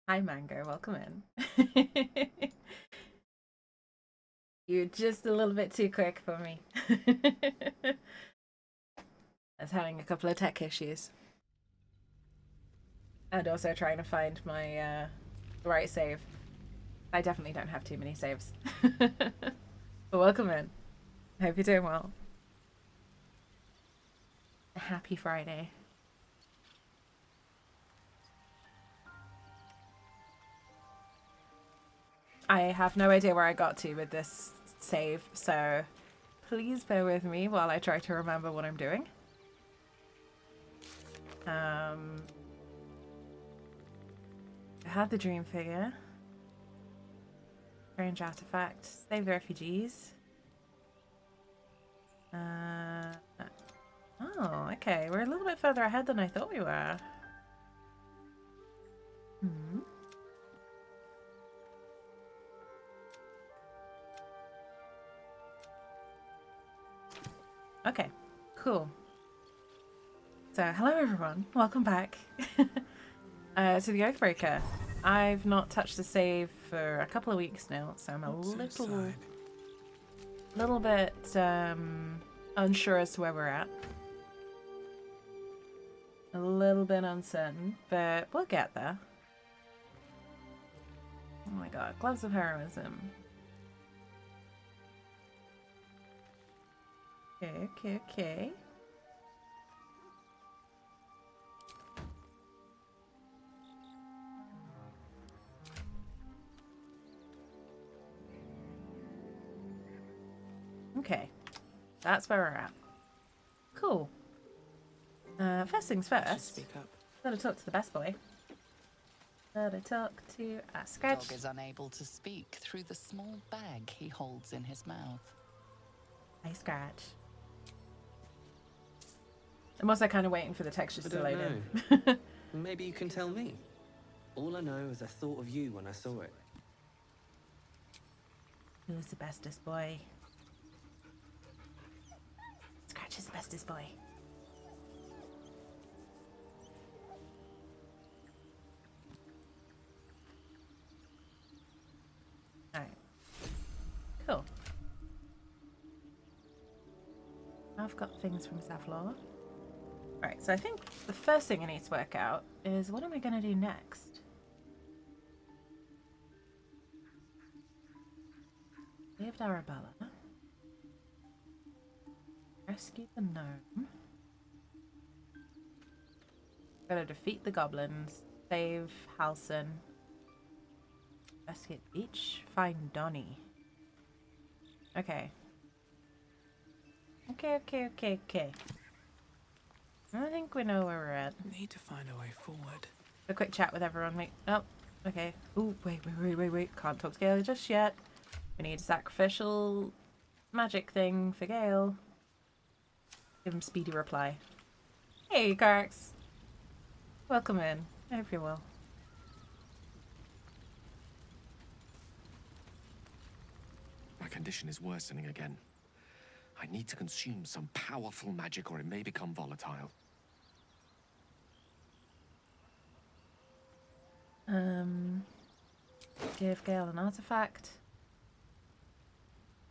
Hi, Mango. Welcome in. You're just a little bit too quick for me. I was having a couple of tech issues. And also trying to find my the right save. I definitely don't have too many saves. But welcome in. Hope you're doing well. Happy Friday. I have no idea where I got to with this save, so please bear with me while I try to remember what I'm doing. I have the dream figure. Strange artifact. Save the refugees. Oh, okay. We're a little bit further ahead than I thought we were. Hmm. Okay, cool. So, hello everyone. Welcome back to the Oathbreaker. I've not touched the save for a couple of weeks now, so I'm a little bit unsure as to where we're at. A little bit uncertain, but we'll get there. Oh my god, gloves of heroism. Okay. Okay, that's where we're at. Cool. First things first. Speak up. Gotta talk to the best boy. Gotta talk to a Scratch. Dog is unable to speak through the small bag he holds in his mouth. Hi, Scratch. I'm also kind of waiting for the textures to load in. Maybe you can tell me. All I know is I thought of you when I saw it. Who's the bestest boy? Scratch is the bestest boy. Alright. Cool. I've got things from Savlor. Right, so I think the first thing I need to work out is what am I going to do next? Saved Arabella. Rescue the gnome. Gotta defeat the goblins. Save Halson. Rescue Beach. Find Donnie. Okay. Okay. I think we know where we're at. Need to find a way forward. A quick chat with everyone. Wait. Oh, okay. Oh, wait. Can't talk to Gale just yet. We need a sacrificial magic thing for Gale. Give him speedy reply. Hey, Garx. Welcome in. I hope you're well. My condition is worsening again. I need to consume some powerful magic or it may become volatile. Give Gale an artifact.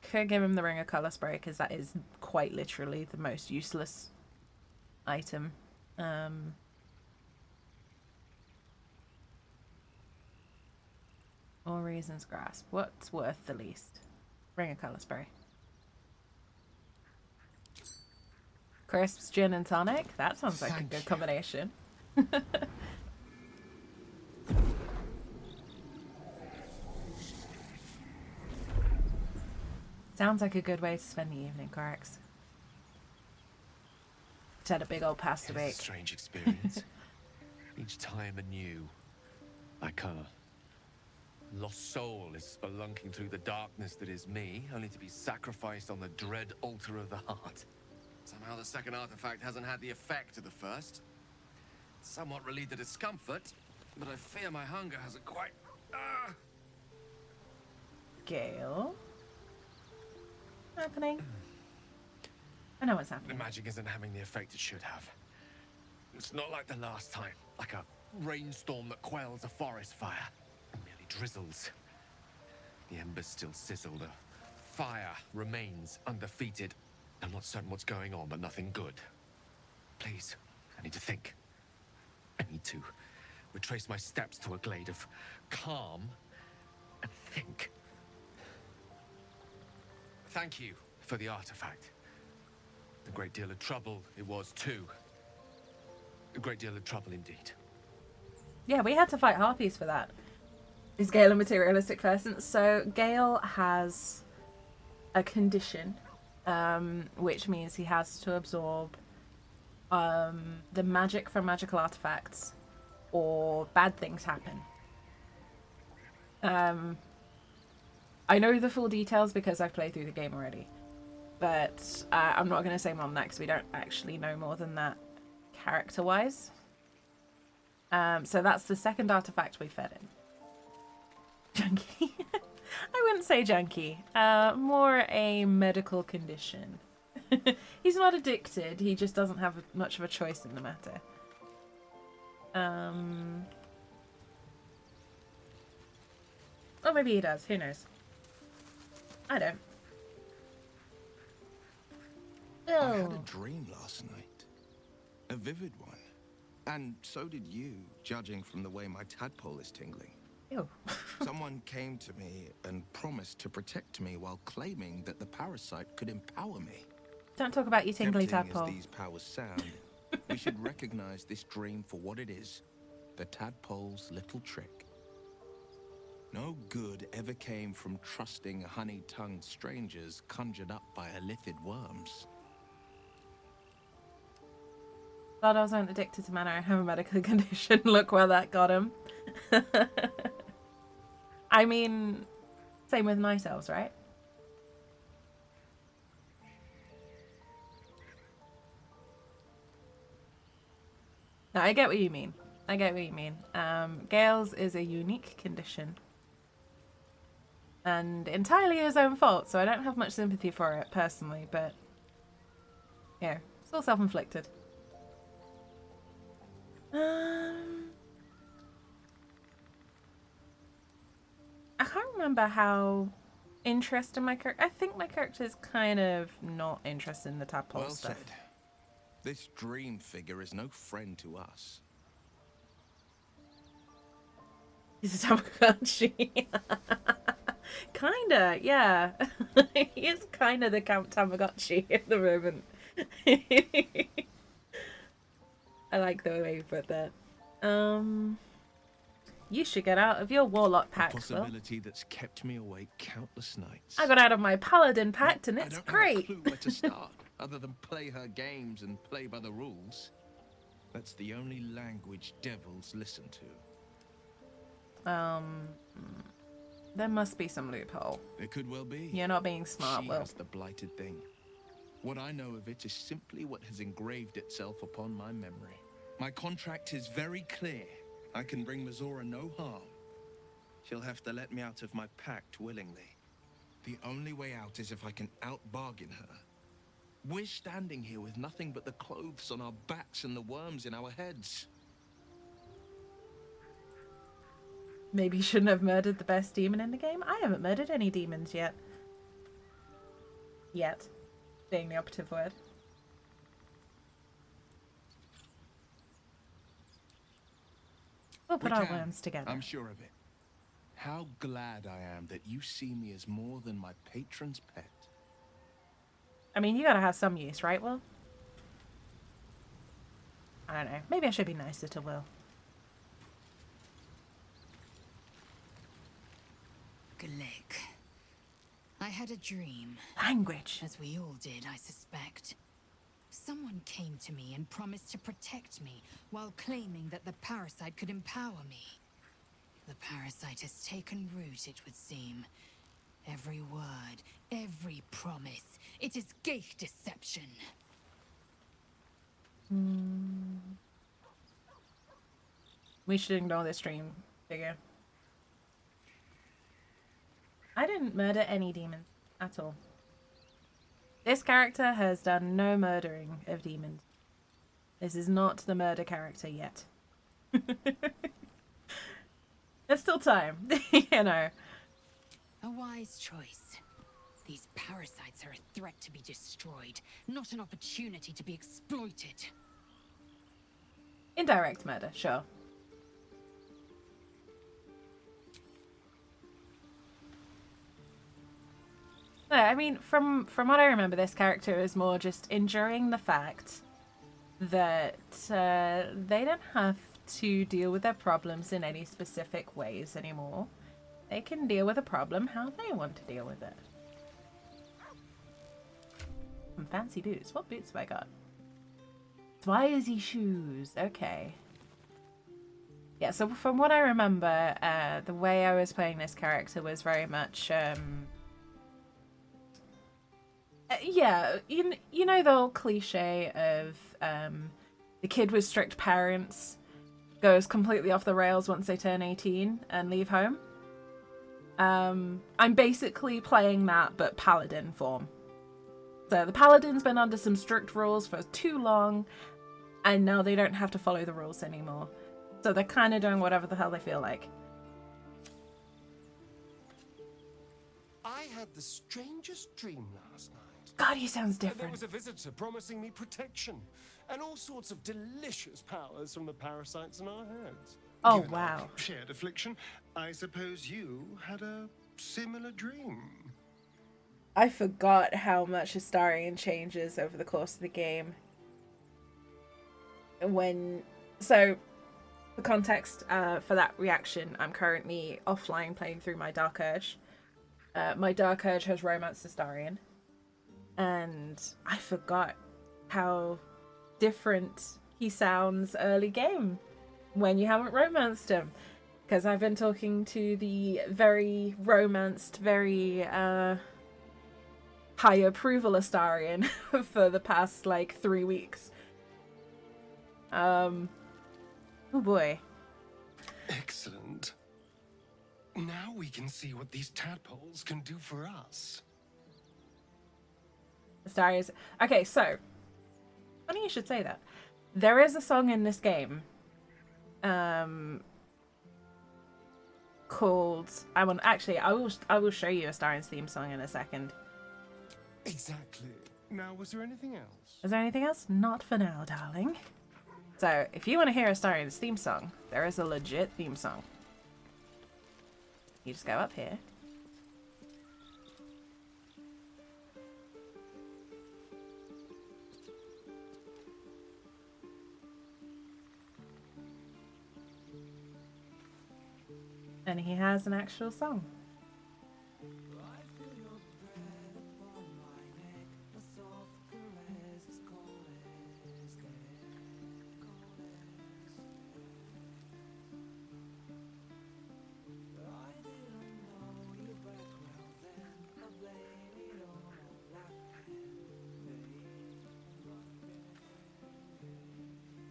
Could give him the Ring of Colour Spray because that is quite literally the most useless item. Or Reason's Grasp. What's worth the least? Ring of Colour Spray. Crisps, gin and tonic? That sounds like a good combination. Sounds like a good way to spend the evening, Corax. Just had a big old pasta bake. It's a strange experience. Each time anew. Like a lost soul is spelunking through the darkness that is me, only to be sacrificed on the dread altar of the heart. Somehow the second artifact hasn't had the effect of the first. It's somewhat relieved the discomfort, but I fear my hunger hasn't quite... Gale? What's happening? I know what's The happening. magic isn't having the effect it should have. It's not like the last time, like a rainstorm that quells a forest fire. It merely drizzles. The embers still sizzle. The fire remains undefeated. I'm not certain what's going on, but nothing good. Please, I need to think. I need to retrace my steps to a glade of calm and think. Thank you for the artifact. A great deal of trouble it was too. A great deal of trouble indeed. Yeah, we had to fight harpies for that. Is Gale a materialistic person? So Gale has a condition, which means he has to absorb the magic from magical artifacts, or bad things happen. I know the full details because I've played through the game already, but I'm not going to say more than that because we don't actually know more than that character-wise. So that's the second artifact we fed in. Junkie? I wouldn't say junkie. More a medical condition. He's not addicted, he just doesn't have much of a choice in the matter. Or maybe he does, who knows. I don't. I had a dream last night. A vivid one. And so did you, judging from the way my tadpole is tingling. Ew. Someone came to me and promised to protect me while claiming that the parasite could empower me. Don't talk about your tingly Tempting tadpole. as these powers sound, we should recognize this dream for what it is. The tadpole's little trick. No good ever came from trusting honey-tongued strangers conjured up by illithid worms. Glad I wasn't addicted to mana. I have a medical condition. Look where that got him. I mean, same with night elves, right? No, I get what you mean. I get what you mean. Gale's is a unique condition. And entirely his own fault, so I don't have much sympathy for it, personally, but... yeah, it's all self-inflicted. I can't remember how interested my character... I think my character is kind of not interested in the tadpole Well stuff. said. This dream figure is no friend to us. He's a Tamagotchi. Kinda, yeah. He is kinda the Tamagotchi at the moment. I like the way you put that. You should get out of your warlock A pact, Will. possibility that's kept me awake countless nights. I got out of my paladin pact and it's I don't great. have a clue where to start, other than play her games and play by the rules. That's the only language devils listen to. There must be some loophole. It could well be. You're not being smart, She Will. has the blighted thing. What I know of it is simply what has engraved itself upon my memory. My contract is very clear. I can bring Mazora no harm. She'll have to let me out of my pact willingly. The only way out is if I can out-bargain her. We're standing here with nothing but the clothes on our backs and the worms in our heads. Maybe you shouldn't have murdered the best demon in the game? I haven't murdered any demons yet. Yet. Being the operative word. We'll put We our can. worms together. I'm sure of it. How glad I am that you see me as more than my patron's pet. I mean, you gotta have some use, right, Will? I don't know. Maybe I should be nicer to Will. Glick. I had a dream, Language. as we all did, I suspect. Someone came to me and promised to protect me while claiming that the parasite could empower me. The parasite has taken root, it would seem. Every word, every promise, it is gate deception. We should ignore this dream figure. I didn't murder any demons at all. This character has done no murdering of demons. This is not the murder character yet. There's still time, you know. A wise choice. These parasites are a threat to be destroyed, not an opportunity to be exploited. Indirect murder, sure. No, I mean, from what I remember, this character is more just enduring the fact that they don't have to deal with their problems in any specific ways anymore. They can deal with a problem how they want to deal with it. Some fancy boots. What boots have I got? Swizy shoes. Okay. Yeah, so from what I remember, the way I was playing this character was very much... yeah, you know the old cliche of the kid with strict parents goes completely off the rails once they turn 18 and leave home? I'm basically playing that, but paladin form. So the paladin's been under some strict rules for too long, and now they don't have to follow the rules anymore. So they're kind of doing whatever the hell they feel like. I had the strangest dream last night. God, he sounds There different. was a visitor promising me protection and all sorts of delicious powers from the parasites in our heads. Oh, Given our wow. shared affliction, I suppose you had a similar dream. I forgot how much Astarion changes over the course of the game. So, the context for that reaction, I'm currently offline playing through my Dark Urge. My Dark Urge has romanced Astarion. And I forgot how different he sounds early game when you haven't romanced him. Because I've been talking to the very romanced, very high approval Astarion for the past, like, 3 weeks. Oh boy. Excellent. Now we can see what these tadpoles can do for us. Astarion's... Okay, so... Funny you should say that. There is a song in this game called... I will show you Astarion's theme song in a second. Exactly. Now, was there anything else? Is there anything else? Not for now, darling. So, if you want to hear Astarion's theme song, there is a legit theme song. You just go up here. And he has an actual song.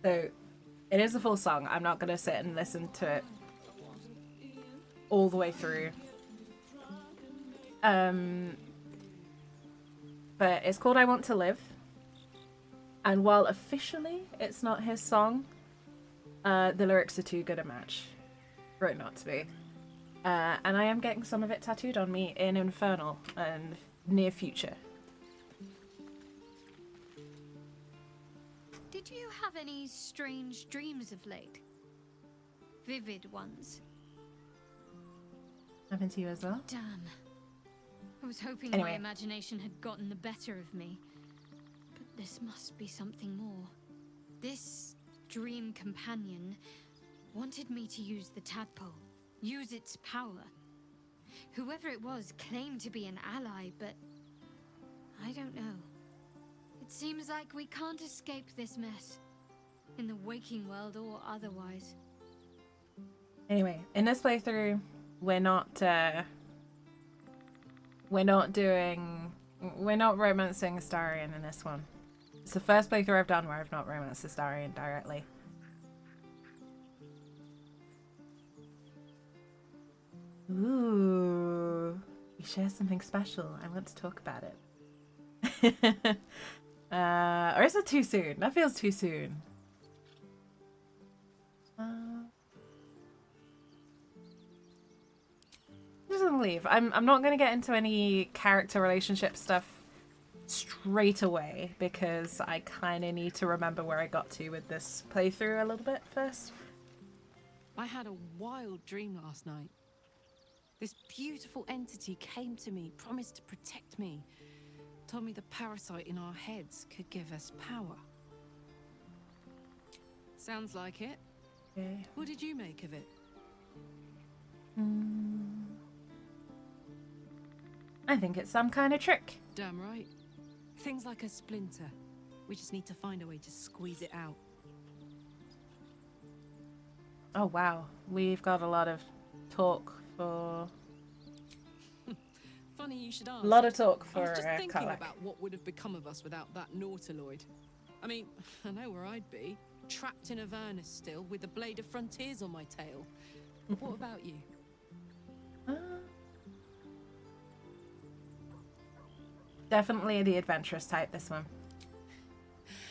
So, it is a full song. I'm not going to sit and listen to it all the way through. But it's called I Want to Live. And while officially it's not his song, the lyrics are too good a match for it not to be. And I am getting some of it tattooed on me in Infernal and near future. Did you have any strange dreams of late? Vivid ones? Happened to you as well? Damn. I was hoping Anyway. my imagination had gotten the better of me. But this must be something more. This dream companion wanted me to use the tadpole, use its power. Whoever it was claimed to be an ally, but I don't know. It seems like we can't escape this mess, in the waking world or otherwise. Anyway, in this playthrough, we're not romancing Astarion in this one. It's the first playthrough I've done where I've not romanced Astarion directly. Ooh, we share something special. I want to talk about it. Or is it too soon? That feels too soon. doesn't leave. I'm not going to get into any character relationship stuff straight away because I kind of need to remember where I got to with this playthrough a little bit first. I had a wild dream last night. This beautiful entity came to me, promised to protect me, told me the parasite in our heads could give us power. Sounds like it. Okay. What did you make of it? I think it's some kind of trick. Damn right. Things like a splinter. We just need to find a way to squeeze it out. Oh wow, we've got a lot of talk for... Funny you should ask. A lot of talk I for was just thinking Karlach. about what would have become of us without that Nautiloid. I mean, I know where I'd be. Trapped in Avernus still, with the Blade of Frontiers on my tail. What about you? Definitely the adventurous type, this one.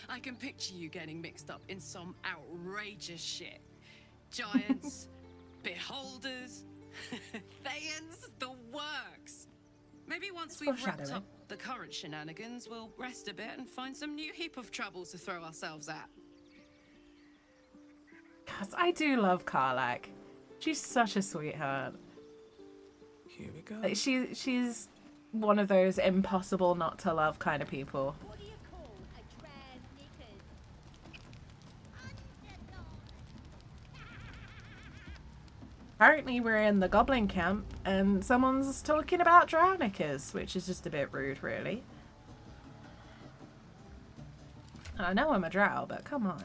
I can picture you getting mixed up in some outrageous shit. Giants, beholders, Thayans, the works. Maybe once we've wrapped foreshadowing. up the current shenanigans, we'll rest a bit and find some new heap of troubles to throw ourselves at. Cause I do love Karlach. She's such a sweetheart. Here we go. Like she's one of those impossible not to love kind of people. What do you call a trans knickers? Apparently we're in the goblin camp and someone's talking about drownickers, which is just a bit rude, really. I know I'm a drow, but come on.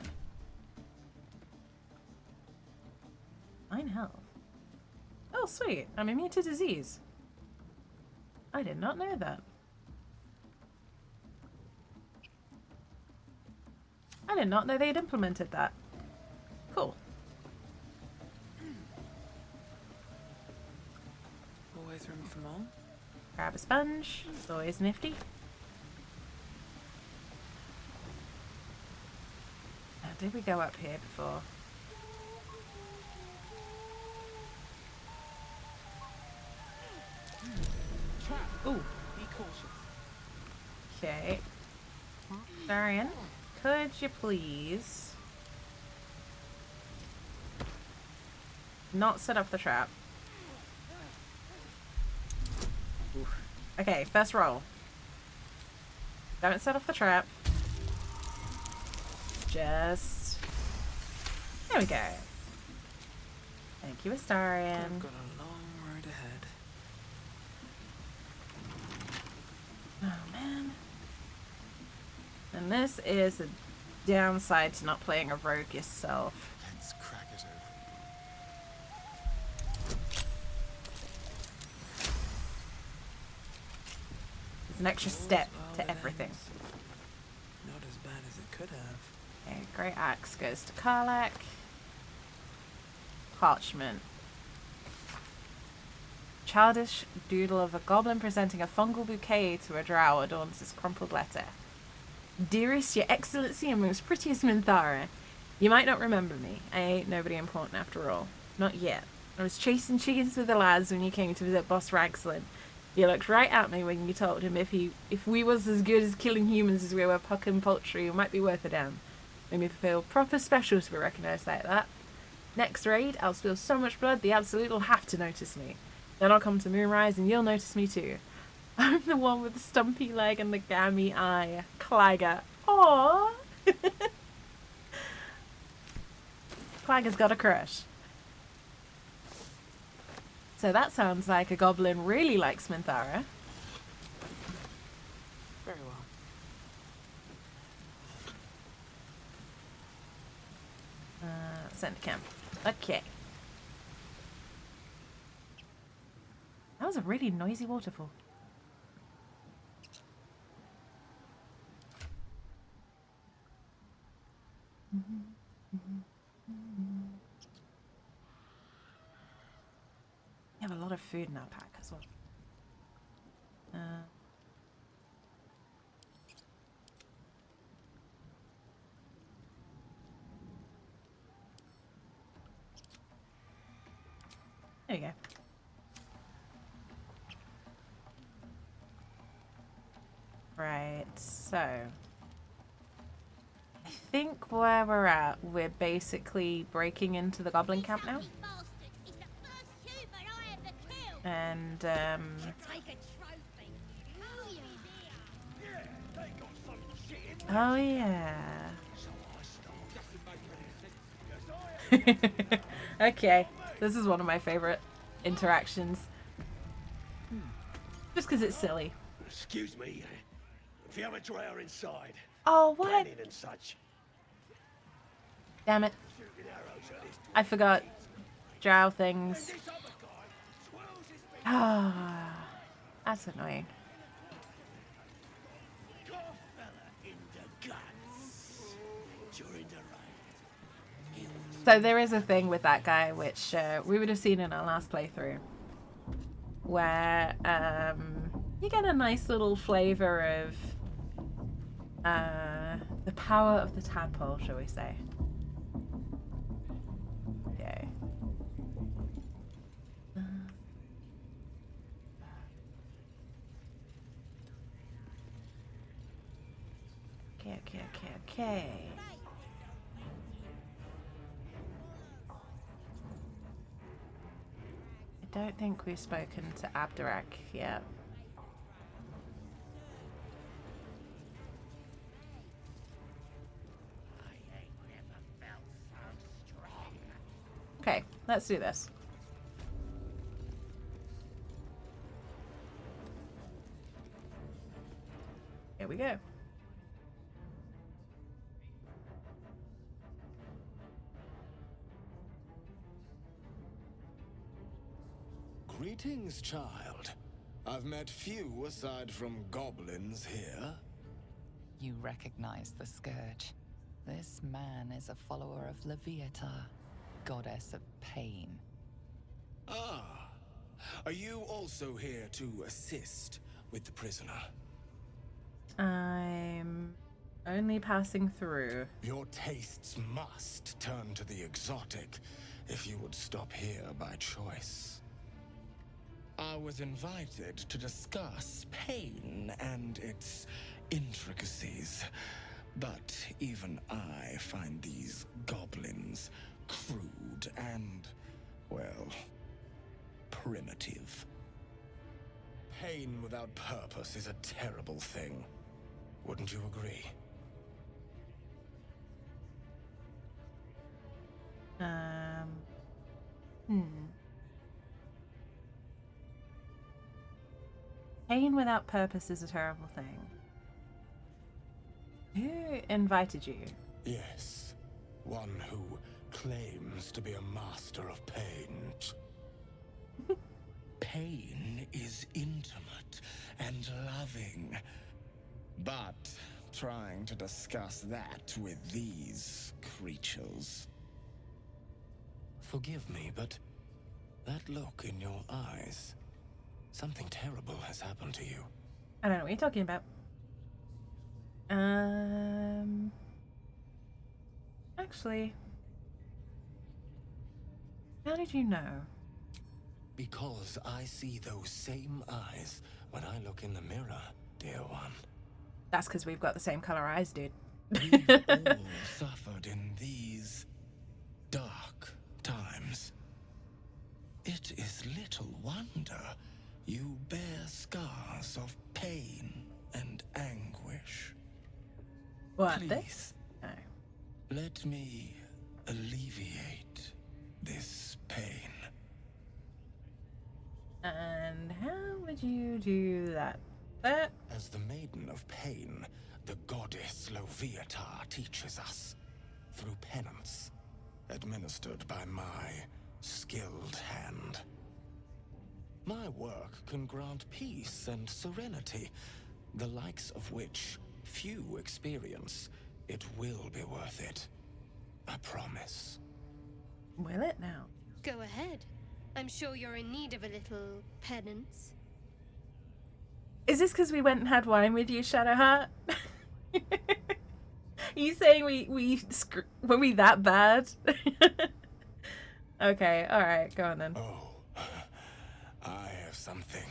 9 health. Oh, sweet. I'm immune to disease. I did not know that. I did not know they'd implemented that. Cool. Always room for more. Grab a sponge. It's always nifty. Did we go up here before? Ooh. Be cautious. Okay. Darian, could you please not set up the trap? Oof. Okay, first roll. Don't set off the trap. Just... There we go. Thank you, Astarion. I've got a long road ahead. Oh, man. And this is the downside to not playing a rogue yourself. Let's crack it open. There's an extra step to everything. Not as bad as it could have. Okay, Great Axe goes to Karlach. Parchment. Childish doodle of a goblin presenting a fungal bouquet to a drow adorns this crumpled letter. Dearest, your excellency and most prettiest Minthara, you might not remember me. I ain't nobody important after all. Not yet. I was chasing chickens with the lads when you came to visit Boss Ragslin. He looked right at me when you told him if we was as good as killing humans as we were pucking poultry, it might be worth a damn. Made me feel proper special to be recognised like that. Next raid, I'll spill so much blood the Absolute will have to notice me. Then I'll come to Moonrise and you'll notice me too. I'm the one with the stumpy leg and the gammy eye. Clagger. Aww. Clagger's got a crush. So that sounds like a goblin really likes Minthara. Very well. Send to camp. Okay. That was a really noisy waterfall. We have a lot of food in our pack as well. There you go. Right, so I think where we're at, we're basically breaking into the goblin camp now. And oh yeah. Okay, this is one of my favorite interactions. Just because it's silly. Excuse me, if you have a drawer inside. Oh, what? Planning and such. Damn it. I forgot. Drow things. Ah, that's annoying. So there is a thing with that guy, which we would have seen in our last playthrough, where you get a nice little flavor of the power of the tadpole, shall we say. Okay. Okay. I don't think we've spoken to Abderak yet. Okay, let's do this. Here we go. Greetings, child. I've met few aside from goblins here. You recognize the scourge. This man is a follower of Leviatar, goddess of pain. Ah, are you also here to assist with the prisoner? I'm only passing through. Your tastes must turn to the exotic if you would stop here by choice. I was invited to discuss pain and its intricacies, but even I find these goblins crude and, well, primitive. Pain without purpose is a terrible thing. Wouldn't you agree? Pain without purpose is a terrible thing. Who invited you? Yes, one who claims to be a master of pain. Pain is intimate and loving, but trying to discuss that with these creatures. Forgive me, but that look in your eyes, something terrible has happened to you. I don't know what you're talking about. Actually, how did you know? Because I see those same eyes when I look in the mirror, dear one. That's because we've got the same color eyes, dude. We've all suffered in these dark times. It is little wonder you bear scars of pain and anguish. What, Please, this? No. Let me alleviate this pain. And how would you do that? That? As the Maiden of Pain, the goddess Leviatar teaches us through penance, administered by my skilled hand. My work can grant peace and serenity, the likes of which few experience. It will be worth it. I promise. Will it now? Go ahead. I'm sure you're in need of a little penance. Is this because we went and had wine with you, Shadowheart? Are you saying were we that bad? Okay, alright, go on then. Oh, I have something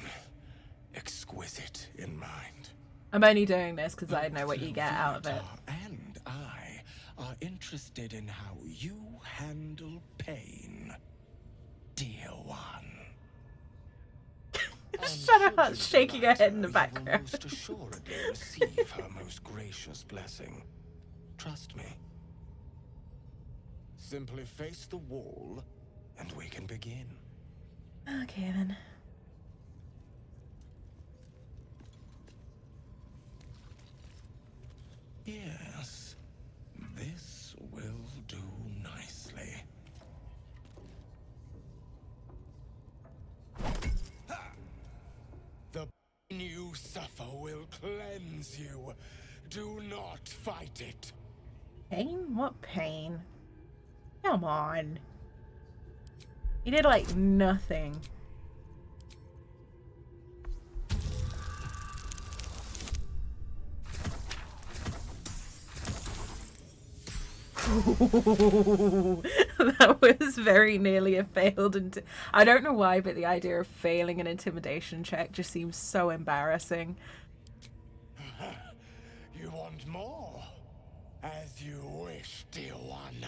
exquisite in mind. I'm only doing this because I know what you get out of it. And I are interested in how you handle pain, dear one. Shadowheart's shaking her head in the You will background. most assuredly receive her most gracious blessing. Trust me. Simply face the wall, and we can begin. Okay then. Yes, this will do nicely. The pain you suffer will cleanse you. Do not fight it. Pain? What pain? Come on. You did like nothing. That was very nearly a failed. I don't know why, but the idea of failing an intimidation check just seems so embarrassing. You want more? As you wish, dear one.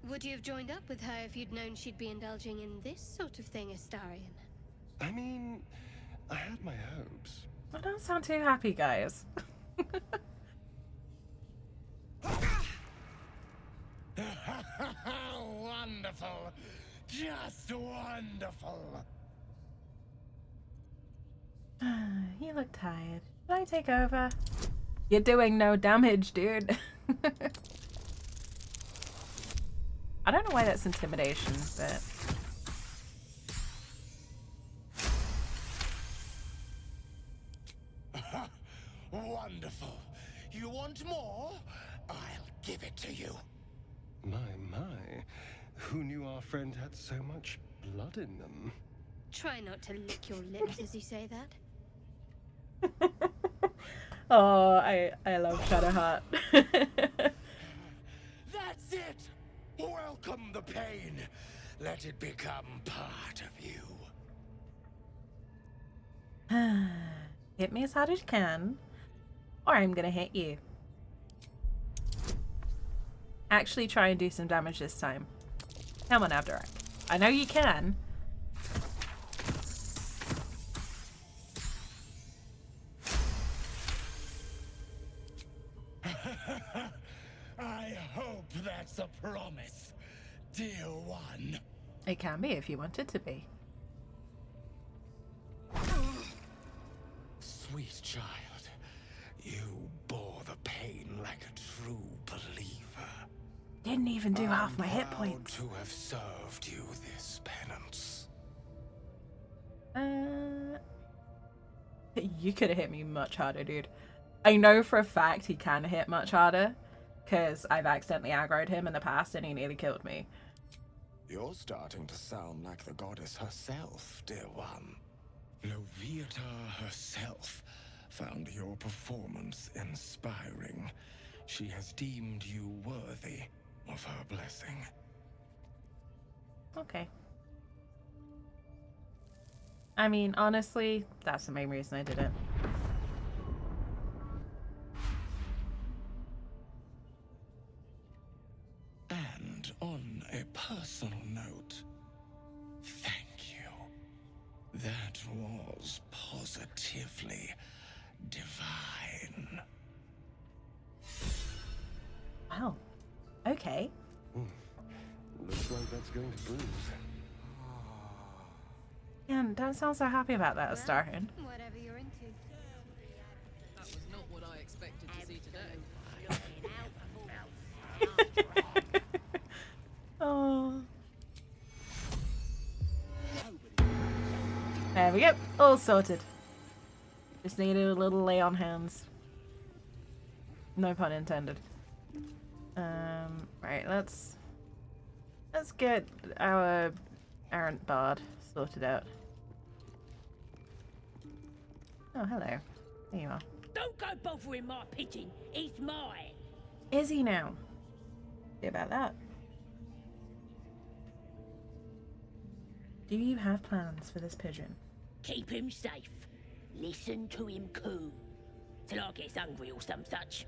Would you have joined up with her if you'd known she'd be indulging in this sort of thing, Astarion? I mean, I had my hopes. I don't sound too happy, guys. Wonderful. Just wonderful. You look tired. Should I take over? You're doing no damage, dude. I don't know why that's intimidation, but... Wonderful. You want more? I'll give it to you. My. Who knew our friend had so much blood in them? Try not to lick your lips as you say that. Oh, I love Shadowheart. That's it! Welcome the pain. Let it become part of you. Hit me as hard as you can, or I'm gonna hit you. Actually try and do some damage this time. Come on, Abderek. I know you can. I hope that's a promise, dear one. It can be if you want it to be. Sweet child, you bore the pain like a true believer. Didn't even do half my hit Proud points. to have served you this penance. You could have hit me much harder, dude. I know for a fact he can hit much harder, because I've accidentally aggroed him in the past and he nearly killed me. You're starting to sound like the goddess herself, dear one. Loviatar herself found your performance inspiring. She has deemed you worthy of her blessing. Okay. I mean, honestly, that's the main reason I did it. And on a personal note, thank you. That was positively divine. Wow. Okay. Looks like that's going to bruise. Yeah, don't sound so happy about that, Astarion. Whatever you're into. That was not what I expected to see today. Oh. There we go. All sorted. Just needed a little lay on hands. No pun intended. Right, let's get our errant bard sorted out. Oh, hello. There you are. Don't go bothering my pigeon. He's mine. Is he now? See about that. Do you have plans for this pigeon? Keep him safe. Listen to him coo. till I gets hungry or some such.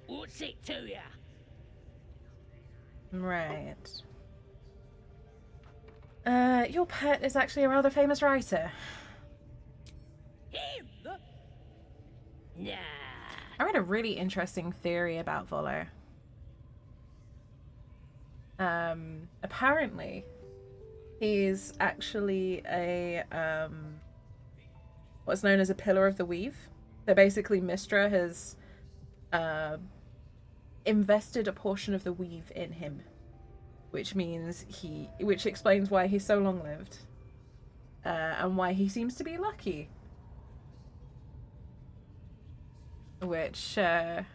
What's it to ya? Right. Your pet is actually a rather famous writer. Him? Nah. I read a really interesting theory about Volo. Apparently, he's actually a, what's known as a pillar of the weave. So basically, Mistra has, invested a portion of the weave in him. Which means which explains why he's so long-lived. And why he seems to be lucky. Which, that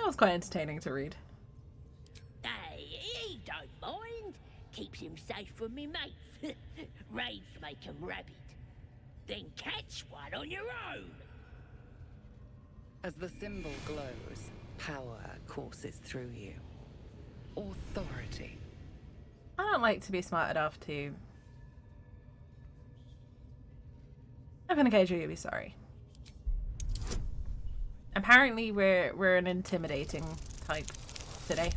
was quite entertaining to read. Hey, he don't mind. Keeps him safe from me mates. Raids make him rabid. Then catch one on your own. As the symbol glows, power courses through you. Authority. I don't like to be smart enough to... I'm gonna gauge you'll be sorry. Apparently we're an intimidating type today.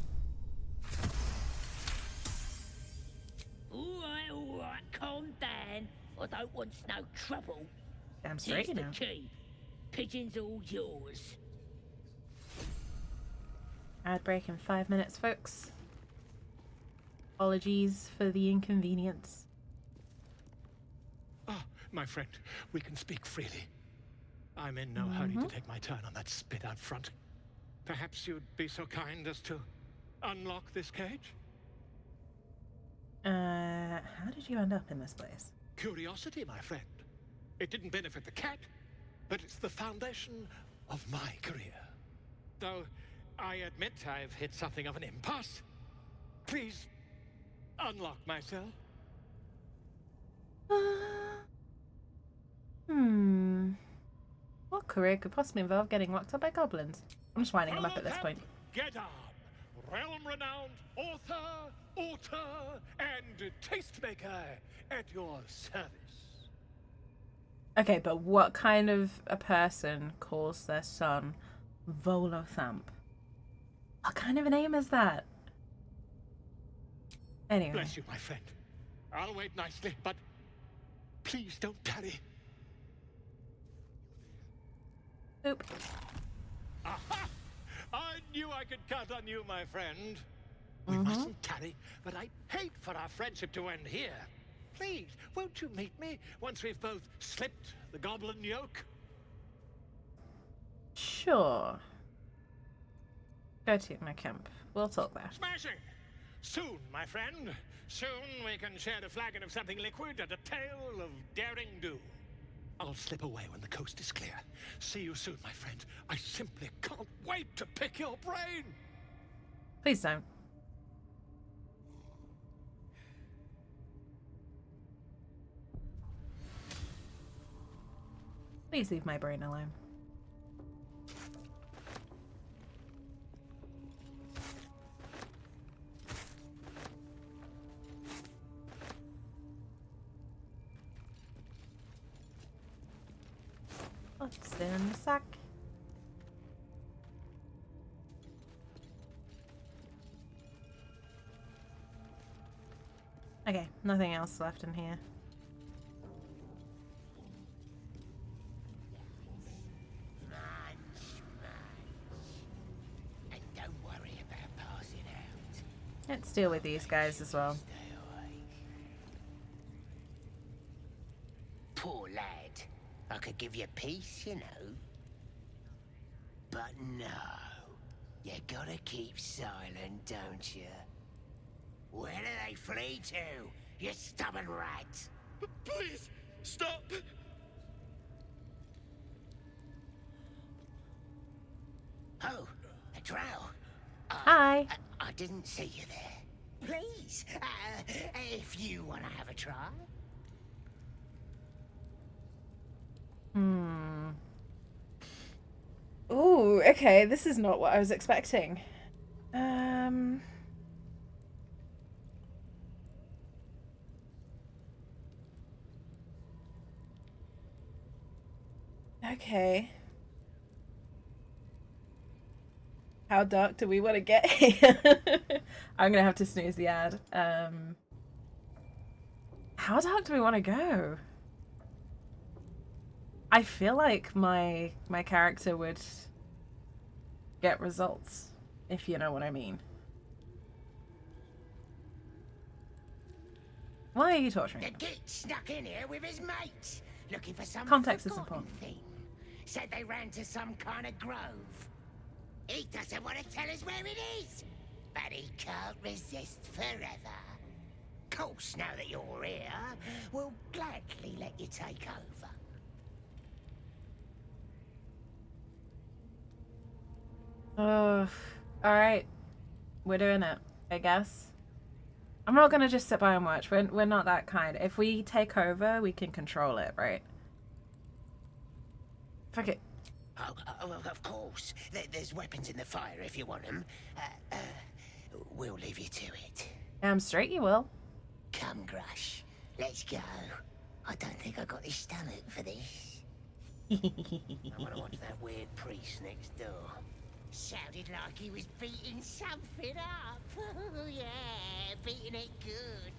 Alright, calm down. I don't want no trouble. Damn straight, Here's you the know. key. Pigeon's all yours. Ad break in 5 minutes, folks. Apologies for the inconvenience. Ah, my friend, we can speak freely. I'm in no hurry to take my turn on that spit out front. Perhaps you'd be so kind as to unlock this cage? How did you end up in this place? Curiosity, my friend. It didn't benefit the cat, but it's the foundation of my career. Though, I admit I've hit something of an impasse. Please, unlock my cell. What career could possibly involve getting locked up by goblins? I'm just winding him up at this point. Get up! Realm-renowned author, auteur, and tastemaker at your service. Okay, but what kind of a person calls their son Volothamp? What kind of a name is that? Anyway. Bless you, my friend. I'll wait nicely, but please don't tarry. Oop. Aha! I knew I could count on you, my friend. We mustn't tarry, but I'd hate for our friendship to end here. Please, won't you meet me once we've both slipped the goblin yoke? Sure. Go to my camp. We'll talk there. Smashing! Soon, my friend. Soon we can share a flagon of something liquid and a tale of daring do. I'll slip away when the coast is clear. See you soon, my friend. I simply can't wait to pick your brain. Please don't. Please leave my brain alone. What's in the sack? Okay, nothing else left in here. And don't worry about passing out. Let's deal with these guys as well. Poor lad. I could give you peace, you know. But no. You gotta keep silent, don't you? Where do they flee to, you stubborn rat? Please, stop! Oh, a drow. Hi. I didn't see you there. Please, if you want to have a try. Ooh, okay, this is not what I was expecting. Okay. How dark do we want to get here? I'm gonna have to snooze the ad. How dark do we want to go? I feel like my character would get results, if you know what I mean. Why are you torturing him? The git snuck in here with his mates, looking for some Context is forgotten important. thing. Said they ran to some kind of grove. He doesn't want to tell us where it is, but he can't resist forever. Course, now that you're here, we'll gladly let you take over. Alright. We're doing it, I guess. I'm not gonna just sit by and watch. We're not that kind. If we take over, we can control it, right? Fuck it. Oh, of course. There's weapons in the fire if you want them. We'll leave you to it. Damn straight you will. Come, Grush. Let's go. I don't think I got the stomach for this. I want to watch that weird priest next door. Sounded like he was beating something up. Oh, yeah, beating it good.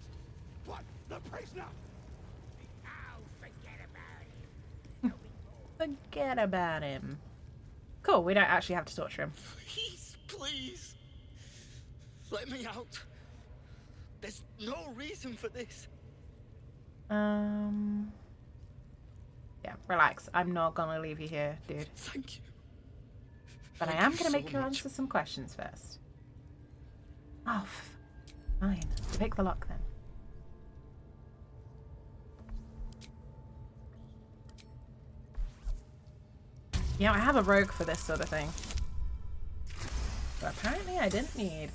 What? The prisoner? Oh, forget about him. Forget about him. Cool, we don't actually have to torture him. Please. Let me out. There's no reason for this. Yeah, relax. I'm not gonna leave you here, dude. Thank you. But I am gonna make you answer some questions first. Oh, fine. Pick the lock then. Yeah, I have a rogue for this sort of thing. But apparently I didn't need.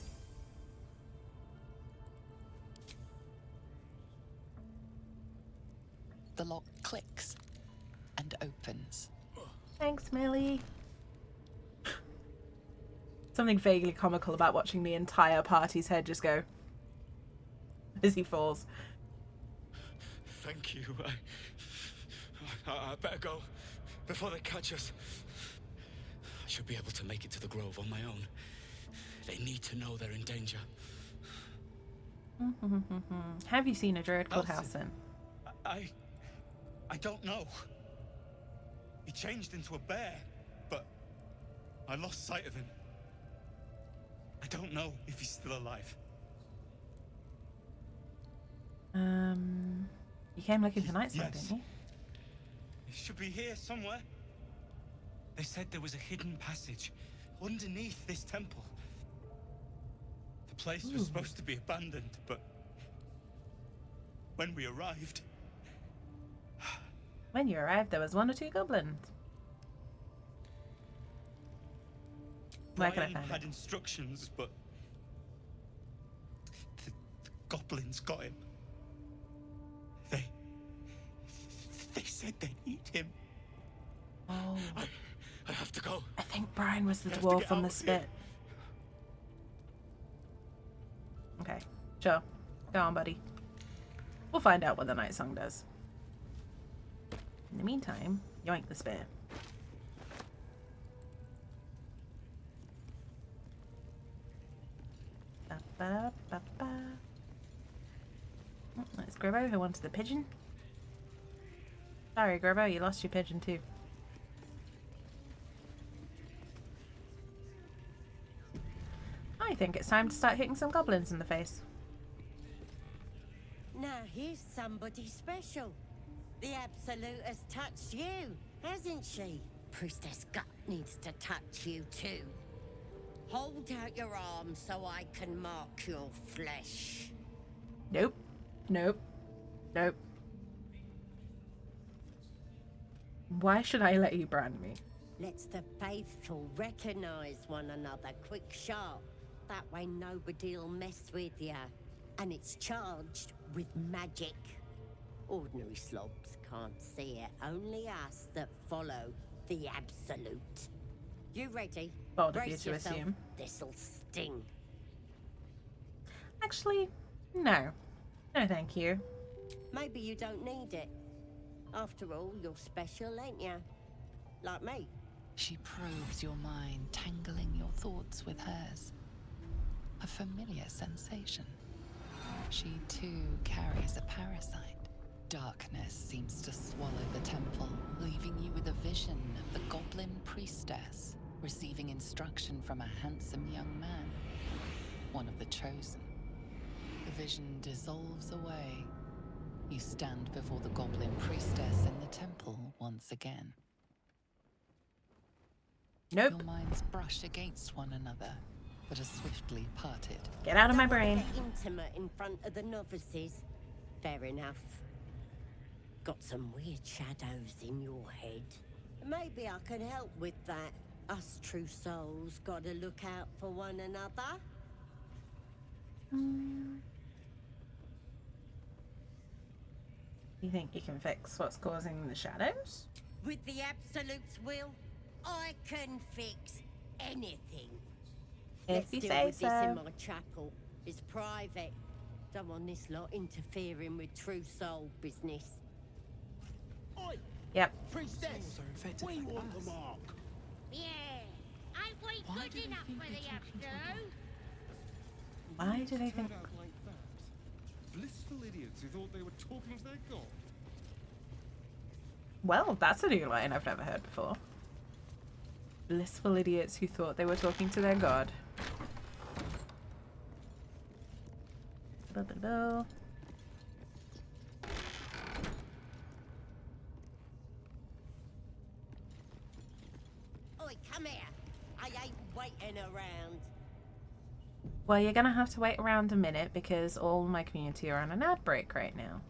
The lock clicks and opens. Thanks, Millie. Something vaguely comical about watching the entire party's head just go as he falls. Thank you. I better go before they catch us. I should be able to make it to the grove on my own. They need to know they're in danger. Have you seen a druid called Elsie. Halsin? I don't know. He changed into a bear, but I lost sight of him. I don't know if he's still alive. You came looking for Nightsong, didn't you? He should be here somewhere. They said there was a hidden passage underneath this temple. The place was supposed to be abandoned, but when we arrived... When you arrived, there was 1 or 2 goblins. Where can I Brian find had it? instructions, but the goblins got him. They said they'd eat him. Oh. I have to go. I think Brian was the I have to dwarf get on the out of spit. Okay, sure. Go on, buddy. We'll find out what the night song does. In the meantime, yoink the spear. Ba-ba-ba-ba. Oh, that's Gribbo who wanted the pigeon. Sorry, Gribbo, you lost your pigeon too. I think it's time to start hitting some goblins in the face. Now here's somebody special. The Absolute has touched you, hasn't she? Priestess Gut needs to touch you too. Hold out your arm so I can mark your flesh. Nope. Nope. Nope. Why should I let you brand me? Let's the faithful recognize one another quick sharp. That way nobody'll mess with ya. And it's charged with magic. Ordinary slobs can't see it. Only us that follow the Absolute. You ready? Bold of you Brace to yourself. assume. This'll sting. Actually, no. No, thank you. Maybe you don't need it. After all, you're special, ain't ya? Like me. She probes your mind, tangling your thoughts with hers. A familiar sensation. She too carries a parasite. Darkness seems to swallow the temple, leaving you with a vision of the goblin priestess receiving instruction from a handsome young man, one of the chosen. The vision dissolves away. You stand before the goblin priestess in the temple once again. Nope. Your minds brush against one another, but are swiftly parted. Get out of my Don't wanna brain. get intimate in front of the novices. Fair enough. Got some weird shadows in your head. Maybe I can help with that. Us true souls gotta look out for one another. You think you can fix what's causing the shadows? With the Absolute's will, I can fix anything. If Let's you deal say with this in so. my chapel. It's private. Don't want this lot interfering with true soul business. Oi! Yep. Priestess, we want the mark. Yeah. Ain't we good enough for the Absolute? Why do they think... Turned out like that. Blissful idiots who thought they were talking to their god. Well, that's a new line I've never heard before. Blissful idiots who thought they were talking to their god. Ba-ba-ba. Oi, come here. I ain't waiting around. Well, you're gonna have to wait around a minute because all my community are on an ad break right now.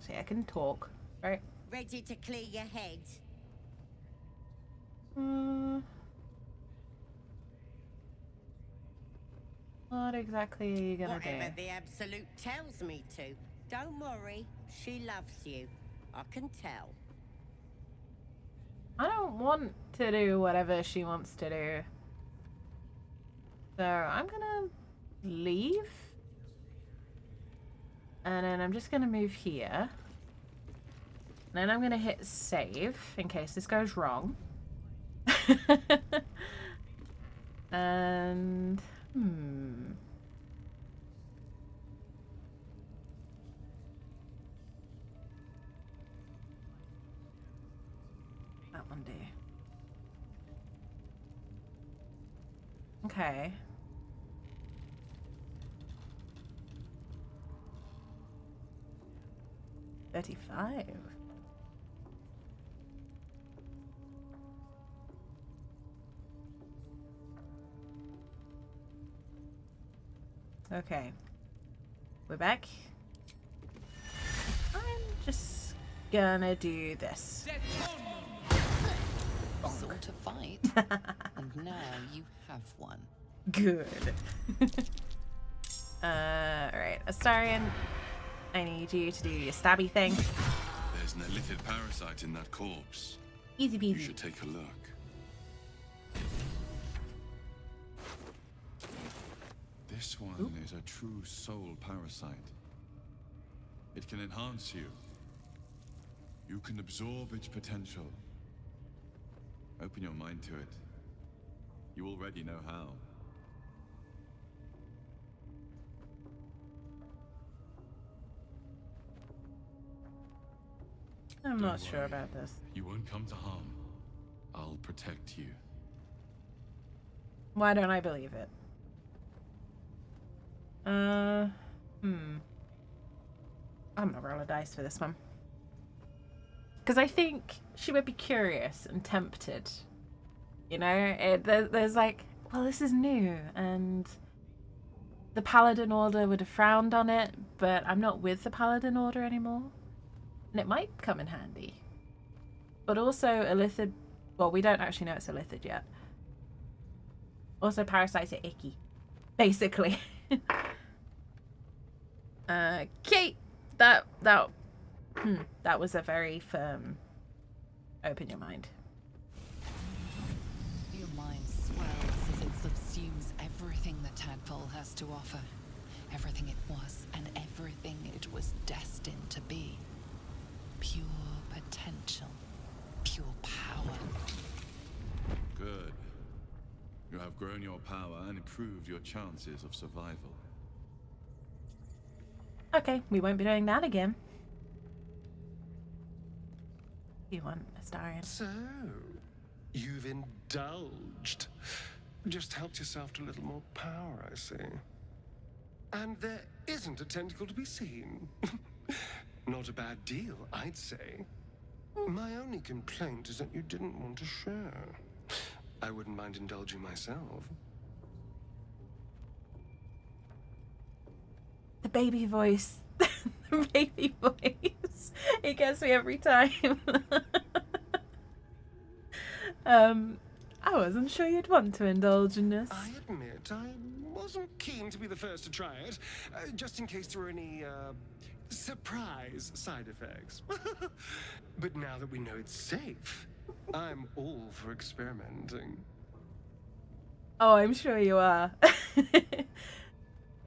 See, I can talk, right? Ready to clear your head? What exactly are you gonna Whatever do? the Absolute tells me to. Don't worry, she loves you. I can tell. I don't want to do whatever she wants to do. So I'm gonna leave. And then I'm just gonna move here. And then I'm gonna hit save in case this goes wrong. And that one do. Okay. $35. Okay. We're back. I'm just gonna do this. Sort of fight. And now you have one. Good. Alright. Astarion, I need you to do your stabby thing. There's an illithid parasite in that corpse. Easy peasy. You should take a look. This one is a true soul parasite. It can enhance you. You can absorb its potential. Open your mind to it. You already know how. I'm Don't not sure worry. about this. You won't come to harm. I'll protect you. Why don't I believe it? I'm gonna roll a dice for this one. Because I think she would be curious and tempted. You know, there's like, well, this is new, and the Paladin Order would have frowned on it, but I'm not with the Paladin Order anymore. And it might come in handy. But also, illithid, well, we don't actually know it's illithid yet. Also, parasites are icky, basically. Okay, that was a very firm open your mind. Your mind swells as it subsumes everything the tadpole has to offer. Everything it was and everything it was destined to be. Pure potential. Pure power. Good. You have grown your power and improved your chances of survival. Okay, we won't be doing that again. You want Astarion? So, you've indulged. Just helped yourself to a little more power, I see. And there isn't a tentacle to be seen. Not a bad deal, I'd say. My only complaint is that you didn't want to share. I wouldn't mind indulging myself. The baby voice. The baby voice. It gets me every time. I wasn't sure you'd want to indulge in this. I admit, I wasn't keen to be the first to try it, just in case there were any, surprise side effects. But now that we know it's safe, I'm all for experimenting. Oh, I'm sure you are.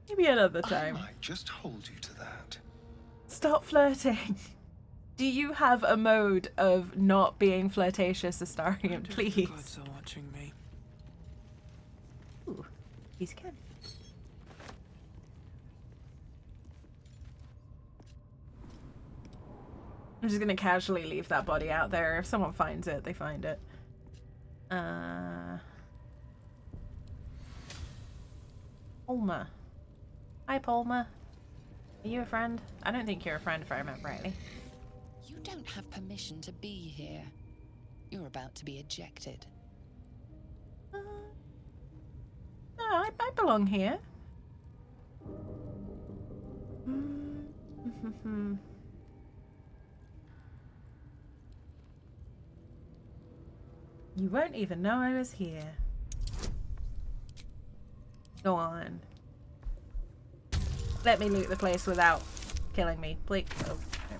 Maybe another time. I might just hold you to that. Stop flirting. Do you have a mode of not being flirtatious, Astarion, please? The gods are watching me. Ooh, he's good. I'm just gonna casually leave that body out there. If someone finds it, they find it. Palmer. Hi, Palmer. Are you a friend? I don't think you're a friend if I remember rightly. You don't have permission to be here. You're about to be ejected. No, I belong here. You won't even know I was here. Go on. Let me loot the place without killing me, please. Oh, no.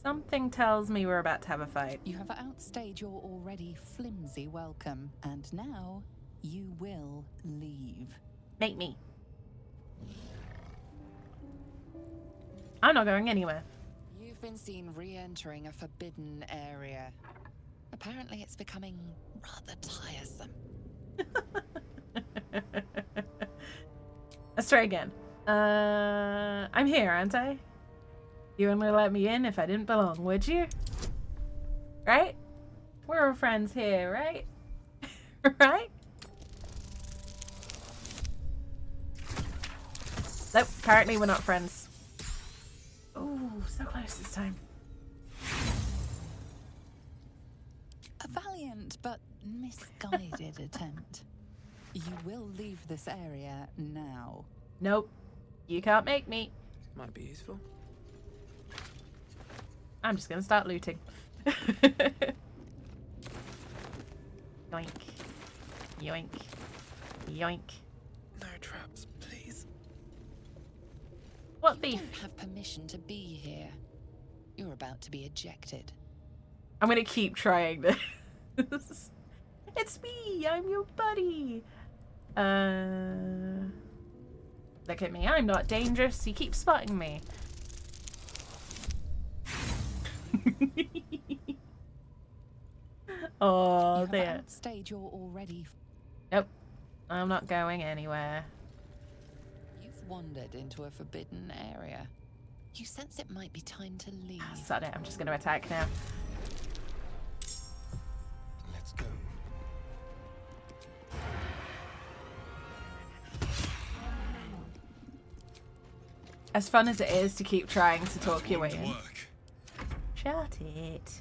Something tells me we're about to have a fight. You have outstayed your already flimsy welcome, and now you will leave. Make me. I'm not going anywhere. You've been seen re-entering a forbidden area. Apparently it's becoming rather tiresome. Let's try again. I'm here, aren't I? You wouldn't let me in if I didn't belong, would you? Right? We're all friends here, right? Right? Nope, apparently we're not friends. Oh, so close this time. A valiant but misguided attempt. You will leave this area now. Nope. You can't make me. Might be useful. I'm just gonna start looting. Yoink. Yoink. Yoink. No traps, please. What You thief? don't have permission to be here. You're about to be ejected. I'm gonna keep trying this. It's me! I'm your buddy! Look at me, I'm not dangerous. You keep spotting me. Oh, you there. have outstayed your already. Nope. I'm not going anywhere. You've wandered into a forbidden area. You sense it might be time to leave. Sod it, I'm just gonna attack now. Let's go. As fun as it is to keep trying to talk your way in. Shut it.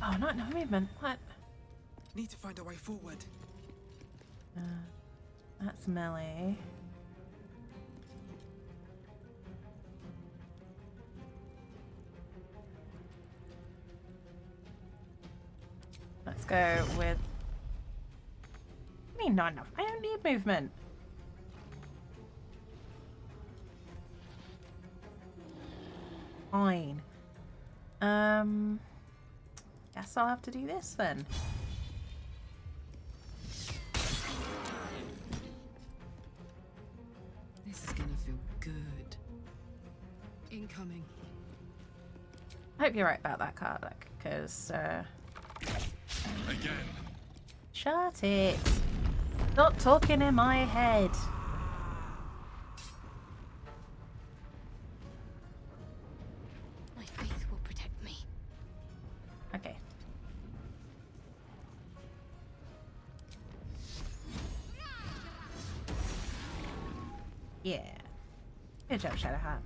Oh, not no movement. What? Need to find a way forward. That's melee. Let's go with... I mean, not enough. I don't need movement. Fine. Yeah, guess I'll have to do this then. This is gonna feel good. Incoming. I hope you're right about that card, because Again. shut it. Stop talking in my head. My faith will protect me. Okay. Yeah. Good job, Shadowheart.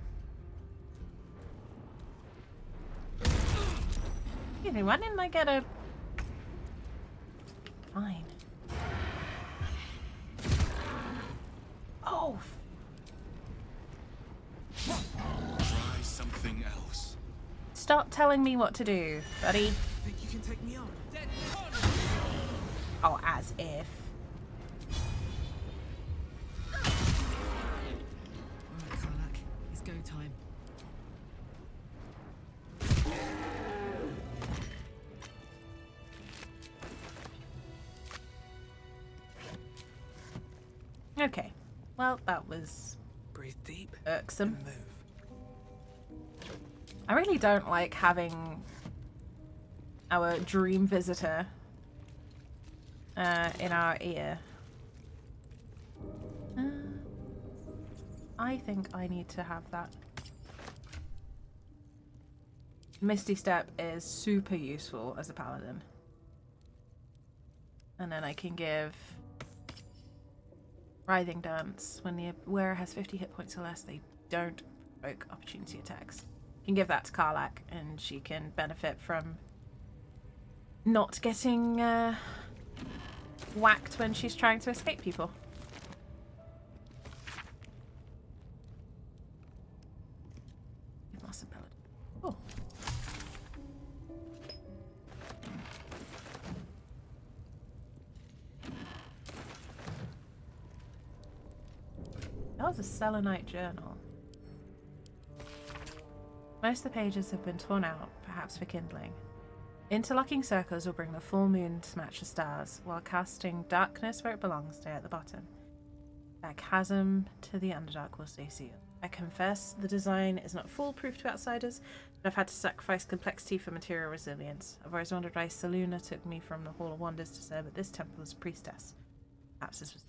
Excuse me, why didn't I get a... Fine. Oh! Try something else. Stop telling me what to do, buddy. Think you can take me on? Oh, as if. Alright, Karlak. It's go time. Okay. Well, that was Breathe deep. irksome. And move. I really don't like having our dream visitor in our ear. I think I need to have that. Misty Step is super useful as a paladin. And then I can give Writhing Dance. When the wearer has 50 hit points or less, they don't provoke opportunity attacks. Can give that to Karlak, and she can benefit from not getting whacked when she's trying to escape people. Oh. That was a Selenite journal. Most of the pages have been torn out, perhaps for kindling. Interlocking circles will bring the full moon to match the stars, while casting darkness where it belongs stay at the bottom. That chasm to the Underdark will stay sealed. I confess the design is not foolproof to outsiders, but I've had to sacrifice complexity for material resilience. I've always wondered why Selûne took me from the Hall of Wonders to serve at this temple as a priestess. Perhaps this was...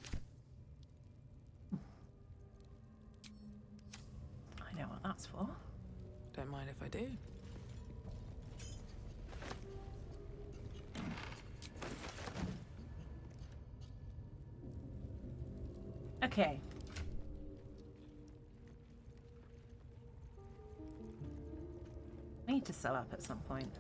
I know what that's for. Don't mind if I do. Okay. I need to sell up at some point.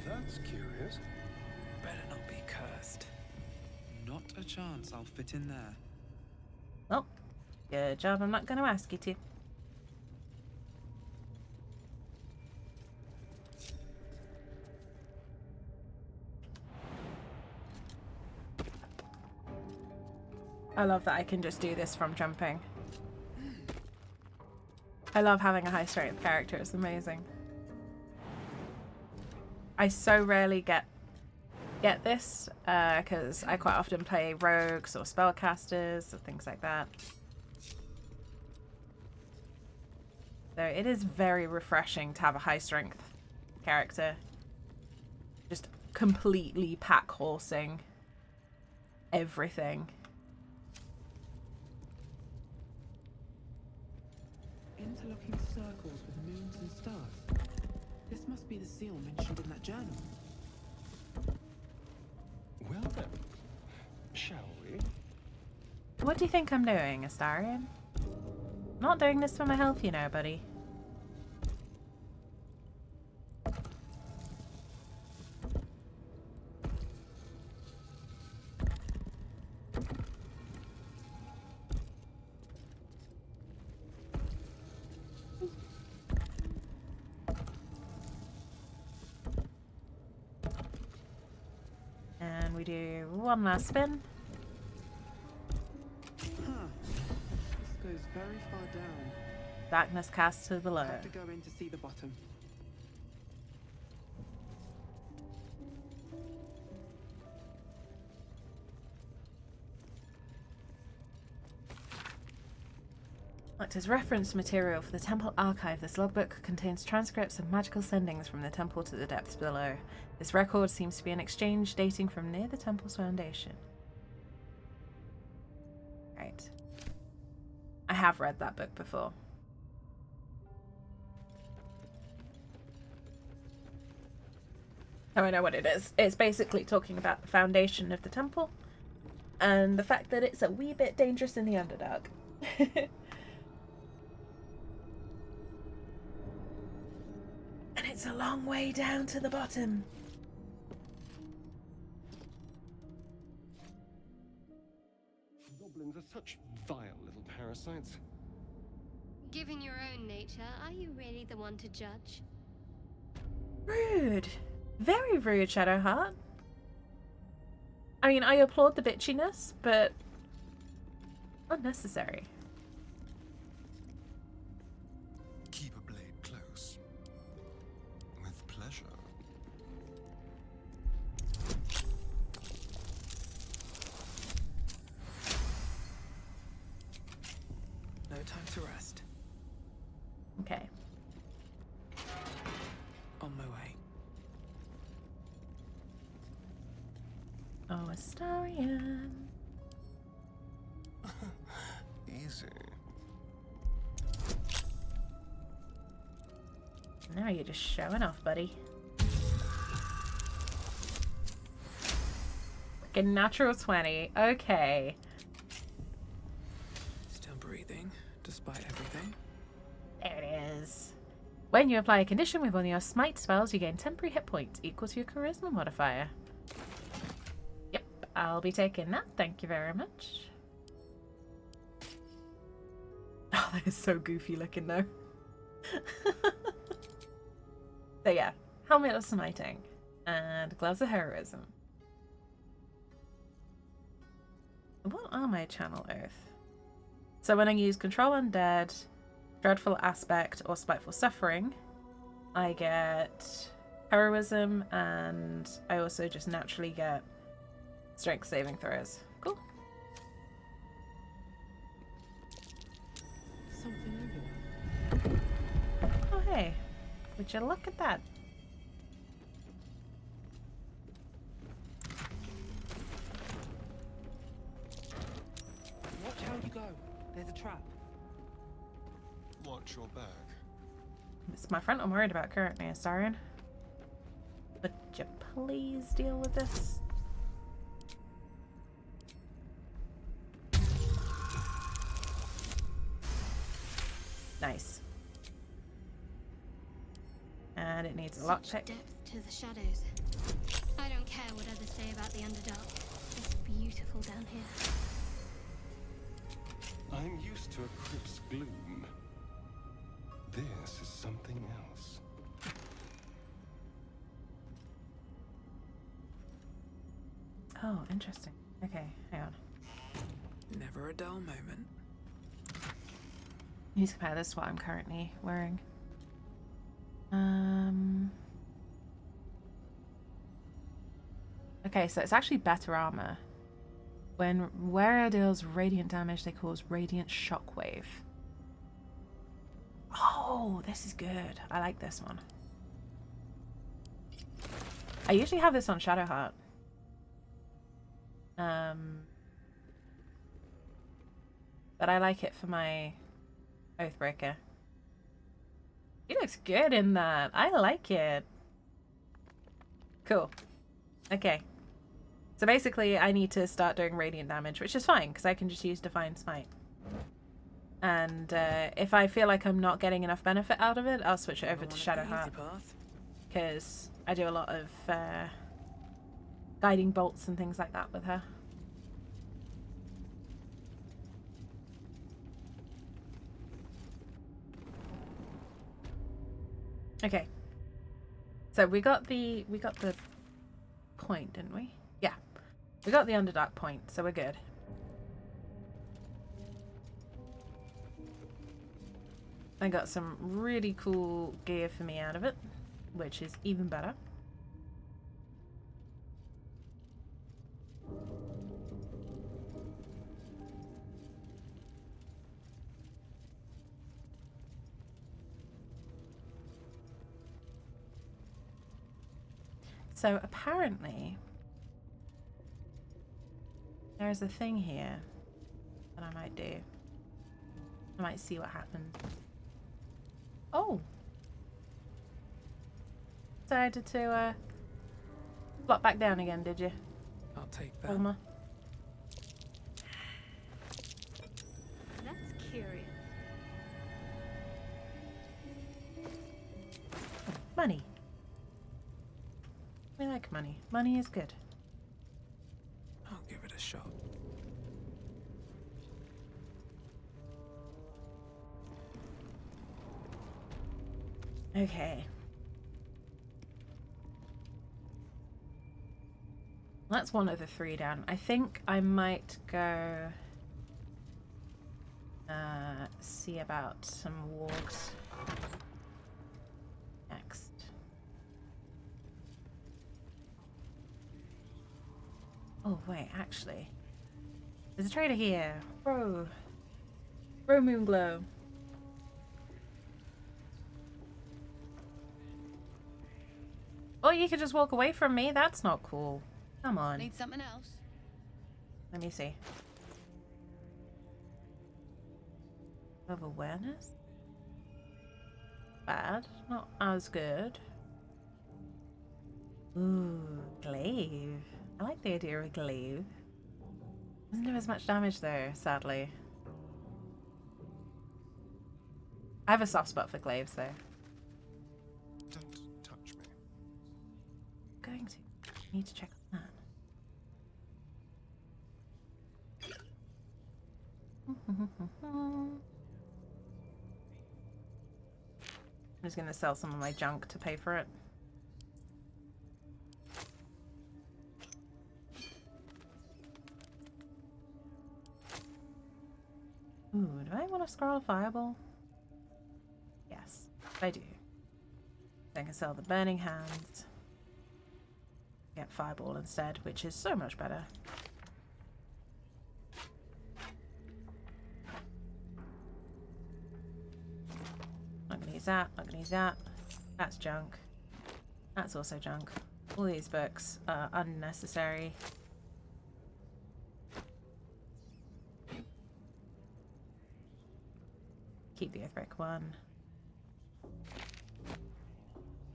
That's curious. Better not be cursed. Not a chance I'll fit in there. Well, good job. I'm not going to ask you to. I love that I can just do this from jumping. I love having a high strength character. It's amazing. I so rarely get this because I quite often play rogues or spellcasters or things like that. So it is very refreshing to have a high strength character. Just completely pack horsing everything. Interlocking circles with moons and stars. This must be the seal mentioned in that journal. Well then, shall we? What do you think I'm doing, Astarion? I'm not doing this for my health, you know, buddy. And And we do one last spin. Huh. This goes very far down. Darkness cast to below. Have to go in to see the bottom. Act as reference material for the temple archive, this logbook contains transcripts of magical sendings from the temple to the depths below. This record seems to be an exchange dating from near the temple's foundation. Right. I have read that book before. So I know what it is. It's basically talking about the foundation of the temple and the fact that it's a wee bit dangerous in the Underdark. And it's a long way down to the bottom. Goblins are such vile little parasites. Given your own nature, are you really the one to judge? Rude. Very rude, Shadowheart. I mean, I applaud the bitchiness, but unnecessary. Keep a blade close. With pleasure. No time to rest. Okay. On my way. Oh, Astarion. Easy. Now you're just showing off, buddy. Like a natural 20. Okay. Still breathing, despite everything. There it is. When you apply a condition with one of your smite spells, you gain temporary hit points equal to your charisma modifier. Yep, I'll be taking that. Thank you very much. Oh, that is so goofy looking though. So yeah, helmet of smiting and gloves of heroism. What are my channel oath? So when I use control undead, dreadful aspect, or spiteful suffering, I get heroism, and I also just naturally get strength saving throws. Cool. Something over there. Oh hey, would you look at that? Watch how you go. There's a trap. Watch your back. It's my friend I'm worried about currently, Astarion. Would you please deal with this? Nice. And it needs a lockpick. Depth to the shadows. I don't care what others say about the Underdark. It's beautiful down here. I'm used to a crypt's gloom. This is something else. Oh, interesting. Okay, hang on. Never a dull moment. Need to compare this to what I'm currently wearing. Okay, so it's actually better armor. When wearer deals radiant damage, they cause radiant shockwave. Oh, this is good. I like this one. I usually have this on Shadowheart. But I like it for my Oathbreaker. He looks good in that. I like it. Cool. Okay. So basically, I need to start doing radiant damage, which is fine, because I can just use Divine Smite. And if I feel like I'm not getting enough benefit out of it, I'll switch it over to Shadowheart. Because I do a lot of guiding bolts and things like that with her. Okay. So we got the point, didn't we? Yeah. We got the Underdark point, so we're good. I got some really cool gear for me out of it, which is even better. So apparently there's a thing here that I might do. I might see what happens. Oh! Decided to flop back down again, did you? I'll take that. Ulma? That's curious. Money. We like money. Money is good. I'll give it a shot. Okay. That's one of the 3 down. I think I might go see about some wargs next. Oh wait, actually. There's a trader here. Bro. Bro Moonglow. Oh, you could just walk away from me? That's not cool. Come on. Need something else? Let me see. Of awareness? Bad. Not as good. Ooh, glaive. I like the idea of a glaive. Doesn't do as much damage though, sadly. I have a soft spot for glaives though. Don't touch me. I'm going to. I need to check on that. I'm just gonna sell some of my junk to pay for it. Ooh, do I want to scroll a fireball? Yes, I do. I can sell the burning hands. Get fireball instead, which is so much better. Not gonna use that, not gonna use that. That's junk. That's also junk. All these books are unnecessary. Keep the Oathbreaker one.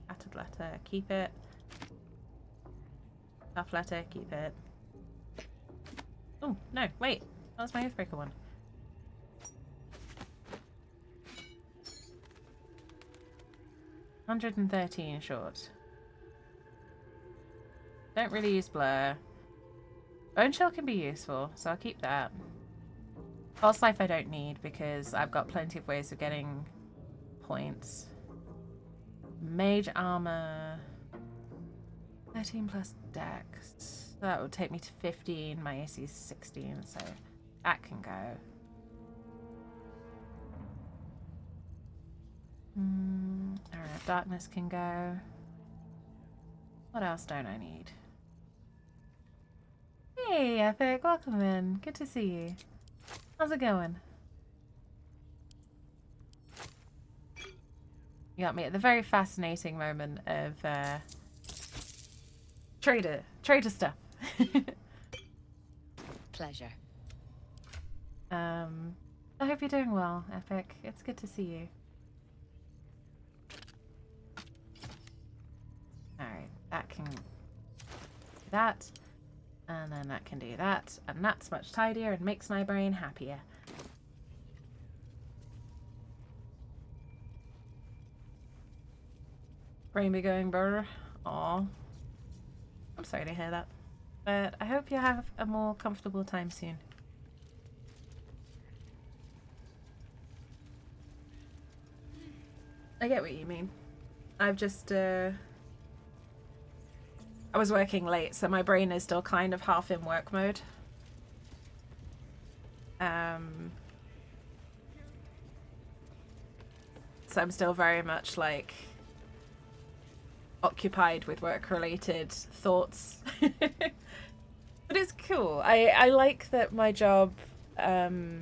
Battered letter, keep it. Tough letter, keep it. Oh, no, wait. That was my Oathbreaker one. $113 short. Don't really use blur. Bone shell can be useful, so I'll keep that. False life I don't need because I've got plenty of ways of getting points. Mage armor. 13 plus dex. That would take me to 15. My AC is 16, so that can go. Alright, darkness can go. What else don't I need? Hey, Epic, welcome in. Good to see you. How's it going? You got me at the very fascinating moment of trader stuff. Pleasure. I hope you're doing well, Epic. It's good to see you. Alright, that can do that. And then that can do that. And that's much tidier and makes my brain happier. Brain be going brr. Aw. I'm sorry to hear that. But I hope you have a more comfortable time soon. I get what you mean. I've just I was working late, so my brain is still kind of half in work mode. So I'm still very much like occupied with work-related thoughts. But it's cool. I like that my job. So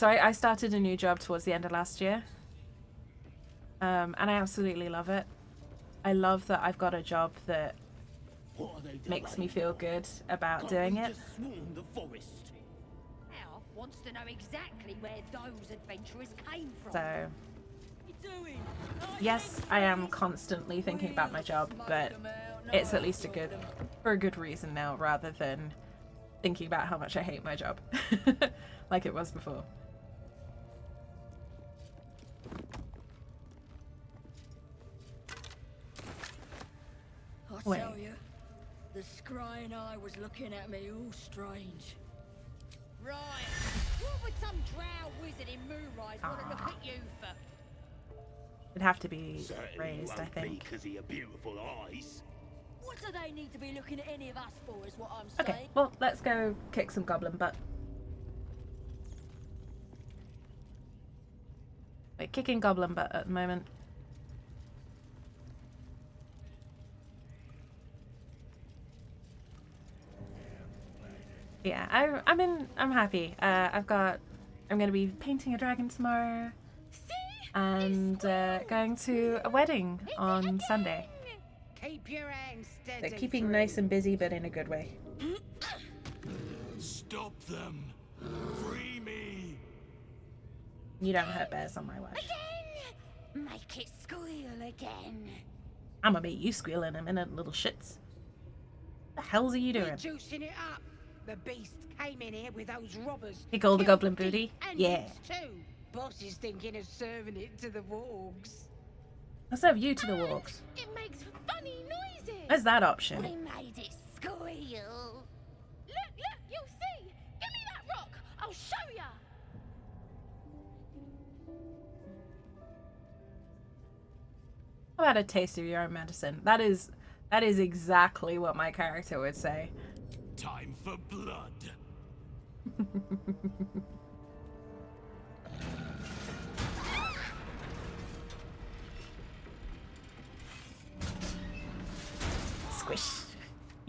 I started a new job towards the end of last year. And I absolutely love it. I love that I've got a job that makes me feel good about doing it. Al wants to know exactly where those adventurers came from. So, yes, I am constantly thinking about my job, but it's at least for a good reason now, rather than thinking about how much I hate my job, like it was before. I tell you, the scrying eye was looking at me all strange. Right. What would some drow wizard in Moonrise want to look at you for? It'd have to be raised, I think. Because of your beautiful eyes. What do they need to be looking at any of us for, is what I'm saying. Okay, well, let's go kick some goblin butt. We're kicking goblin butt at the moment. Yeah, I'm happy. I'm gonna be painting a dragon tomorrow, and going to a wedding on Sunday. Keep your hands steady. They're keeping nice and busy, but in a good way. Stop them! Free me! You don't hurt bears on my watch. Again! Make it squeal again. I'm gonna make you squeal in a minute, little shits. The hell's are you doing? We're juicing it up. The beast came in here with those robbers. Pick all the goblin booty? Yeah. Too. Boss is thinking of serving it to the wargs. I'll serve you to the wargs. It makes funny noises. There's that option. We made it squeal. Look, you'll see. Give me that rock. I'll show ya. How about a taste of your own medicine? That is exactly what my character would say. Time for blood. Squish.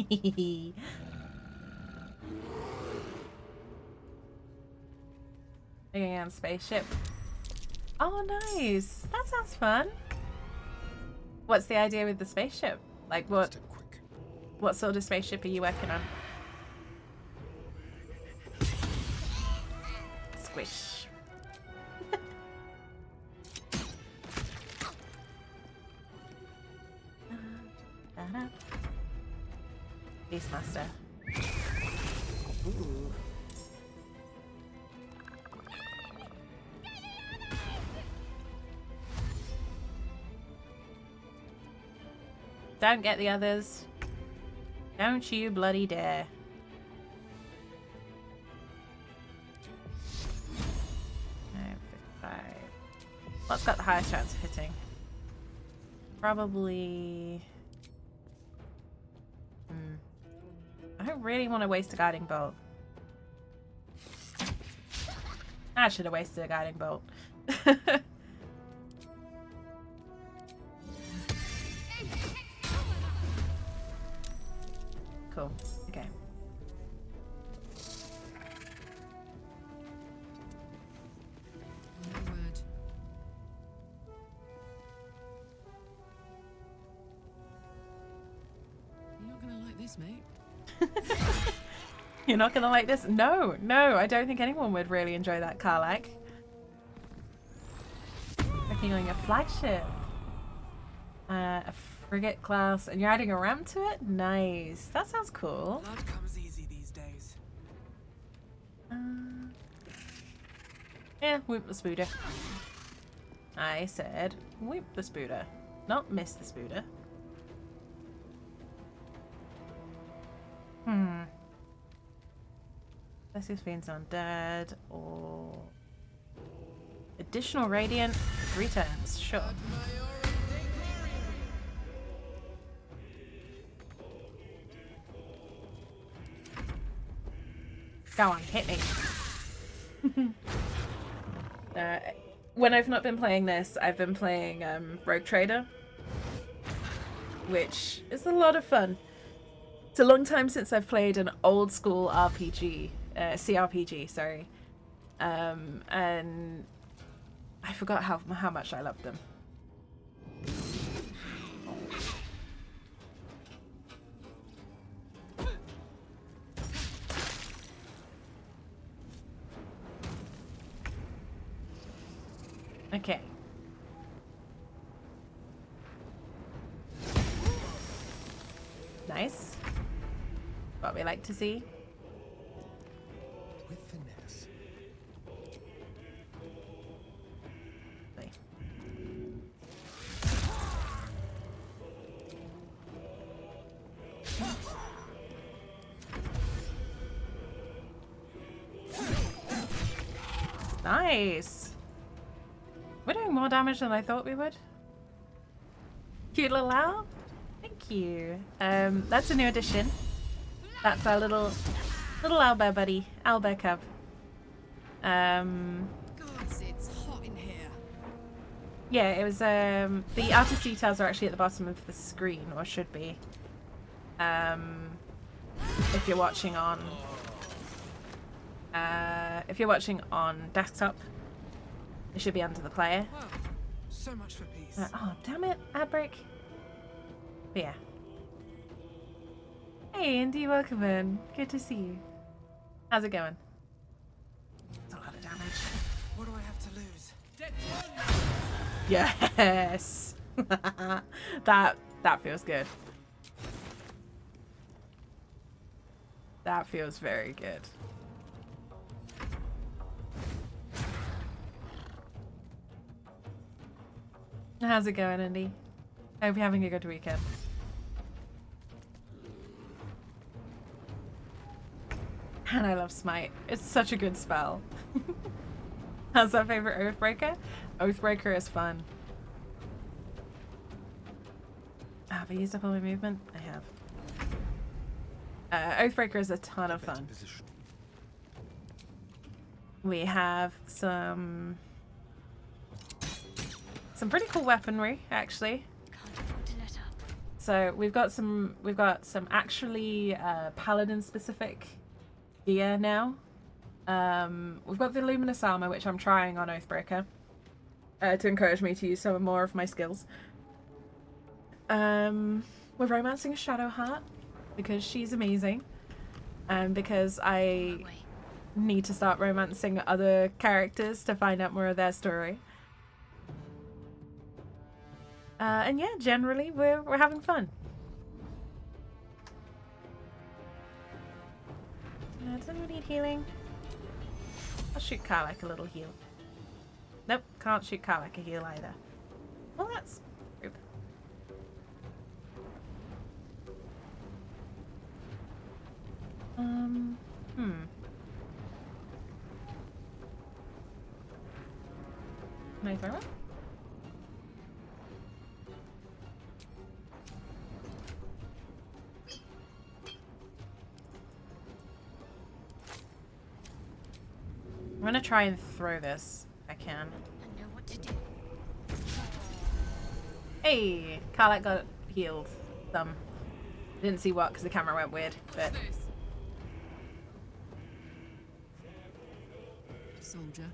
Being on a spaceship. Oh, nice. That sounds fun. What's the idea with the spaceship? Like, what sort of spaceship are you working on? Squish. Beastmaster. Ooh. Don't get the others. Don't you bloody dare. No, 55. What's got the highest chance of hitting? Probably... I don't really want to waste a guiding bolt. I should have wasted a guiding bolt. Cool. Okay. No word. You're not gonna like this, mate. You're not gonna like this? No, I don't think anyone would really enjoy that, Karlak. Working on your flagship. A frigate class, and you're adding a ramp to it? Nice. That sounds cool. Blood comes easy these days. Yeah, whoop the spooder. I said whoop the spooder, not miss the spooder. This Fiend's Undead or additional radiant 3 turns, sure. Go on, hit me. When I've not been playing this, I've been playing Rogue Trader, which is a lot of fun. It's a long time since I've played an old school RPG, CRPG, sorry. And I forgot how much I loved them. Okay. Nice. What we like to see. With finesse. Wait. Nice. We're doing more damage than I thought we would. Cute little owl. Thank you. That's a new addition. That's our little owlbear buddy, owlbear cub. Gods, it's hot in here. Yeah, it was the artist details are actually at the bottom of the screen, or should be. If you're watching on desktop, it should be under the player. Wow, so much for peace. Oh, damn it, ad break. But yeah. Hey, Andy, welcome in. Good to see you. How's it going? It's a lot of damage. What do I have to lose? Yes! that feels good. That feels very good. How's it going, Andy? I hope you're having a good weekend. And I love Smite. It's such a good spell. How's our favorite Oathbreaker? Oathbreaker is fun. Have I used up all my movement? I have. Oathbreaker is a ton of fun. We have some pretty cool weaponry, actually. So we've got some actually paladin specific gear now. We've got the luminous armor, which I'm trying on Oathbreaker to encourage me to use some more of my skills. We're romancing Shadowheart because she's amazing, and because I need to start romancing other characters to find out more of their story. And yeah, generally we're having fun. Does anyone need healing? I'll shoot Karlak a little heal. Nope, can't shoot Karlak a heal either. Well, that's rude. Can I throw it? I'm gonna try and throw this if I can. I know what to do. Hey, Karlak got healed some. Didn't see what because the camera went weird, but Soldier.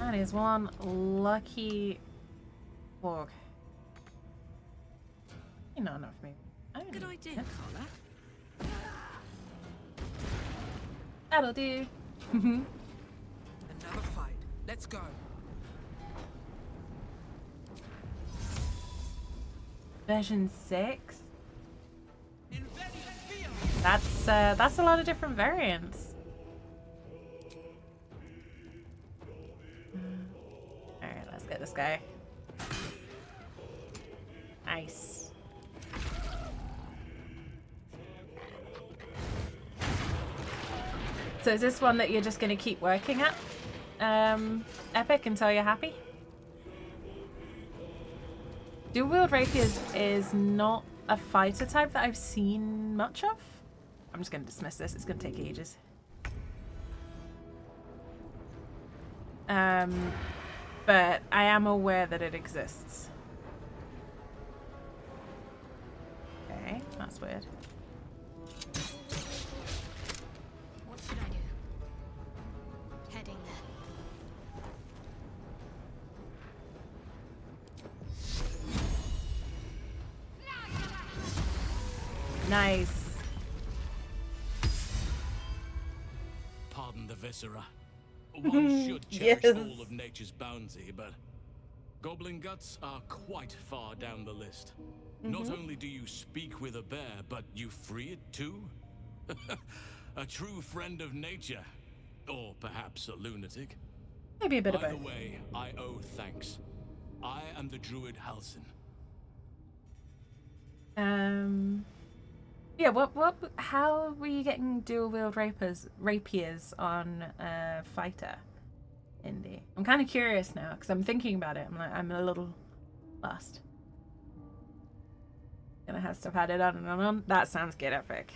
man, that is one lucky warg. Not enough for me. Good idea, Carla. That'll do. Another fight. Let's go. Version 6? That's a lot of different variants. Alright, let's get this guy. Nice. So is this one that you're just going to keep working at, Epic, until you're happy? Dual-wield rapiers is not a fighter type that I've seen much of. I'm just going to dismiss this. It's going to take ages. But I am aware that it exists. Okay, that's weird. What should I do? Heading there. Nice. Pardon the viscera. One should cherish Yes. all of nature's bounty, but goblin guts are quite far down the list. Not only do you speak with a bear, but you free it too? A true friend of nature. Or perhaps a lunatic. Maybe a bit of Either both. way, I owe thanks. I am the druid Halsin. Yeah, how were you getting dual-wield rapiers on a fighter, Indy? I'm kind of curious now, because I'm thinking about it. I'm a little lost. Gonna have stuff added on and on. That sounds good, epic.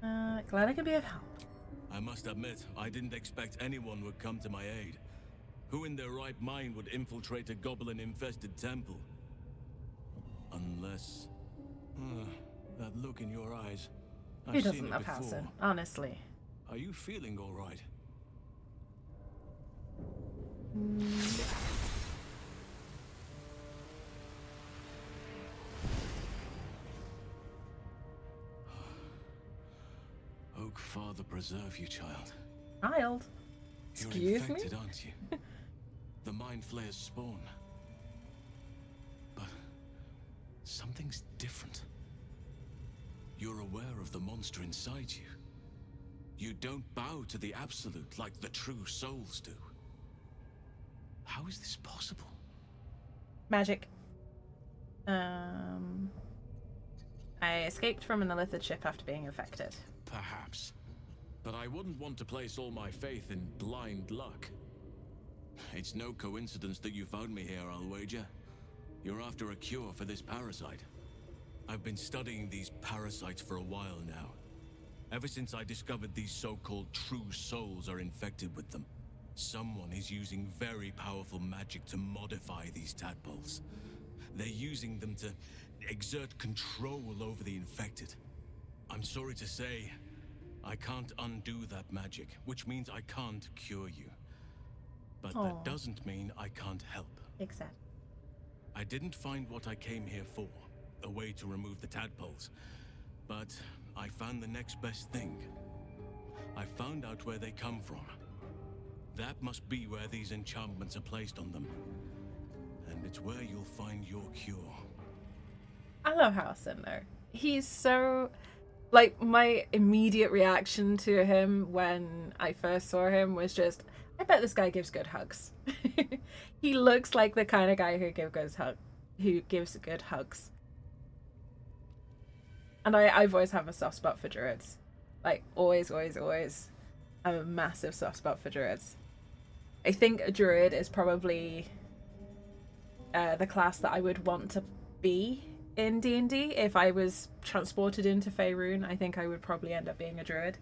Glad I could be of help. I must admit, I didn't expect anyone would come to my aid. Who in their right mind would infiltrate a goblin-infested temple? Unless... that look in your eyes. Who I've seen doesn't it love before. Halsin, honestly? Are you feeling all right? Oak Father preserve you, child. Child? You're Excuse infected, me? aren't you? The Mind Flayer's spawn. But something's different. You're aware of the monster inside you. You don't bow to the Absolute like the true souls do. How is this possible? Magic. I escaped from an illithid ship after being infected. Perhaps. But I wouldn't want to place all my faith in blind luck. It's no coincidence that you found me here, I'll wager. You're after a cure for this parasite. I've been studying these parasites for a while now. Ever since I discovered these so-called true souls are infected with them. Someone is using very powerful magic to modify these tadpoles. They're using them to exert control over the infected. I'm sorry to say, I can't undo that magic, which means I can't cure you. But that doesn't mean I can't help. Exactly. I didn't find what I came here for, a way to remove the tadpoles. But I found the next best thing. I found out where they come from. That must be where these enchantments are placed on them. And it's where you'll find your cure. I love Halsin though. He's so... Like, my immediate reaction to him when I first saw him was just, I bet this guy gives good hugs. He looks like the kind of guy who gives good hugs. And I've always had a soft spot for druids. Like, always, always, always. I have a massive soft spot for druids. I think a druid is probably the class that I would want to be in D&D. If I was transported into Faerun, I think I would probably end up being a druid.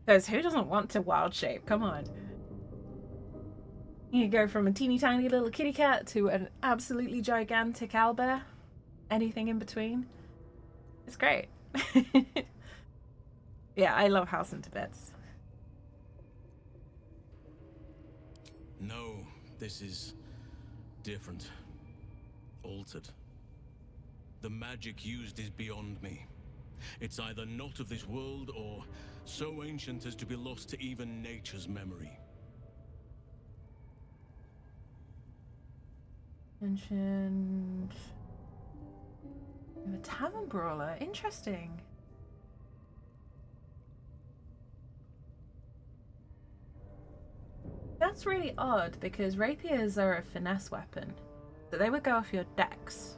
Because who doesn't want to wild shape? Come on. You go from a teeny tiny little kitty cat to an absolutely gigantic owlbear. Anything in between. It's great. Yeah, I love Halsin to bits. No, this is different. Altered. The magic used is beyond me. It's either not of this world or so ancient as to be lost to even nature's memory. Mentioned a tavern brawler. Interesting. That's really odd because rapiers are a finesse weapon, so they would go off your dex.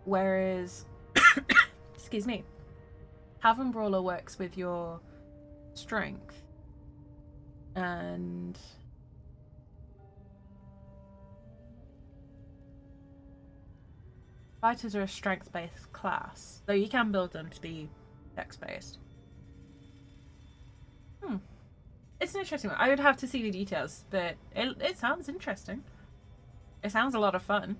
Whereas, excuse me, tavern brawler works with your strength. And Fighters are a strength-based class, though you can build them to be dex-based. It's an interesting one. I would have to see the details, but it sounds interesting. It sounds a lot of fun.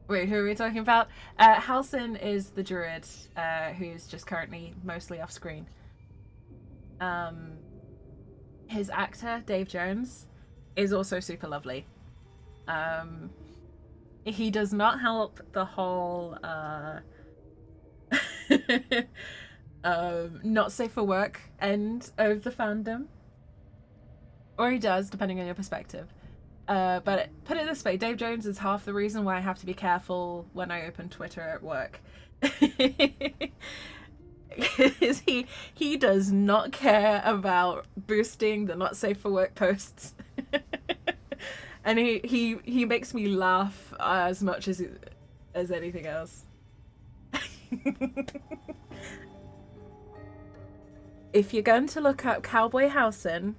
Wait, who are we talking about? Halsin is the druid, who's just currently mostly off screen. His actor, Dave Jones, is also super lovely. He does not help the whole not safe for work end of the fandom. Or he does, depending on your perspective. But put it this way, Dave Jones is half the reason why I have to be careful when I open Twitter at work. he does not care about boosting the not safe for work posts. And he makes me laugh as much as anything else. If you're going to look up Cowboy Halsin,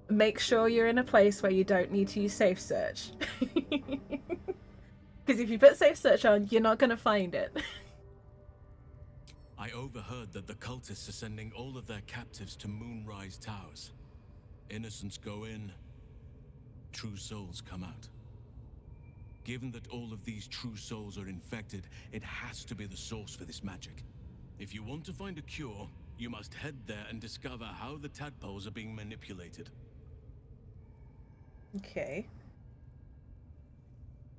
make sure you're in a place where you don't need to use safe search. Because if you put safe search on, you're not going to find it. I overheard that the cultists are sending all of their captives to Moonrise Towers. Innocents go in, true souls come out. Given that all of these true souls are infected, it has to be the source for this magic. If you want to find a cure, you must head there and discover how the tadpoles are being manipulated. Okay.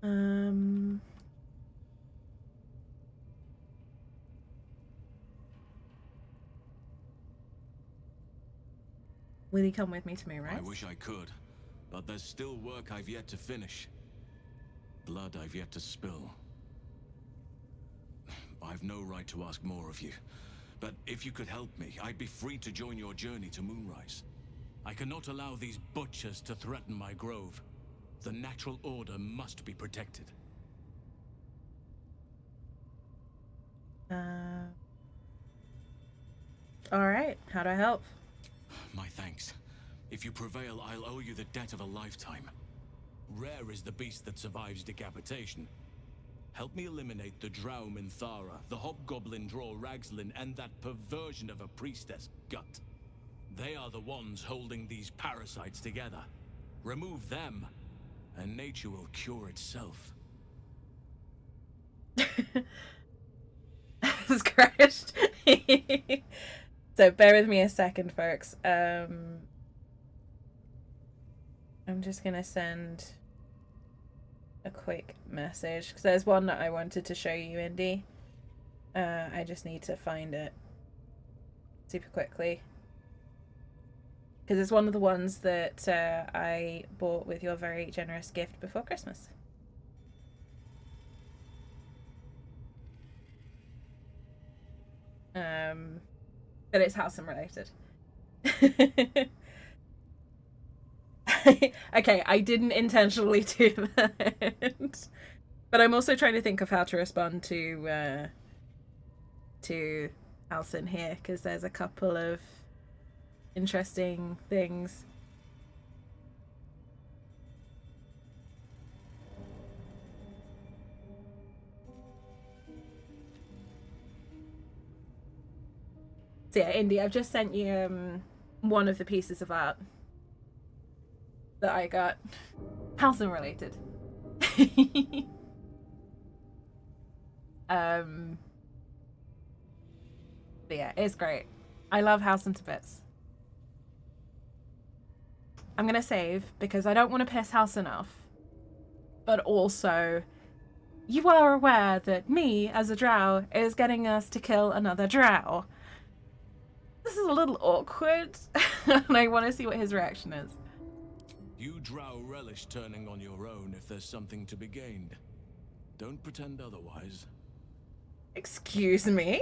Will you come with me to Moonrise? I wish I could, but there's still work I've yet to finish. Blood I've yet to spill. I've no right to ask more of you, but if you could help me, I'd be free to join your journey to Moonrise. I cannot allow these butchers to threaten my grove. The natural order must be protected. Alright, how do I help? My thanks. If you prevail, I'll owe you the debt of a lifetime. Rare is the beast that survives decapitation. Help me eliminate the Drow Minthara, the Hobgoblin Draw Ragslin, and that perversion of a priestess, Gut. They are the ones holding these parasites together. Remove them, and nature will cure itself. That's crashed. So bear with me a second, folks. I'm just gonna send a quick message because there's one that I wanted to show you, Indy. I just need to find it super quickly because it's one of the ones that I bought with your very generous gift before Christmas. But it's Halsin related. Okay, I didn't intentionally do that. But I'm also trying to think of how to respond to Halsin here, because there's a couple of interesting things. So yeah, Indy, I've just sent you one of the pieces of art that I got. Halsin related. But yeah, it's great. I love Halsin to bits. I'm gonna save because I don't want to piss Halsin off. But also, you are aware that me, as a drow, is getting us to kill another drow. This is a little awkward, and I want to see what his reaction is. You drow relish turning on your own if there's something to be gained. Don't pretend otherwise. Excuse me?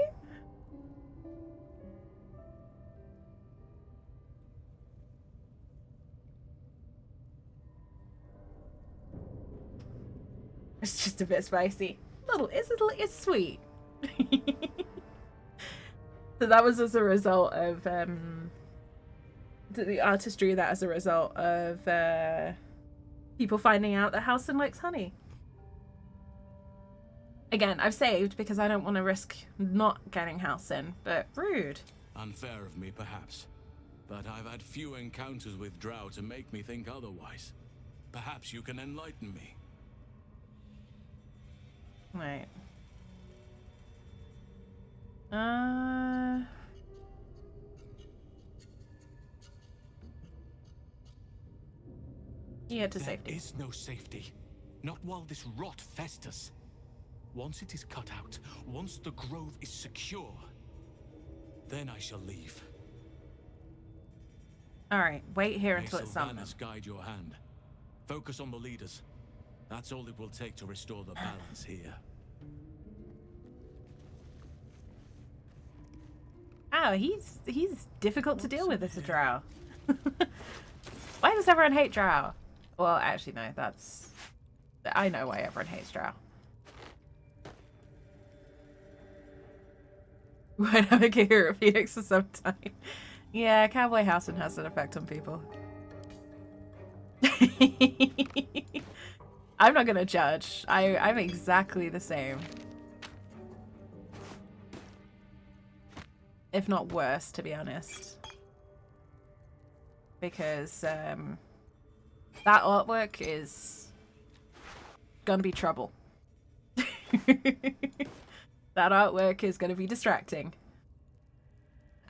It's just a bit spicy. It's sweet. So that was as a result of the artist drew that as a result of people finding out that Halsin likes honey. Again, I've saved because I don't want to risk not getting house in, but rude. Unfair of me, perhaps. But I've had few encounters with drow to make me think otherwise. Perhaps you can enlighten me. Right. Yeah, to safety. There is no safety. Not while this rot festers. Once it is cut out, once the grove is secure, then I shall leave. Alright, wait here May until it's done. Sylvanas guide your hand. Focus on the leaders. That's all it will take to restore the balance here. Oh, he's difficult to deal with as a drow. Why does everyone hate drow? Well, actually, no, that's... I know why everyone hates drow. Why not make a hero phoenix for some time? Yeah, cowboy housing has an effect on people. I'm not gonna judge. I'm exactly the same. If not worse, to be honest. Because that artwork is gonna be trouble. That artwork is gonna be distracting.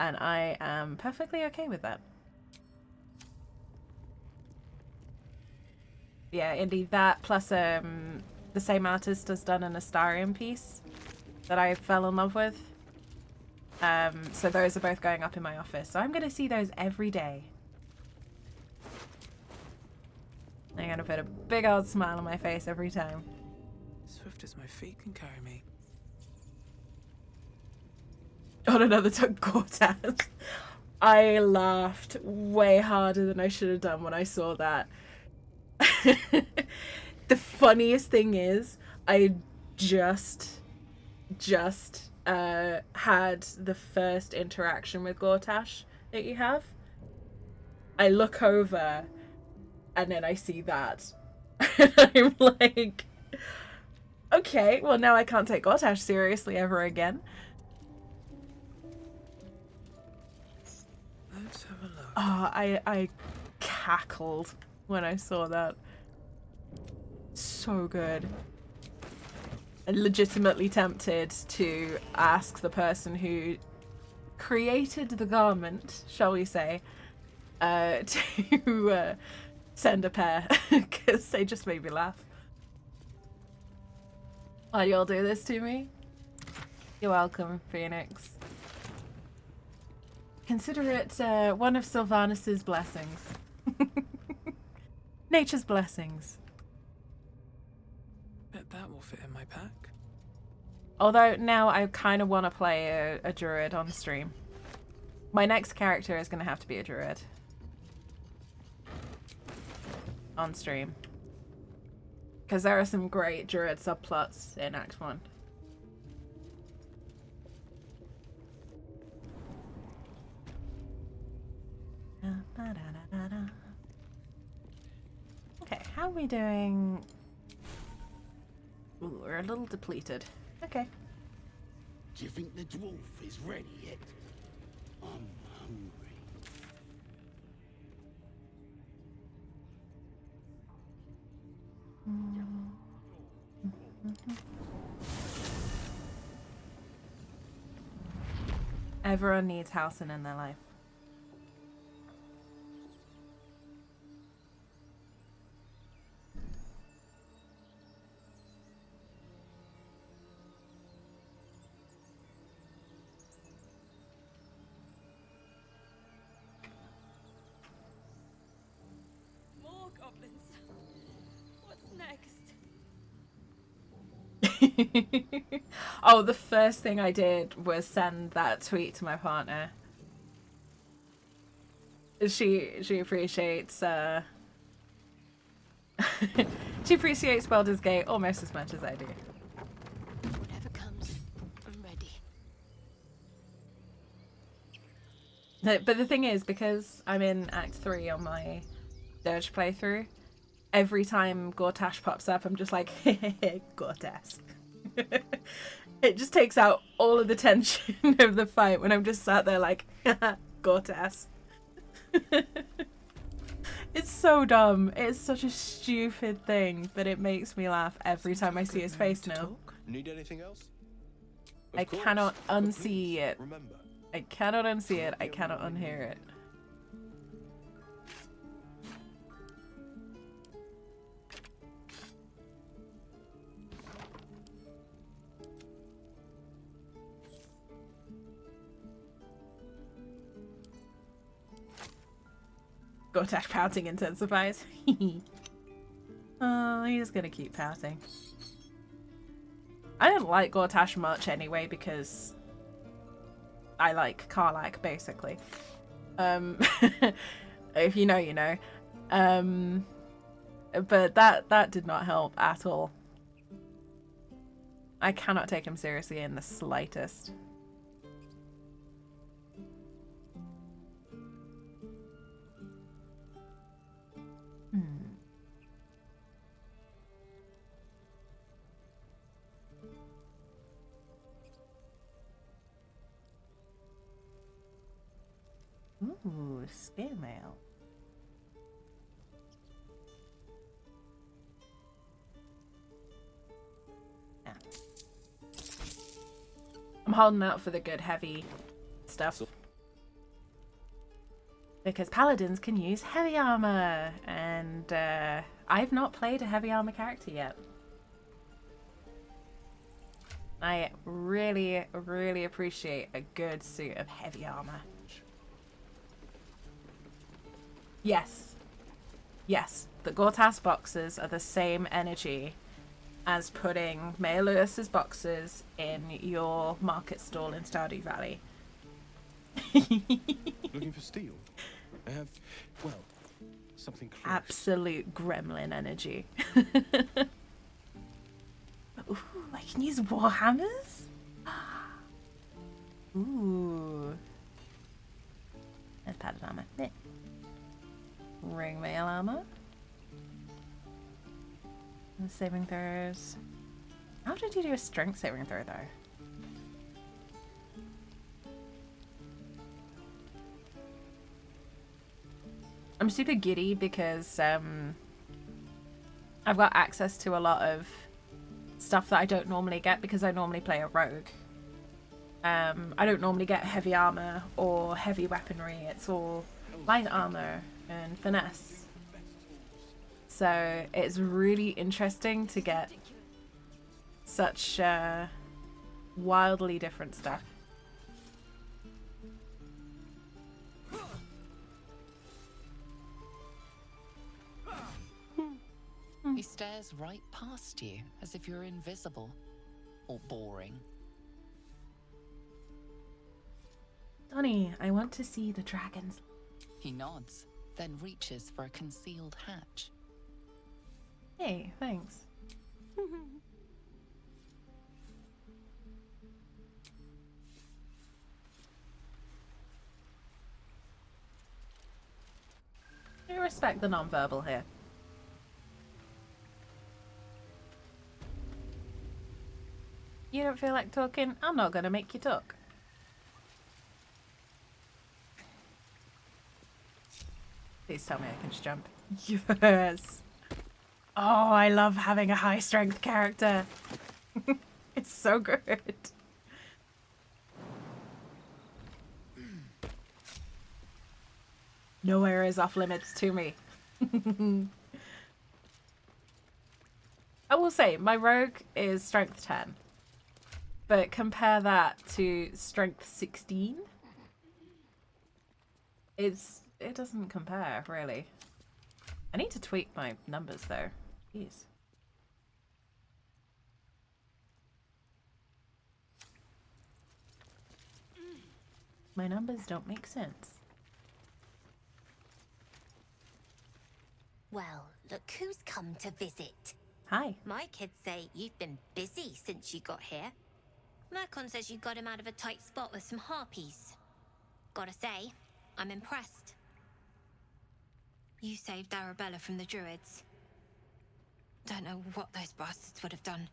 And I am perfectly okay with that. Yeah, indeed, that plus the same artist has done an Astarian piece that I fell in love with. So those are both going up in my office. So I'm going to see those every day. I'm going to put a big old smile on my face every time. Swift as my feet can carry me. On another tongue Cortez. I laughed way harder than I should have done when I saw that. The funniest thing is, I just had the first interaction with Gortash that you have. I look over and then I see that. And I'm like, okay, well now I can't take Gortash seriously ever again. Let's have a look. Oh, I cackled when I saw that. So good. I'm legitimately tempted to ask the person who created the garment, shall we say, to send a pair, because they just made me laugh. Why y'all do this to me? You're welcome, Phoenix. Consider it one of Sylvanas's blessings. Nature's blessings. Bet that will fit in my pack. Although now I kind of want to play a druid on stream. My next character is going to have to be a druid. On stream. Because there are some great druid subplots in Act 1. Okay, how are we doing? Ooh, we're a little depleted. Okay. Do you think the dwarf is ready yet? I'm hungry. Everyone needs housing in their life. More goblins. What's next? Oh, the first thing I did was send that tweet to my partner. She appreciates she appreciates Baldur's Gate almost as much as I do. Whatever comes, I'm ready. But the thing is, because I'm in Act 3 on my Dirge playthrough, every time Gortash pops up, I'm just like, Gortash. It just takes out all of the tension of the fight when I'm just sat there like, Gortas. It's so dumb. It's such a stupid thing, but it makes me laugh every time I see his face now. Need anything else? I cannot unsee it. I cannot unsee it. I cannot unhear it. Gortash pouting intensifies. Oh, he's gonna keep pouting. I don't like Gortash much anyway because I like Karlach basically. If you know, you know. But that did not help at all. I cannot take him seriously in the slightest. Ooh, scale mail. Yeah. I'm holding out for the good heavy stuff. Because paladins can use heavy armor, and I've not played a heavy armor character yet. I really, really appreciate a good suit of heavy armor. Yes. Yes. The Gortas boxes are the same energy as putting Mayor Lewis's boxes in your market stall in Stardew Valley. Looking for steel? I have, well, something close. Absolute gremlin energy. Ooh, I can use warhammers? Ooh. There's padded armor. There. Ring mail armor. And saving throws. How did you do a strength saving throw though? I'm super giddy because I've got access to a lot of stuff that I don't normally get because I normally play a rogue. I don't normally get heavy armor or heavy weaponry. It's all light armor and finesse. So it's really interesting to get such wildly different stuff. He stares right past you as if you're invisible or boring. Donnie, I want to see the dragons. He nods, then reaches for a concealed hatch. Hey, thanks. I respect the non-verbal here. You don't feel like talking? I'm not gonna make you talk. Please tell me I can just jump. Yes! Oh, I love having a high strength character. It's so good. Nowhere is off limits to me. I will say, my rogue is strength 10. But compare that to strength 16. It doesn't compare, really. I need to tweak my numbers, though. Jeez. My numbers don't make sense. Well, look who's come to visit. Hi. My kids say you've been busy since you got here. Mercon says you got him out of a tight spot with some harpies. Gotta say, I'm impressed. You saved Arabella from the druids. Don't know what those bastards would have done.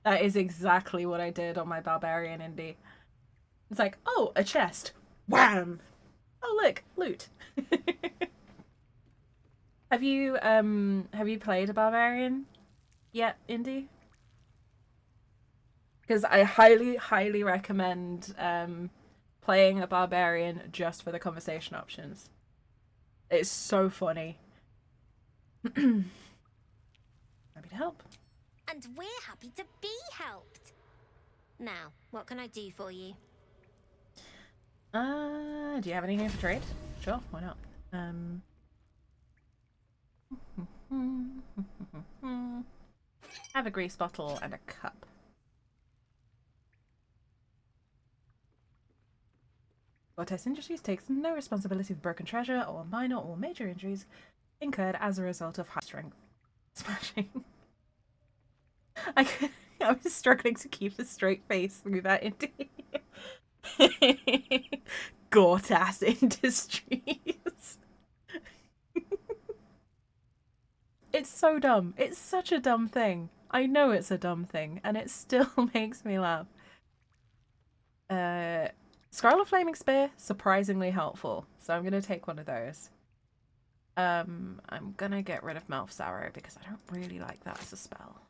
That is exactly what I did on my barbarian indie. It's like, oh, a chest. Wham! Oh look, loot. Have you played a barbarian yet, indie? Because I highly recommend playing a barbarian just for the conversation options. It's so funny. Happy to help. And we're happy to be helped. Now, what can I do for you? Do you have anything for trade? Sure, why not? Have a grease bottle and a cup. Vortex Industries takes no responsibility for broken treasure or minor or major injuries incurred as a result of high strength smashing. I was struggling to keep a straight face through that indie. Gortass Industries. It's so dumb. It's such a dumb thing. I know it's a dumb thing, and it still makes me laugh. Scroll of Flaming Spear, surprisingly helpful. So I'm gonna take one of those. I'm gonna get rid of Mouth Arrow because I don't really like that as a spell.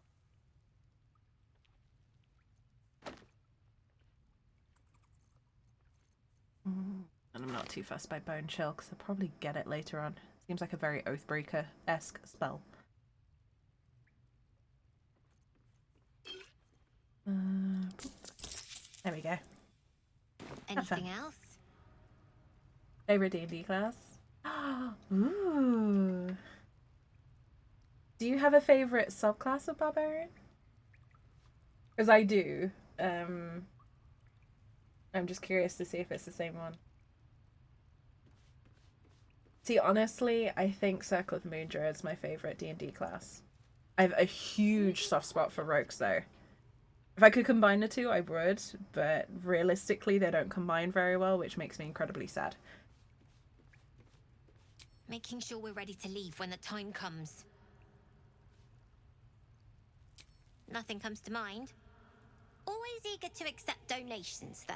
And I'm not too fussed by Bone Chill because I'll probably get it later on. Seems like a very Oathbreaker-esque spell. There we go. Anything else? Favorite D&D class? Ooh. Do you have a favorite subclass of Barbarian? Because I do. I'm just curious to see if it's the same one. See, honestly, I think Circle of the Moon Druid's my favorite D&D class. I have a huge soft spot for rogues, though. If I could combine the two, I would, but realistically, they don't combine very well, which makes me incredibly sad. Making sure we're ready to leave when the time comes. Nothing comes to mind. Always eager to accept donations, though.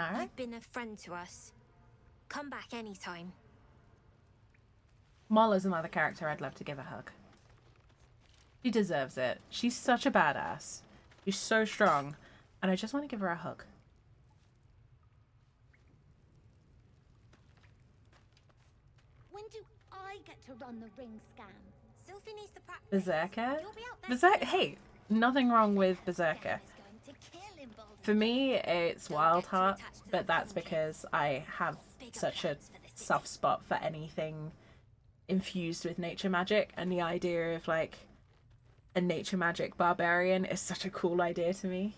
Alright. You've been a friend to us. Come back anytime. Molla's another character I'd love to give a hug. She deserves it. She's such a badass. She's so strong, and I just want to give her a hug. When do I get to run the ring scam? Sylphie needs to practice. Berserker? Hey, nothing wrong with Berserker. For me, it's Wild Heart, but that's because I have such a soft spot for anything infused with nature magic, and the idea of, like, a nature magic barbarian is such a cool idea to me.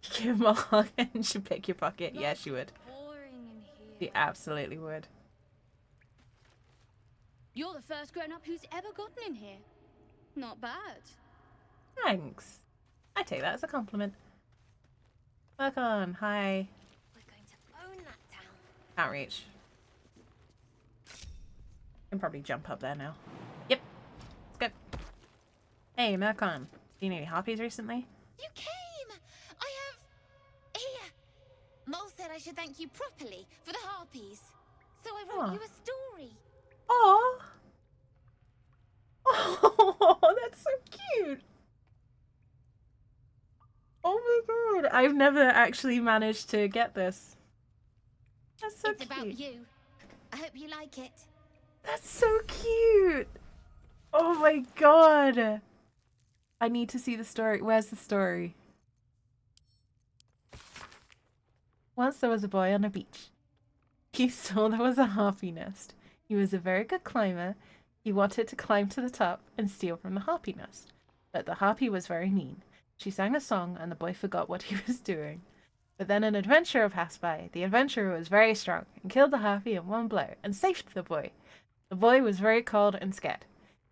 Give him a hug and she'd pick your pocket. Yeah, she would. She absolutely would. You're the first grown-up who's ever gotten in here. Not bad. Thanks. I take that as a compliment. Work on. Hi. We're going to own that town. Outreach. Can probably jump up there now. Yep. Let's go. Hey, Mercon. Seen any harpies recently? You came! I have... Here! Mole said I should thank you properly for the harpies. So I wrote you a story. Oh. Oh, that's so cute. Oh my god. I've never actually managed to get this. That's so cute. It's about you. I hope you like it. That's so cute. Oh my god. I need to see the story. Where's the story? Once there was a boy on a beach. He saw there was a harpy nest. He was a very good climber. He wanted to climb to the top and steal from the harpy nest. But the harpy was very mean. She sang a song and the boy forgot what he was doing. But then an adventurer passed by. The adventurer was very strong and killed the harpy in one blow and saved the boy. The boy was very cold and scared.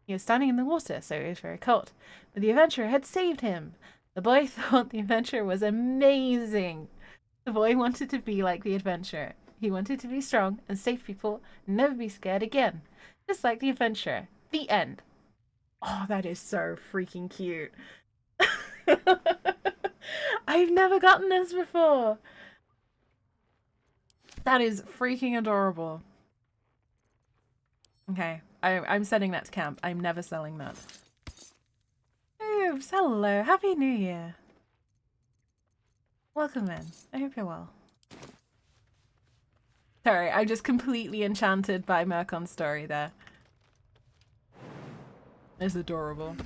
He was standing in the water, so he was very cold. But the adventurer had saved him. The boy thought the adventurer was amazing. The boy wanted to be like the adventurer. He wanted to be strong and save people and never be scared again. Just like the adventurer. The end. Oh, that is so freaking cute. I've never gotten this before. That is freaking adorable. Okay, I'm sending that to camp. I'm never selling that. Oops, hello. Happy New Year. Welcome in. I hope you're well. Sorry, I'm just completely enchanted by Mercon's story there. It's adorable.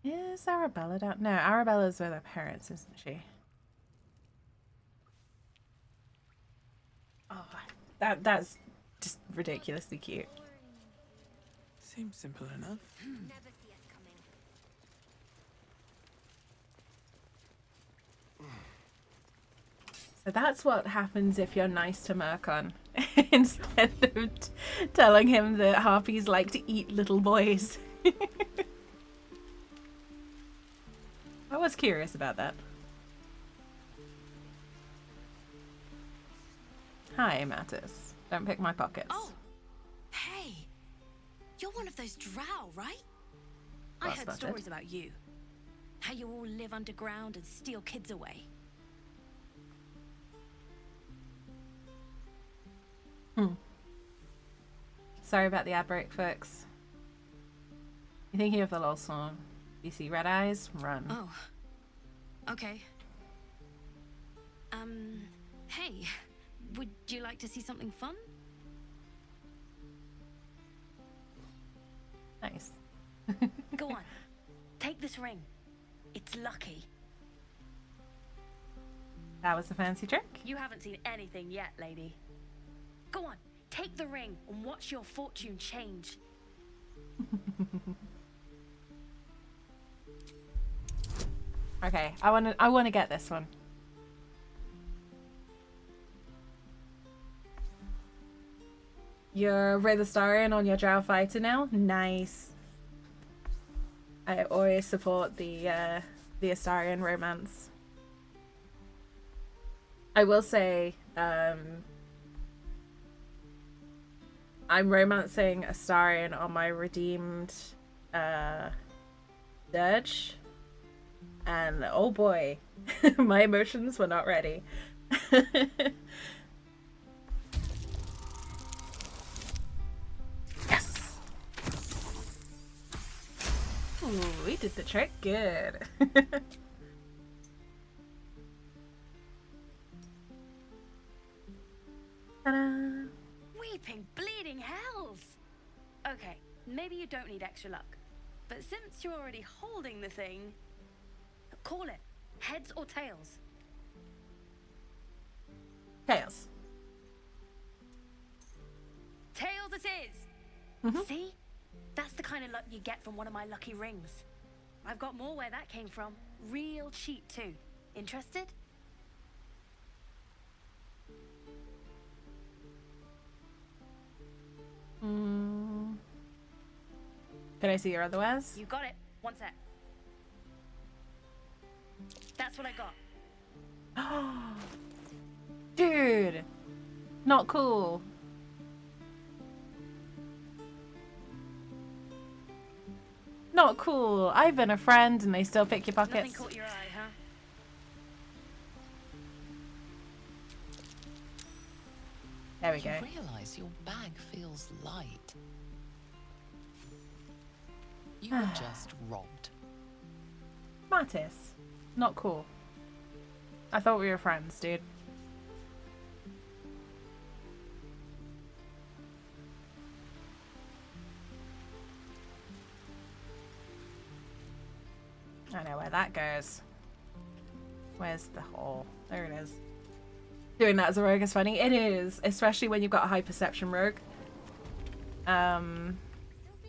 Is Arabella down? No, Arabella's with her parents, isn't she? Oh, that's just ridiculously cute. Seems simple enough. So that's what happens if you're nice to Mercon. Instead of telling him that harpies like to eat little boys. I was curious about that. Hi, Mattis. Don't pick my pockets. Oh, hey. You're one of those drow, right? I Well heard spotted. stories about you. How you all live underground and steal kids away. Sorry about the ad break, folks. You thinking of the LOL song? You see red eyes? Run. Oh. Okay. Hey. Would you like to see something fun? Nice. Go on. Take this ring. It's lucky. That was a fancy trick? You haven't seen anything yet, lady. Go on. Take the ring and watch your fortune change. Okay, I wanna get this one. You're with Astarion on your drow fighter now? Nice. I always support the Astarion romance. I will say, I'm romancing Astarion on my redeemed Dirge. And oh boy, my emotions were not ready. Yes! Ooh, we did the trick good. Ta-da! Weeping bleeding hells! Okay, maybe you don't need extra luck. But since you're already holding the thing, call it. Heads or tails? Tails. Tails it is! See? That's the kind of luck you get from one of my lucky rings. I've got more where that came from. Real cheap too. Interested? Can I see your other wares? You got it. One sec. That's what I got. Dude! Not cool. Not cool. I've been a friend and they still pick your Nothing pockets. caught your eye, huh? There we go. You realise your bag feels light. You were just robbed. Mattis. Not cool. I thought we were friends, dude. I know where that goes. Where's the hole? There it is. Doing that as a rogue is funny. It is, especially when you've got a high perception rogue. Sylvie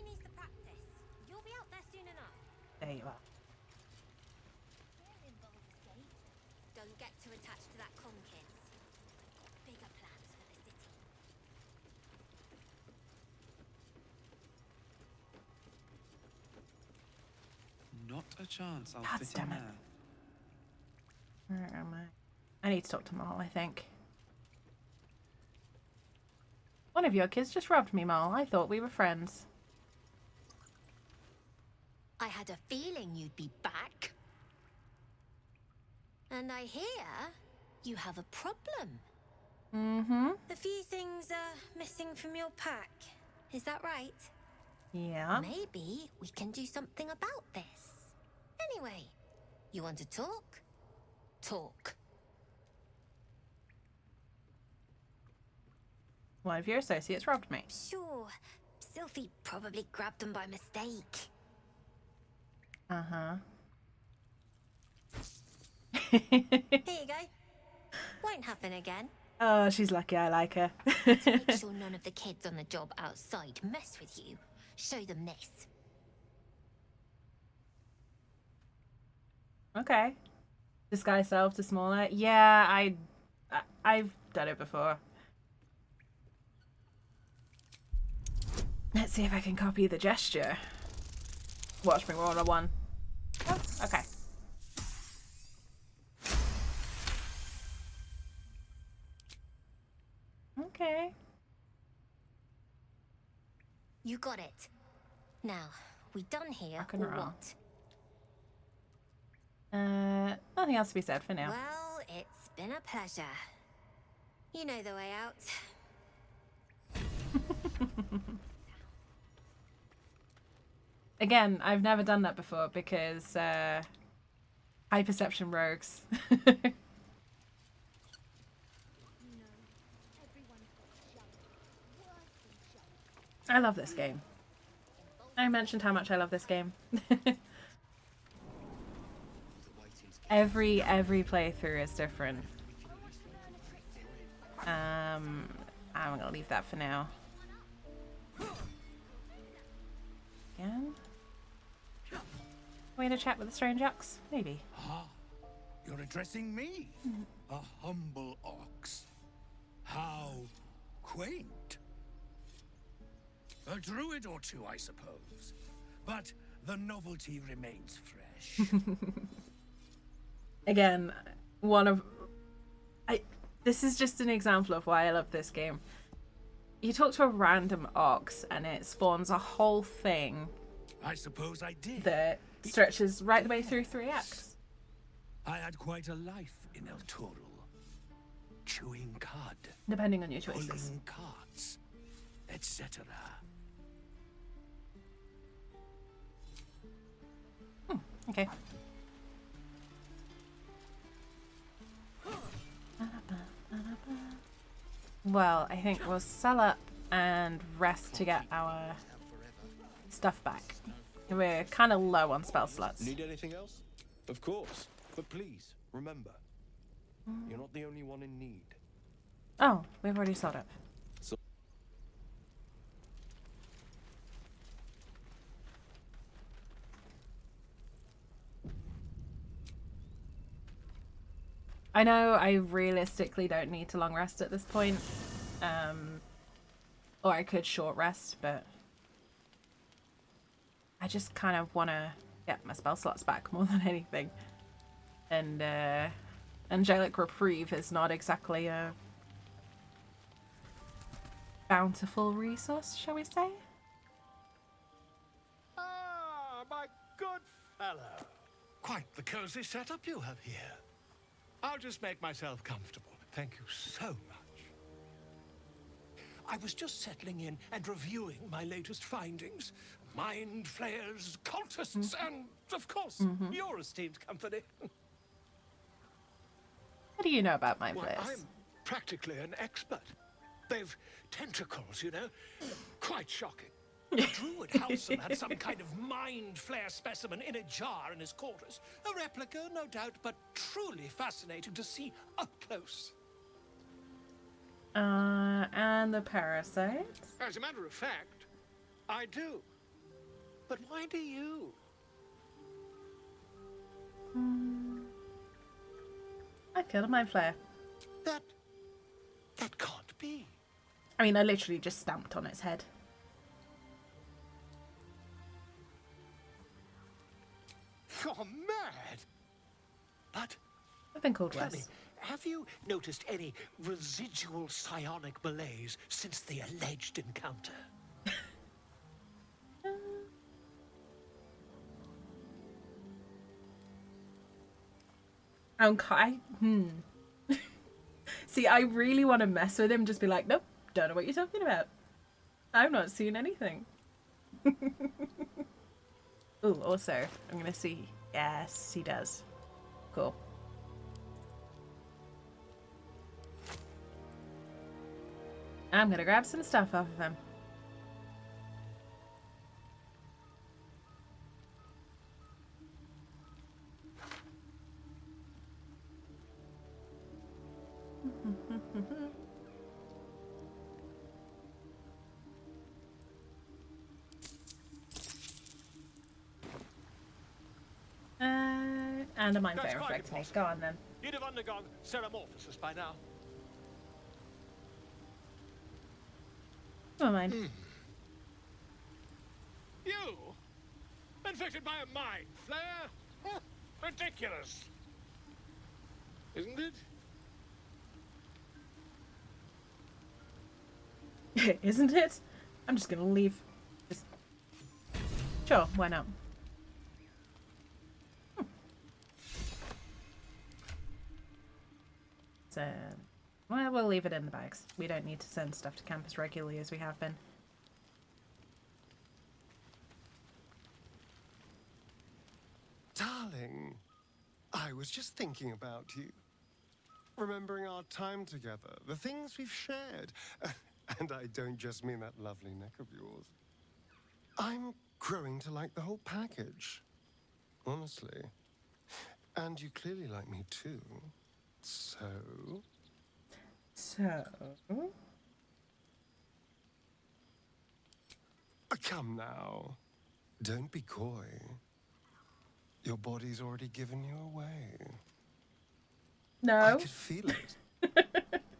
needs to practice. You'll be out there soon enough. There you are. We're in Baldur's Gate. Don't get too attached to that con, kids. Got bigger plans for the city. Not a chance I'll God fit damn in it. there. Where am I? I need to talk to Maul, I think. One of your kids just robbed me, Mal. I thought we were friends. I had a feeling you'd be back. And I hear you have a problem. Mm-hmm. A few things are missing from your pack. Is that right? Yeah. Maybe we can do something about this. Anyway, you want to talk? Talk. One of your associates robbed me. Sure. Sylphie probably grabbed them by mistake. Uh-huh. Here you go. Won't happen again. Oh, she's lucky I like her. To make sure none of the kids on the job outside mess with you, show them this. Okay. Disguise self to smaller. Yeah, I've done it before. Let's see if I can copy the gesture. Watch me roll a 1. Oh, okay. Okay. You got it. Now, we done here Rock and or roll. what? Nothing else to be said for now. Well, it's been a pleasure. You know the way out. Again, I've never done that before because high perception rogues. I love this game. I mentioned how much I love this game. every playthrough is different. I'm gonna leave that for now. Again? Way to chat with the strange ox? Maybe. Ah, you're addressing me, a humble ox. How quaint. A druid or two, I suppose. But the novelty remains fresh. Again, this is just an example of why I love this game. You talk to a random ox and it spawns a whole thing. I suppose I did. That stretches right the way through 3 acts. I had quite a life in El Toro. Chewing cud. Depending on your choices. Pulling carts, etc. Okay. Well, I think we'll sell up and rest to get our stuff back. We're kind of low on spell slots. Need anything else? Of course. But please, remember, you're not the only one in need. Oh, we've already sold up. So I know I realistically don't need to long rest at this point. Or I could short rest, but I just kind of want to get my spell slots back more than anything. And Angelic Reprieve is not exactly a bountiful resource, shall we say? Ah, my good fellow. Quite the cozy setup you have here. I'll just make myself comfortable. Thank you so much. I was just settling in and reviewing my latest findings. Mind flayers, cultists, and, of course, your esteemed company. What do you know about mind Why, flayers? I'm practically an expert. They've tentacles, you know? Quite shocking. The druid Halsam had some kind of mind flare specimen in a jar in his quarters. A replica, no doubt, but truly fascinating to see up close. And the parasites? As a matter of fact, I do. But why do you? I killed a mind flayer. That can't be. I mean, I literally just stamped on its head. You're mad. But I've been called tell worse. me, have you noticed any residual psionic malaise since the alleged encounter? See, I really want to mess with him, just be like, nope, don't know what you're talking about. I've not seen anything. Ooh, also, I'm gonna see. Yes, he does. Cool. I'm gonna grab some stuff off of him. And a mind flare effect me. Go on then. You'd have undergone ceramorphosis by now. Never mind. You? Infected by a mind flare? Huh, ridiculous. Isn't it? Isn't it? I'm just gonna leave. Just... Sure, why not? So, well, we'll leave it in the bags. We don't need to send stuff to campus regularly as we have been. Darling, I was just thinking about you. Remembering our time together, the things we've shared. And I don't just mean that lovely neck of yours. I'm growing to like the whole package. Honestly. And you clearly like me too. So? Come now. Don't be coy. Your body's already given you away. No. I could feel it.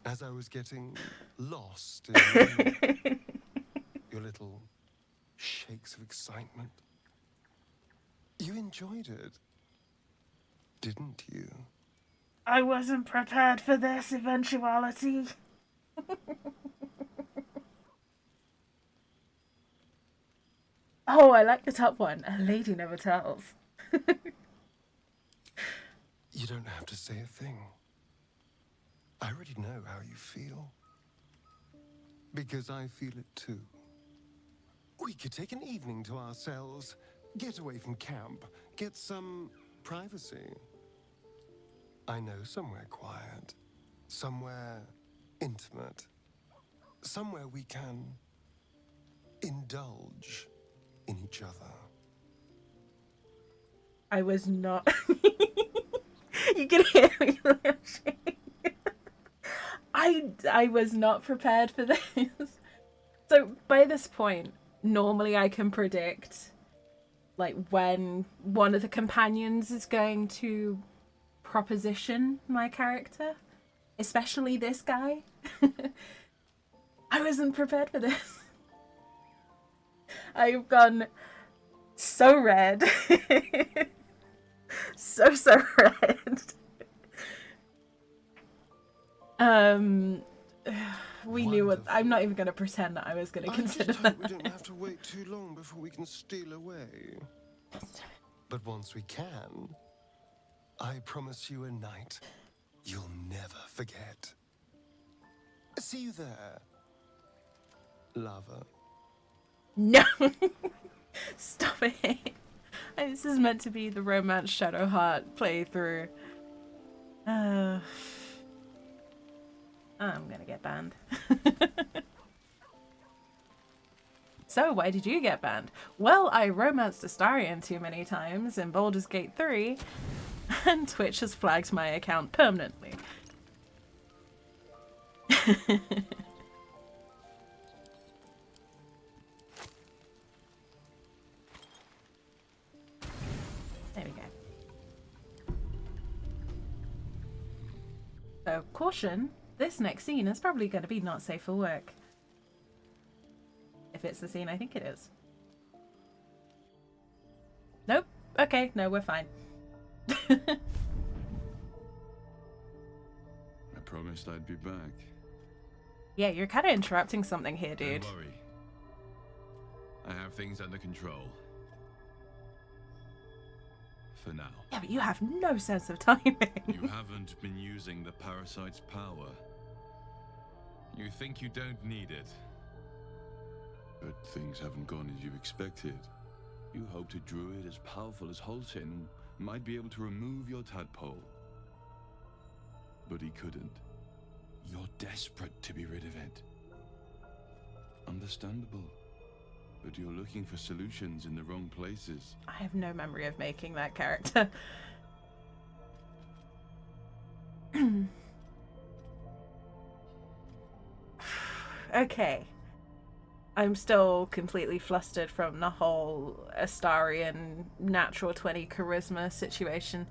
As I was getting lost in your little shakes of excitement. You enjoyed it, didn't you? I wasn't prepared for this eventuality. Oh, I like the top one. A lady never tells. You don't have to say a thing. I already know how you feel. Because I feel it too. We could take an evening to ourselves, get away from camp, get some privacy. I know somewhere quiet, somewhere intimate, somewhere we can indulge in each other. I was not... You can hear me lashing. I was not prepared for this. So by this point, normally I can predict like when one of the companions is going to proposition my character, especially this guy. I wasn't prepared for this. I've gone so red. so red. We knew what. I'm not even going to pretend that I was going to consider that. We don't have to wait too long before we can steal away. But once we can, I promise you a night you'll never forget. See you there, lover. No! Stop it. This is meant to be the romance Shadowheart playthrough. I'm gonna get banned. So, why did you get banned? Well, I romanced Astarion too many times in Baldur's Gate 3, and Twitch has flagged my account permanently. There we go. So, caution, this next scene is probably going to be not safe for work. If it's the scene I think it is. Nope. Okay, no, we're fine. promised I'd be back. Yeah, you're kind of interrupting something here, dude. Don't worry. I have things under control. For now. Yeah, but you have no sense of timing. You haven't been using the parasite's power. You think you don't need it. But things haven't gone as you expected. You hoped a druid as powerful as Holsin might be able to remove your tadpole. But he couldn't. You're desperate to be rid of it. Understandable. But you're looking for solutions in the wrong places. I have no memory of making that character. Okay. I'm still completely flustered from the whole Astarian natural 20 charisma situation.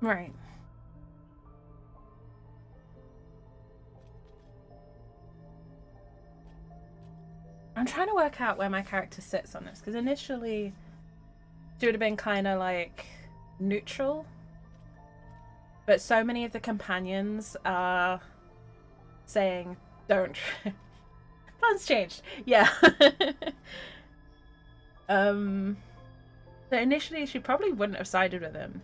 Right. I'm trying to work out where my character sits on this, because initially she would have been kind of like neutral, but so many of the companions are saying don't. Plans changed. Yeah. So initially she probably wouldn't have sided with him,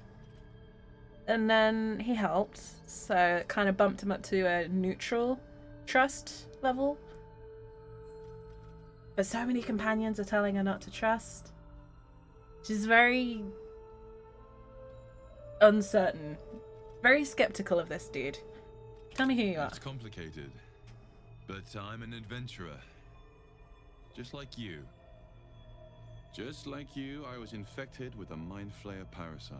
and then he helped, so it kind of bumped him up to a neutral trust level. But so many companions are telling her not to trust. She's very uncertain, very skeptical of this dude. Tell me who you are. It's complicated, but I'm an adventurer. Just like you. Just like you, I was infected with a mind flayer parasite.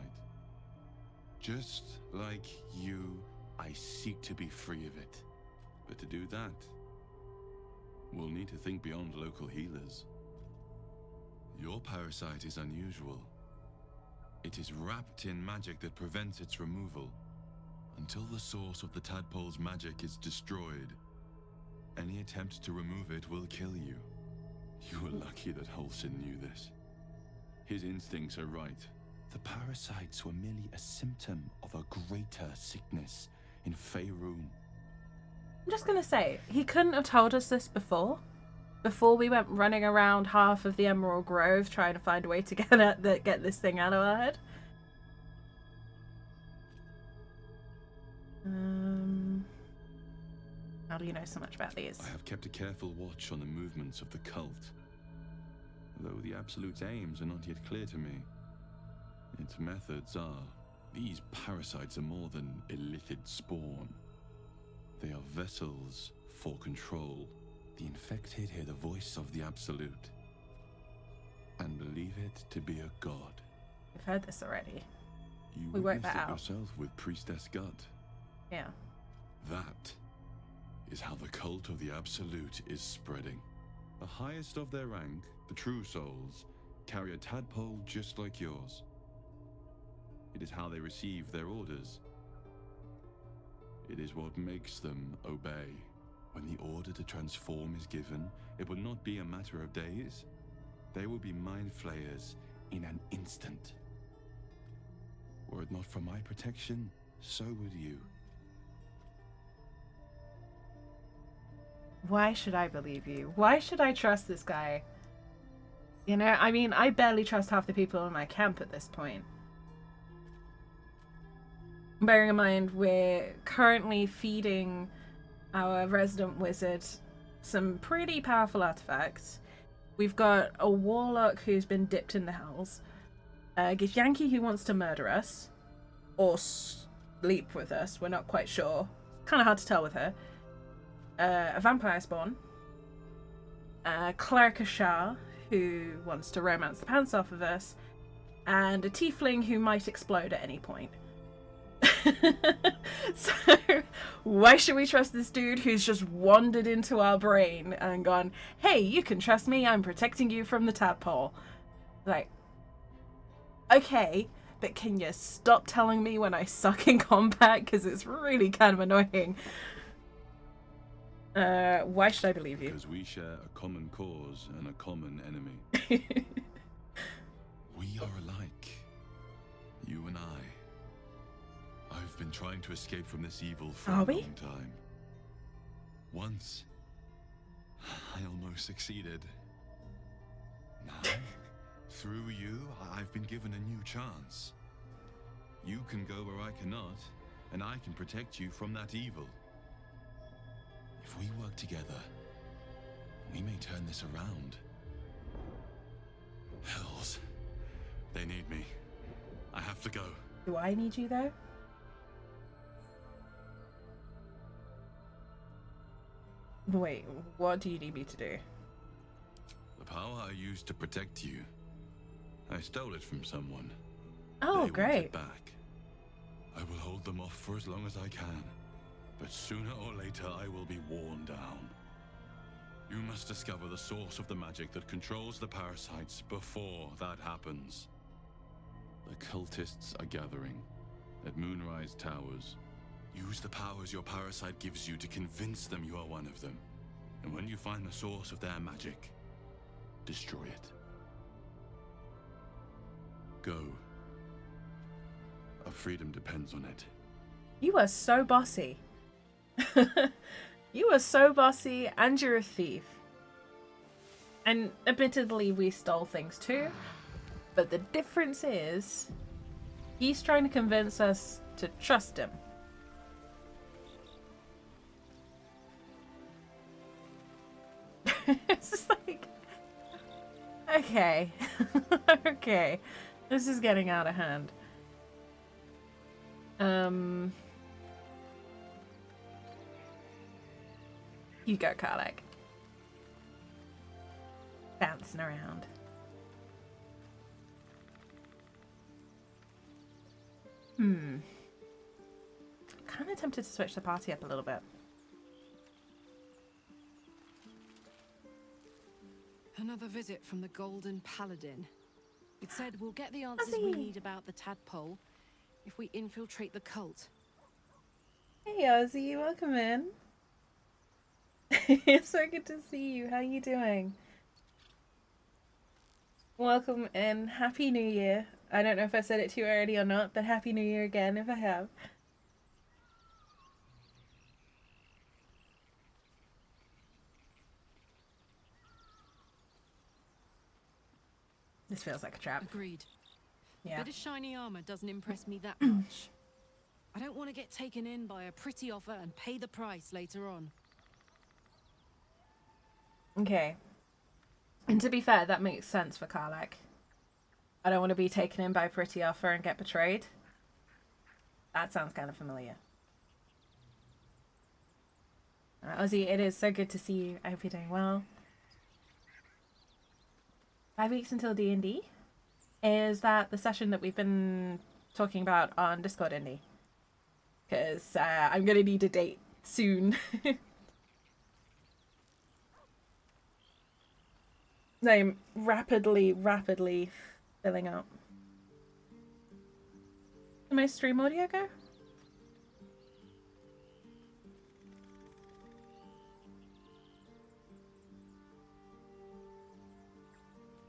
Just like you, I seek to be free of it. But to do that, we'll need to think beyond local healers. Your parasite is unusual. It is wrapped in magic that prevents its removal. Until the source of the tadpole's magic is destroyed, any attempt to remove it will kill you. You were lucky that Holsin knew this. His instincts are right. The parasites were merely a symptom of a greater sickness in Faerun. I'm just gonna say, he couldn't have told us this before we went running around half of the Emerald Grove trying to find a way to get this thing out of our head. How do you know so much about these? I have kept a careful watch on the movements of the cult, though the Absolute's aims are not yet clear to me. Its methods are. These parasites are more than illithid spawn. They are vessels for control. The infected hear the voice of the Absolute and believe it to be a god. We've heard this already. You We worked that witnessed it out. yourself with Priestess Gut. Yeah. That is how the cult of the Absolute is spreading. The highest of their rank, the true souls, carry a tadpole just like yours. It is how they receive their orders. It is what makes them obey. When the order to transform is given, it will not be a matter of days. They will be mind flayers in an instant. Were it not for my protection, so would you. Why should I believe you? Why should I trust this guy? You know, I mean, I barely trust half the people in my camp at this point. Bearing in mind, we're currently feeding our resident wizard some pretty powerful artifacts. We've got a warlock who's been dipped in the hells, a Githyanki who wants to murder us, or sleep with us, we're not quite sure. Kind of hard to tell with her. A vampire spawn, a cleric Ashar who wants to romance the pants off of us, and a tiefling who might explode at any point. So, why should we trust this dude who's just wandered into our brain and gone, hey, you can trust me, I'm protecting you from the tadpole? Like, okay, but can you stop telling me when I suck in combat, because it's really kind of annoying. Why should I believe you? Because we share a common cause and a common enemy. We are alike. You and I. I've been trying to escape from this evil for a long time. Once, I almost succeeded. Now, through you, I've been given a new chance. You can go where I cannot, and I can protect you from that evil. If we work together, we may turn this around. Hells. They need me. I have to go. Do I need you though? Wait, what do you need me to do? The power I used to protect you, I stole it from someone. Oh, They great. want it back. I will hold them off for as long as I can, but sooner or later I will be worn down. You must discover the source of the magic that controls the parasites before that happens. The cultists are gathering at Moonrise Towers. Use the powers your parasite gives you to convince them you are one of them. And when you find the source of their magic, destroy it. Go. Our freedom depends on it. You are so bossy. You are so bossy, and you're a thief. And admittedly, we stole things too. But the difference is, he's trying to convince us to trust him. It's just like, okay. Okay. This is getting out of hand. You go, Karlach. Bouncing around. Kind of tempted to switch the party up a little bit. Another visit from the Golden Paladin. It said we'll get the answers we need about the tadpole if we infiltrate the cult. Hey Ozzy, welcome in. It's so good to see you. How you doing? Welcome in. Happy New Year. I don't know if I said it too early or not, but Happy New Year again if I have. This feels like a trap. Agreed. Yeah. Bit of shiny armor doesn't impress me that much. I don't want to get taken in by a pretty offer and pay the price later on. Okay. And to be fair, that makes sense for Karlach. I don't want to be taken in by a pretty offer and get betrayed. That sounds kind of familiar. Ozzy, it is so good to see you. I hope you're doing well. 5 weeks until D&D? Is that the session that we've been talking about on Discord Indie? Because I'm going to need a date soon. I'm rapidly filling up. Did my stream audio go?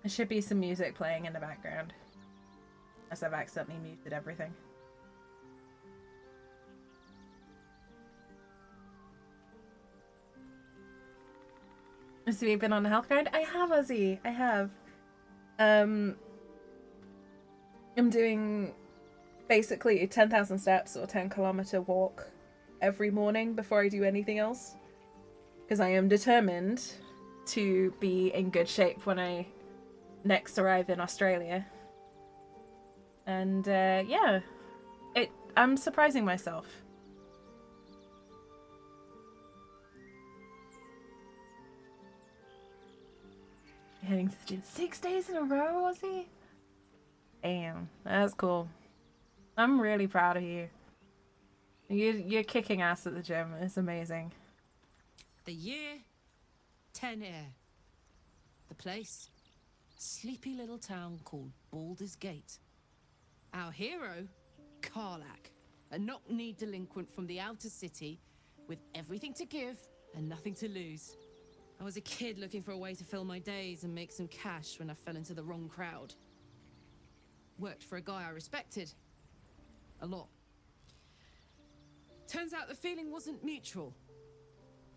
There should be some music playing in the background, as I've accidentally muted everything. So you've been on a health grind? I have, Ozzy. I have. I'm doing basically 10,000 steps or 10-kilometer walk every morning before I do anything else, because I am determined to be in good shape when I next arrive in Australia. And yeah, I'm surprising myself. Heading to the gym 6 days in a row, was he? Damn, that's cool. I'm really proud of you. You're kicking ass at the gym. It's amazing. The year, 10 air. The place, sleepy little town called Baldur's Gate. Our hero, Karlach, a knock-kneed delinquent from the outer city with everything to give and nothing to lose. I was a kid looking for a way to fill my days and make some cash when I fell into the wrong crowd. Worked for a guy I respected. A lot. Turns out the feeling wasn't mutual.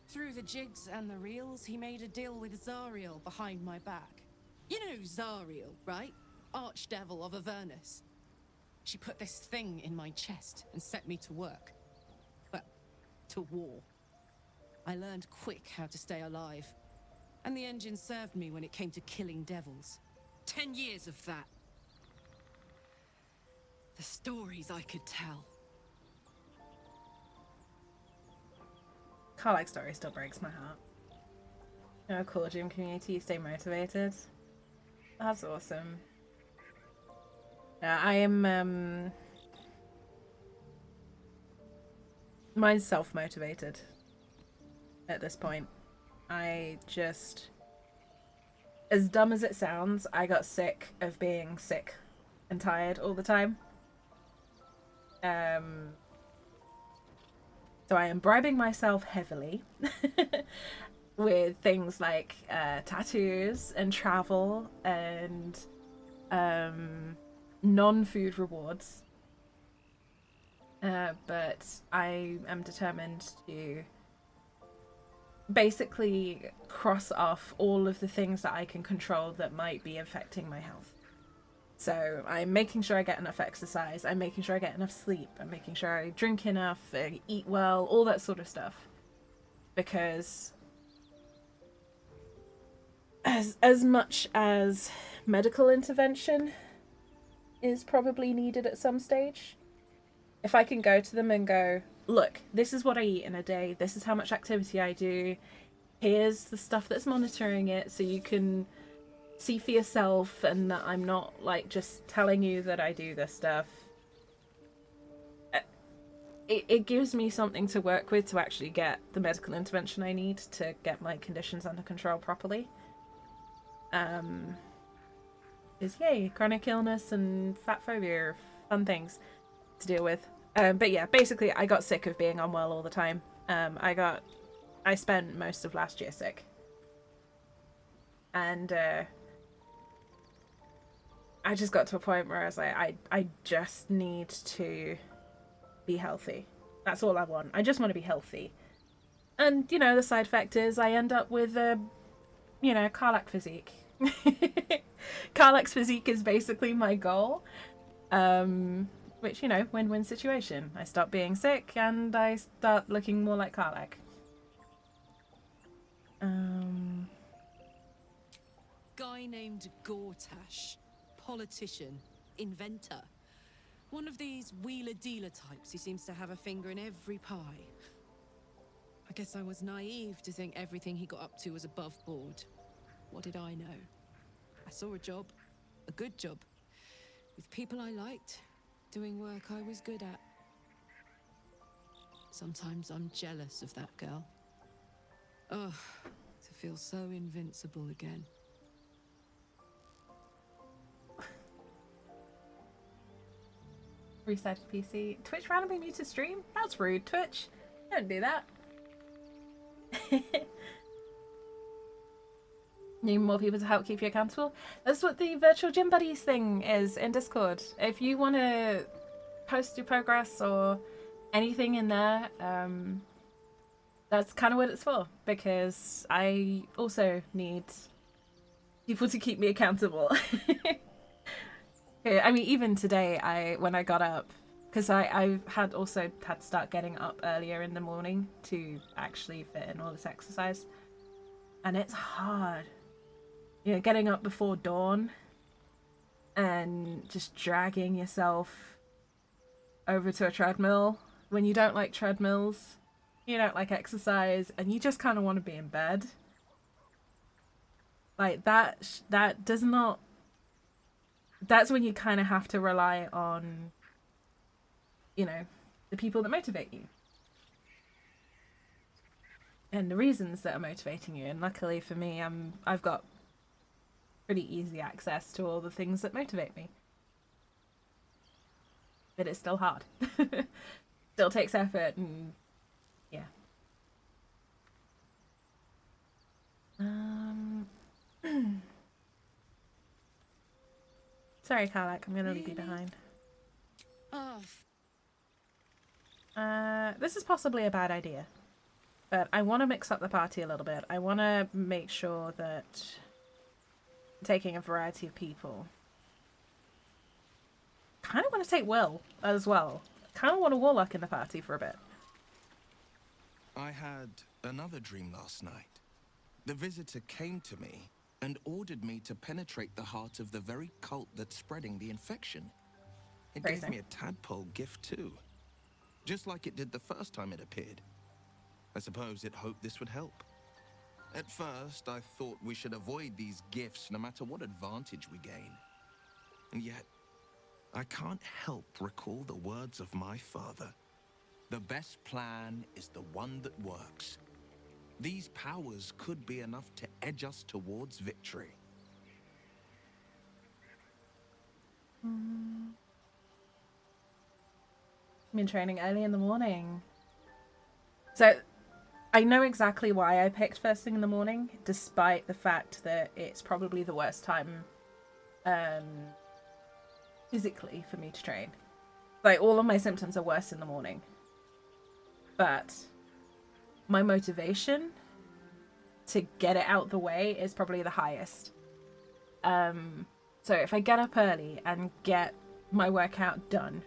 Through the jigs and the reels, he made a deal with Zariel behind my back. You know Zariel, right? Archdevil of Avernus. She put this thing in my chest and set me to work. Well, to war. I learned quick how to stay alive. And the engine served me when it came to killing devils. 10 years of that. The stories I could tell. Karlach's story still breaks my heart. Oh, cool, gym community, stay motivated. That's awesome. Yeah, I am, mine's self-motivated at this point. I just, as dumb as it sounds, I got sick of being sick and tired all the time. So I am bribing myself heavily with things like tattoos and travel and non-food rewards. But I am determined to basically cross off all of the things that I can control that might be affecting my health. So I'm making sure I get enough exercise, I'm making sure I get enough sleep, I'm making sure I drink enough, eat well, all that sort of stuff. Because as much as medical intervention is probably needed at some stage, if I can go to them and go, look, this is what I eat in a day, this is how much activity I do, here's the stuff that's monitoring it so you can see for yourself and that I'm not like just telling you that I do this stuff. It gives me something to work with to actually get the medical intervention I need to get my conditions under control properly. Is yay, chronic illness and fat phobia are fun things to deal with. But yeah, basically I got sick of being unwell all the time. I spent most of last year sick. And I just got to a point where I was like, I just need to be healthy. That's all I want. I just want to be healthy. And, you know, the side effect is I end up with a, you know, Karlach physique. Karlach's physique is basically my goal. Which, you know, win-win situation. I stop being sick and I start looking more like Karlach. Guy named Gortash. Politician. Inventor. One of these wheeler-dealer types who seems to have a finger in every pie. I guess I was naive to think everything he got up to was above board. What did I know? I saw a job. A good job. With people I liked. Doing work I was good at. Sometimes I'm jealous of that girl. Ugh, to feel so invincible again. Restarted PC. Twitch randomly muted stream? That's rude, Twitch. Don't do that. Need more people to help keep you accountable? That's what the virtual gym buddies thing is in Discord. If you want to post your progress or anything in there, that's kind of what it's for. Because I also need people to keep me accountable. I mean, even today, when I got up, because I had also had to start getting up earlier in the morning to actually fit in all this exercise. And it's hard. You know, getting up before dawn and just dragging yourself over to a treadmill when you don't like treadmills, you don't like exercise, and you just kind of want to be in bed. Like, that does not... That's when you kind of have to rely on, you know, the people that motivate you. And the reasons that are motivating you. And luckily for me, I've got pretty easy access to all the things that motivate me. But it's still hard. Still takes effort and yeah. Sorry, Karlak, I'm gonna leave you behind. Oh, This is possibly a bad idea. But I want to mix up the party a little bit. I want to make sure that I'm taking a variety of people. Kind of want to take Will as well. Kind of want a warlock in the party for a bit. I had another dream last night. The visitor came to me and ordered me to penetrate the heart of the very cult that's spreading the infection. It gave me a tadpole gift too. Just like it did the first time it appeared. I suppose it hoped this would help. At first, I thought we should avoid these gifts no matter what advantage we gain. And yet, I can't help recall the words of my father. The best plan is the one that works. These powers could be enough to edge us towards victory. I'm in training early in the morning. So, I know exactly why I picked first thing in the morning, despite the fact that it's probably the worst time physically for me to train. Like, all of my symptoms are worse in the morning. But my motivation to get it out the way is probably the highest. So if I get up early and get my workout done,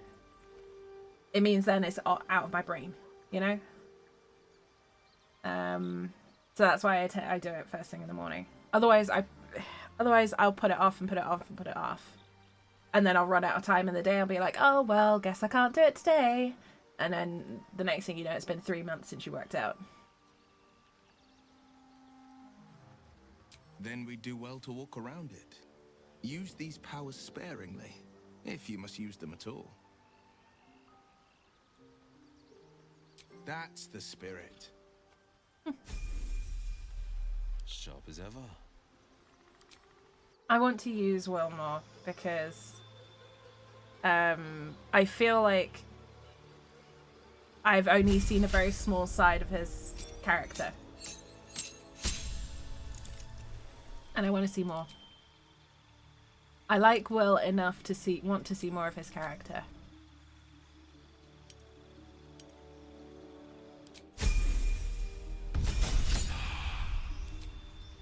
it means then it's out of my brain, you know? So that's why I do it first thing in the morning. Otherwise I'll put it off and put it off and put it off. And then I'll run out of time in the day. I'll be like, oh, well, guess I can't do it today. And then the next thing you know, it's been 3 months since you worked out. Then we do well to walk around it. Use these powers sparingly, if you must use them at all. That's the spirit. Sharp as ever. I want to use Will more because I feel like I've only seen a very small side of his character. And I want to see more. I like Will enough to want to see more of his character.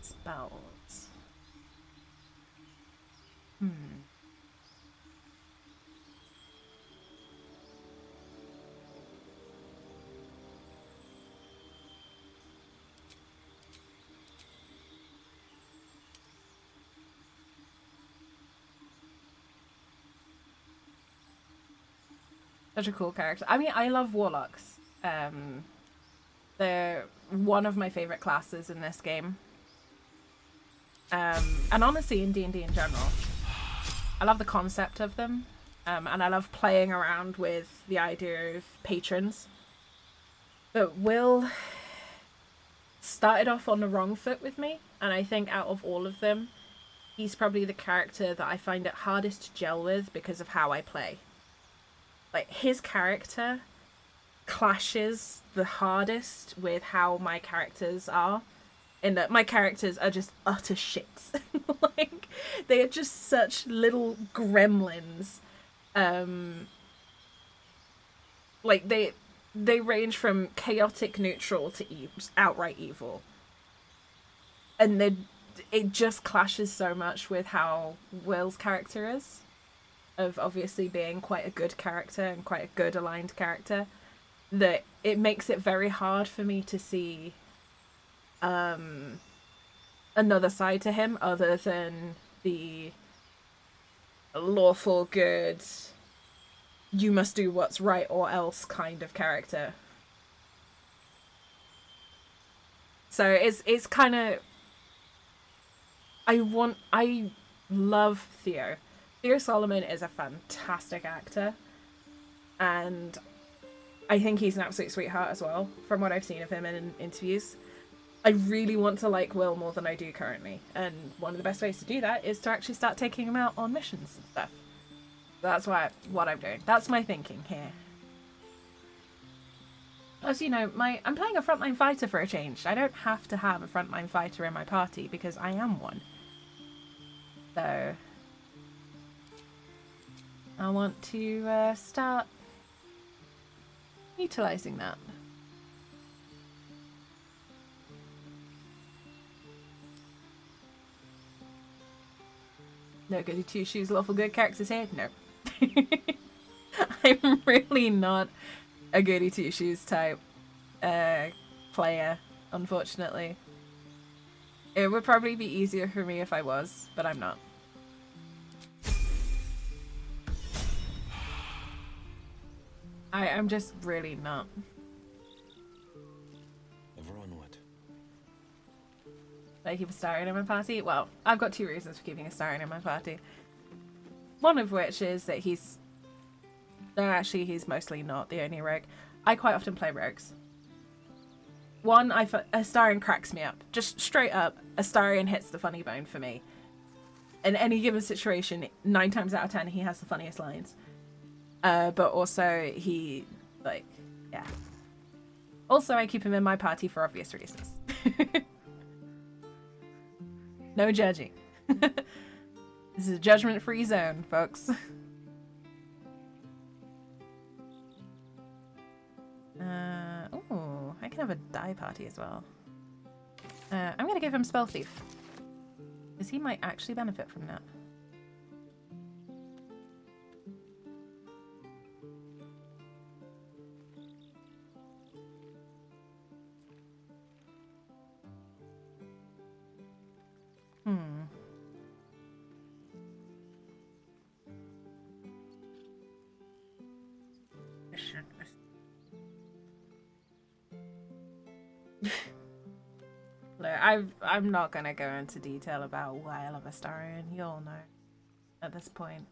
Spells. Such a cool character. I mean, I love warlocks. They're one of my favorite classes in this game. And honestly, in D&D in general. I love the concept of them. And I love playing around with the idea of patrons. But Will started off on the wrong foot with me. And I think out of all of them, he's probably the character that I find it hardest to gel with because of how I play. Like, his character clashes the hardest with how my characters are. In that my characters are just utter shits. Like, they are just such little gremlins. Like, they range from chaotic neutral to outright evil. And it just clashes so much with how Will's character is. Of obviously being quite a good character and quite a good aligned character, that it makes it very hard for me to see another side to him other than the lawful good, you must do what's right or else kind of character. So it's kind of, I love Theo. Theo Solomon is a fantastic actor, and I think he's an absolute sweetheart as well, from what I've seen of him in interviews. I really want to like Will more than I do currently, and one of the best ways to do that is to actually start taking him out on missions and stuff. That's what I'm doing. That's my thinking here. Plus, you know, I'm playing a frontline fighter for a change. I don't have to have a frontline fighter in my party because I am one. So I want to start utilizing that. No goody two shoes, lawful good characters here? No. I'm really not a goody two shoes type player, unfortunately. It would probably be easier for me if I was, but I'm not. I'm just really not. Ever onward. Did I keep a Starion in my party? Well, I've got two reasons for keeping a Starion in my party. One of which is that he's... No, actually, he's mostly not the only rogue. I quite often play rogues. One, a Starion cracks me up. Just straight up, a Starion hits the funny bone for me. In any given situation, 9 times out of 10, he has the funniest lines. But also, he, like, yeah. Also, I keep him in my party for obvious reasons. No judging. This is a judgment-free zone, folks. Oh, I can have a die party as well. I'm gonna give him Spell Thief, because he might actually benefit from that. Look, I'm not gonna go into detail about why I love Astarion. You all know at this point.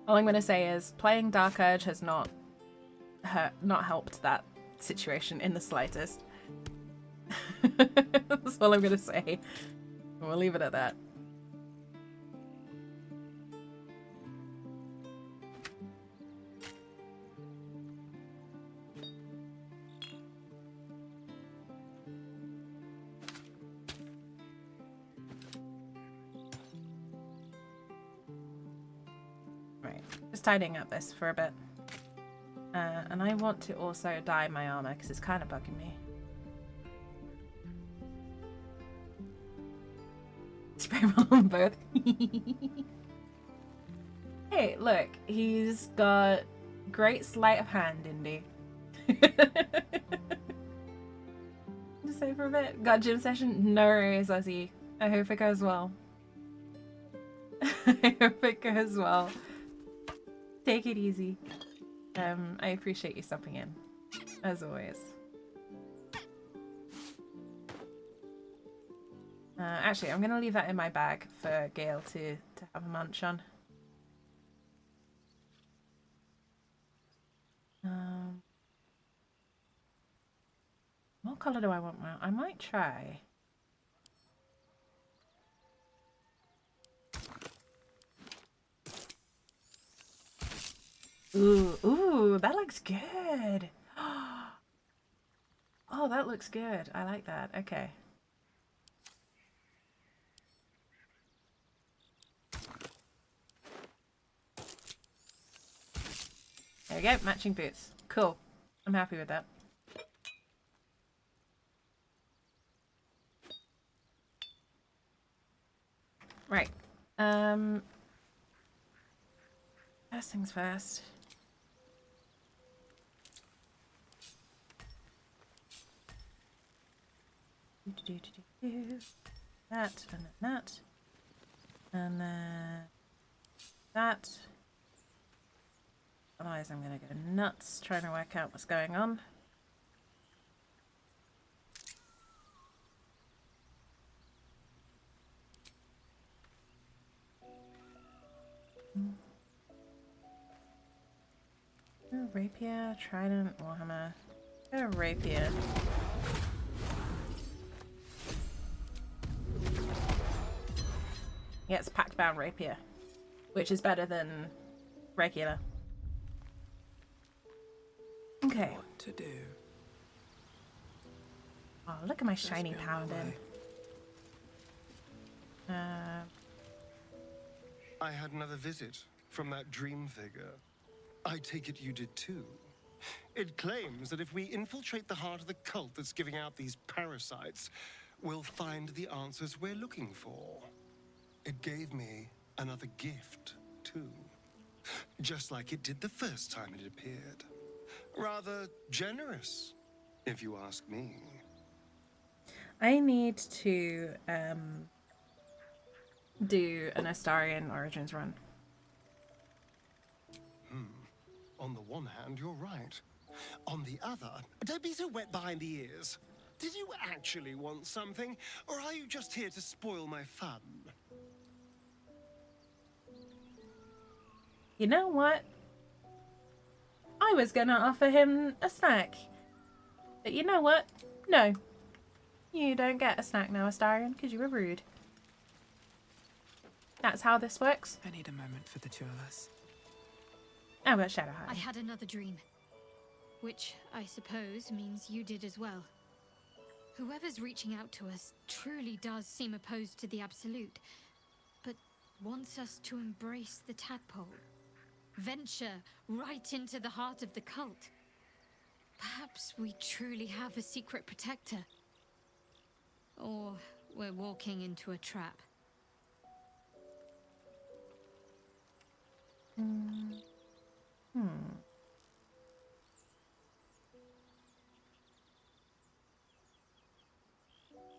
All I'm gonna say is playing Dark Urge has not helped that situation in the slightest. That's all I'm gonna say. We'll leave it at that. Right, just tidying up this for a bit. And I want to also dye my armor because it's kind of bugging me. Spray bottle on both. Hey, look, he's got great sleight of hand, Indy. Just say for a bit. Got gym session? No worries, Ozzy. I hope it goes well. I hope it goes well. Take it easy. I appreciate you stopping in, as always. Actually, I'm gonna leave that in my bag for Gale to have a munch on. What colour do I want now? I might try. Ooh, that looks good. Oh, that looks good. I like that. Okay. There we go, matching boots. Cool. I'm happy with that. Right. First things first. That, and then that. And then that. Otherwise I'm gonna go nuts trying to work out what's going on. Rapier, trident, warhammer. Go rapier. Yeah, it's pact bound rapier, which is better than regular. Okay. What to do? Oh, look at my shiny paladin. I had another visit from that dream figure. I take it you did too. It claims that if we infiltrate the heart of the cult that's giving out these parasites, we'll find the answers we're looking for. It gave me another gift, too. Just like it did the first time it appeared. Rather generous, if you ask me. I need to do an Astarian Origins run. On the one hand, you're right. On the other, don't be so wet behind the ears. Did you actually want something, or are you just here to spoil my fun? You know what? I was gonna offer him a snack. But you know what? No. You don't get a snack now, Astarian, because you were rude. That's how this works. I need a moment for the two of us. How about Shadowheart? I had another dream. Which, I suppose, means you did as well. Whoever's reaching out to us truly does seem opposed to the Absolute, but wants us to embrace the tadpole. Venture right into the heart of the cult. Perhaps we truly have a secret protector. Or we're walking into a trap.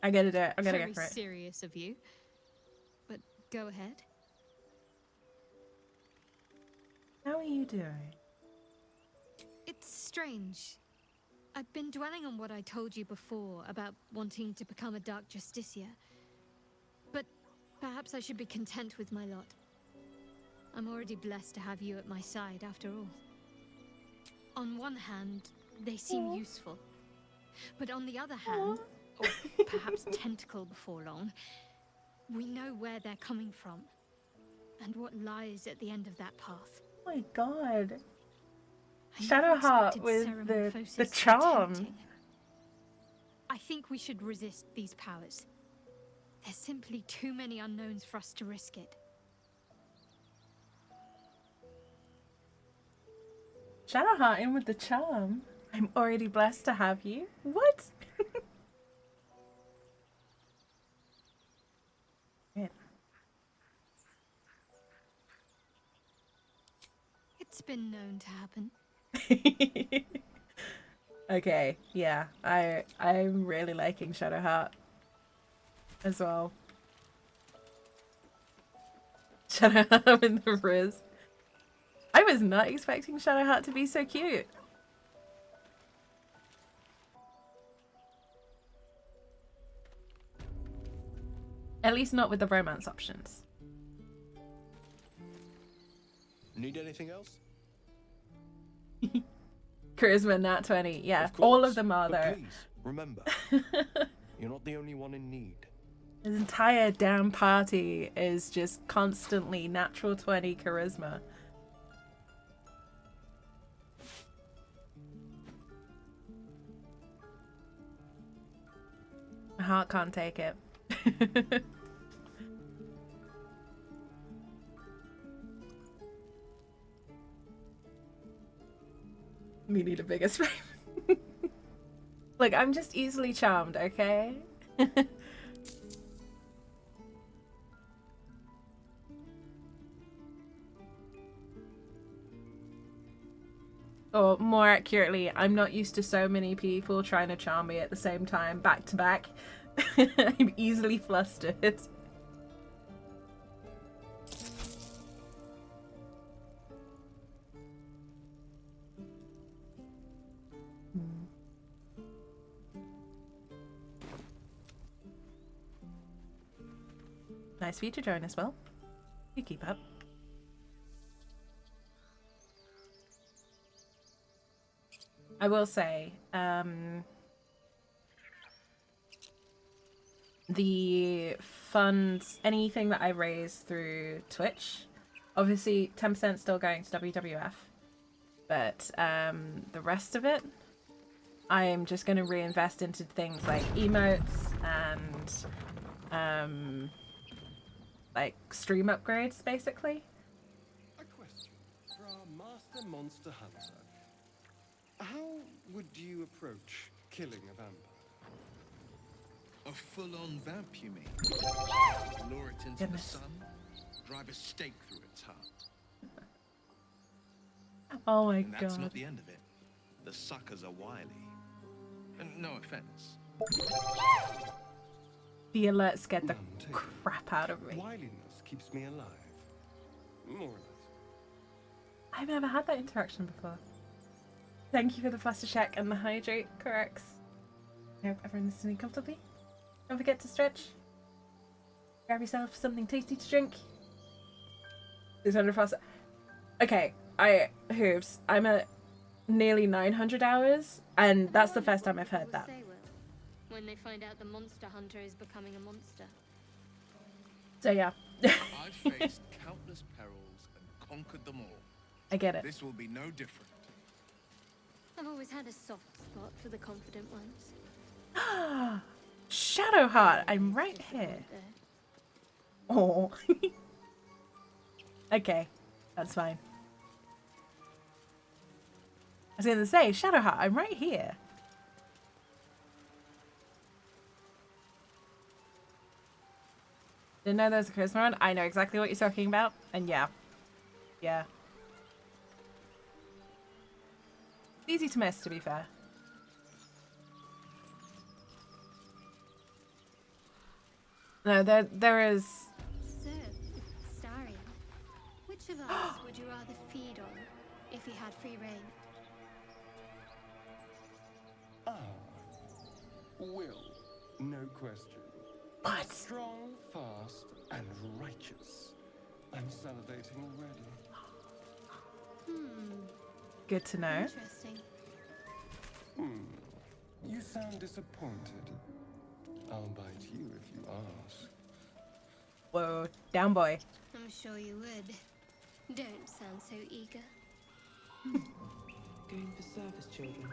I gotta do it. I gotta Very go for it. serious of you. But go ahead. How are you doing? It's strange. I've been dwelling on what I told you before about wanting to become a Dark Justicia. But perhaps I should be content with my lot. I'm already blessed to have you at my side, after all. On one hand, they seem useful. But on the other hand, or perhaps tentacle before long, we know where they're coming from. And what lies at the end of that path. Oh my god. I never Shadowheart expected with Ceramorphosis the so charm. tempting. I think we should resist these powers. There's simply too many unknowns for us to risk it. Shadowheart in with the charm. I'm already blessed to have you. What? Good. It's been known to happen. Okay, yeah. I'm really liking Shadowheart as well. Shadowheart with the Riz. I was not expecting Shadowheart to be so cute. At least not with the romance options. Need anything else? Charisma nat 20. Yeah, Of all course, of them are but though. Please, remember, you're not the only one in need. His entire damn party is just constantly natural 20 charisma. My heart can't take it. We need a bigger frame. Look, I'm just easily charmed, okay? Or more accurately, I'm not used to so many people trying to charm me at the same time, back to back. I'm easily flustered. Nice for you to join as well. You keep up. I will say, the funds, anything that I raise through Twitch, obviously 10% still going to WWF, but the rest of it, I am just going to reinvest into things like emotes and like stream upgrades, basically. A question for our master monster hunter. How would you approach killing a vampire? A full-on vamp, you mean? Lure it into the sun, drive a stake through its heart. Oh my And that's god. not the end of it. The suckers are wily. And no offense. The alert scared the crap out of me. Wiliness keeps me alive. More or less. I've never had that interaction before. Thank you for the faster check and the hydrate corrects. I hope everyone listening comfortably. Don't forget to stretch. Grab yourself something tasty to drink. 600 faster. Okay, Hooves, I'm at nearly 900 hours, and that's the first time I've heard that. When they find out the monster hunter is becoming a monster. So yeah. I've faced countless perils and conquered them all. I get it. This will be no different. I've always had a soft spot for the confident ones. Shadowheart, I'm right here. Oh. Okay, that's fine. I was gonna say, Shadowheart, I'm right here. Didn't know there was a charisma run. I know exactly what you're talking about, and yeah. Yeah. Easy to miss, to be fair. No, there is... So, Starion, which of us would you rather feed on if you had free reign? Will, no question. What? Strong, fast, and righteous. I'm salivating already. Good to know. Interesting. You sound disappointed. I'll bite you if you ask. Whoa, down boy. I'm sure you would. Don't sound so eager. Going for service children.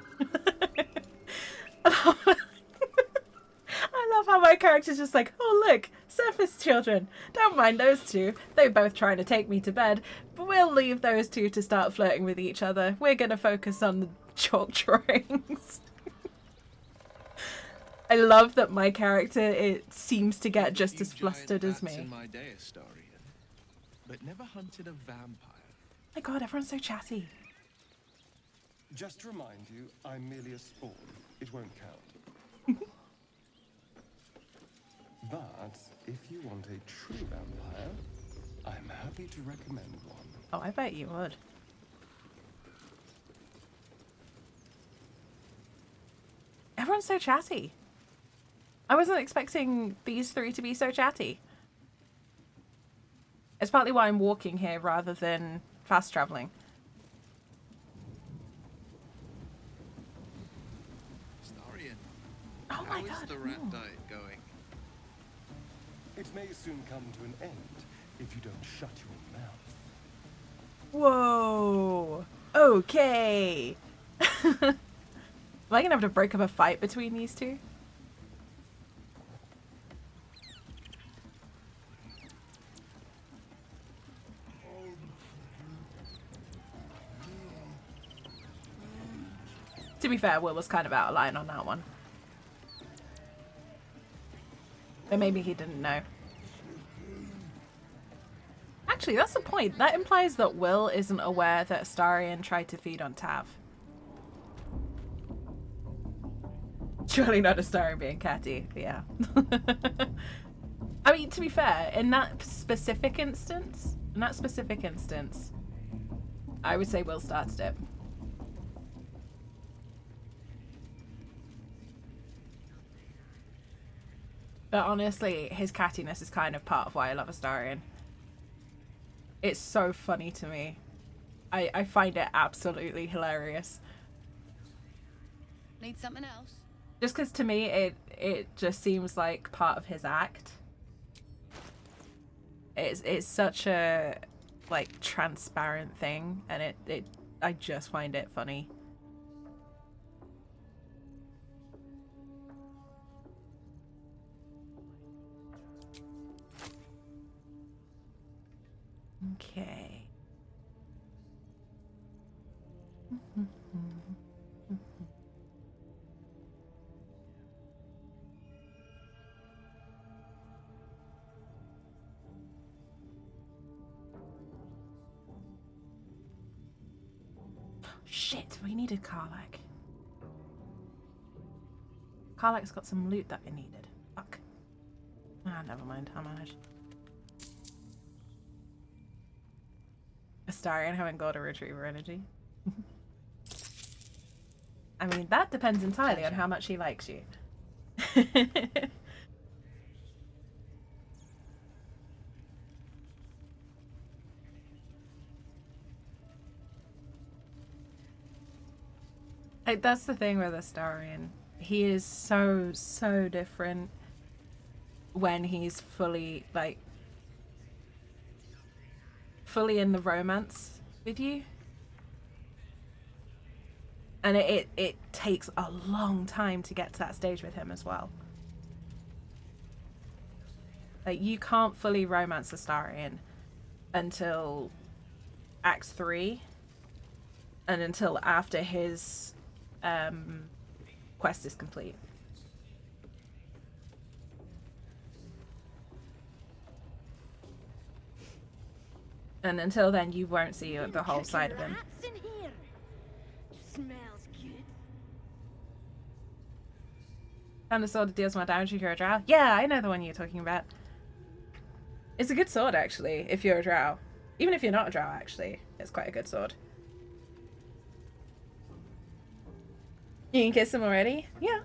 I love how my character's just like, oh look, surface children. Don't mind those two. They're both trying to take me to bed, but we'll leave those two to start flirting with each other. We're gonna focus on the chalk drawings. I love that my character, it seems to get just as flustered as me. In my day, Astarion, but never hunted a vampire. My god, everyone's so chatty. Just to remind you, I'm merely a spawn. It won't count. But if you want a true vampire, I'm happy to recommend one. Oh, I bet you would. Everyone's so chatty. I wasn't expecting these three to be so chatty. It's partly why I'm walking here rather than fast traveling. Astarion, oh my how god. is the rat diet going? It may soon come to an end if you don't shut your mouth. Whoa. Okay. Am I gonna have to break up a fight between these two? To be fair, Will was kind of out of line on that one. But maybe he didn't know. Actually, that's the point. That implies that Will isn't aware that Astarion tried to feed on Tav. Surely not Astarion being catty, but yeah. I mean, to be fair, in that specific instance, I would say Will started it. But honestly, his cattiness is kind of part of why I love Astarion. It's so funny to me. I find it absolutely hilarious. Need something else? Just because to me, it just seems like part of his act. It's such a like transparent thing, and I just find it funny. Shit, we needed Karlak. Karlak's got some loot that we needed. Fuck. Ah, never mind. I'll manage. Astarion having got a retriever energy. I mean, that depends entirely on how much he likes you. Like, that's the thing with Astarion. He is so different when he's fully, like, fully in the romance with you. And it takes a long time to get to that stage with him as well. Like, you can't fully romance Astarion until Act 3 and until after his quest is complete. And until then, you won't see the whole side of him. Smells good. Found a sword that deals more damage if you're a drow. Yeah, I know the one you're talking about. It's a good sword, actually, if you're a drow. Even if you're not a drow, actually. It's quite a good sword. You can kiss him already? Yeah.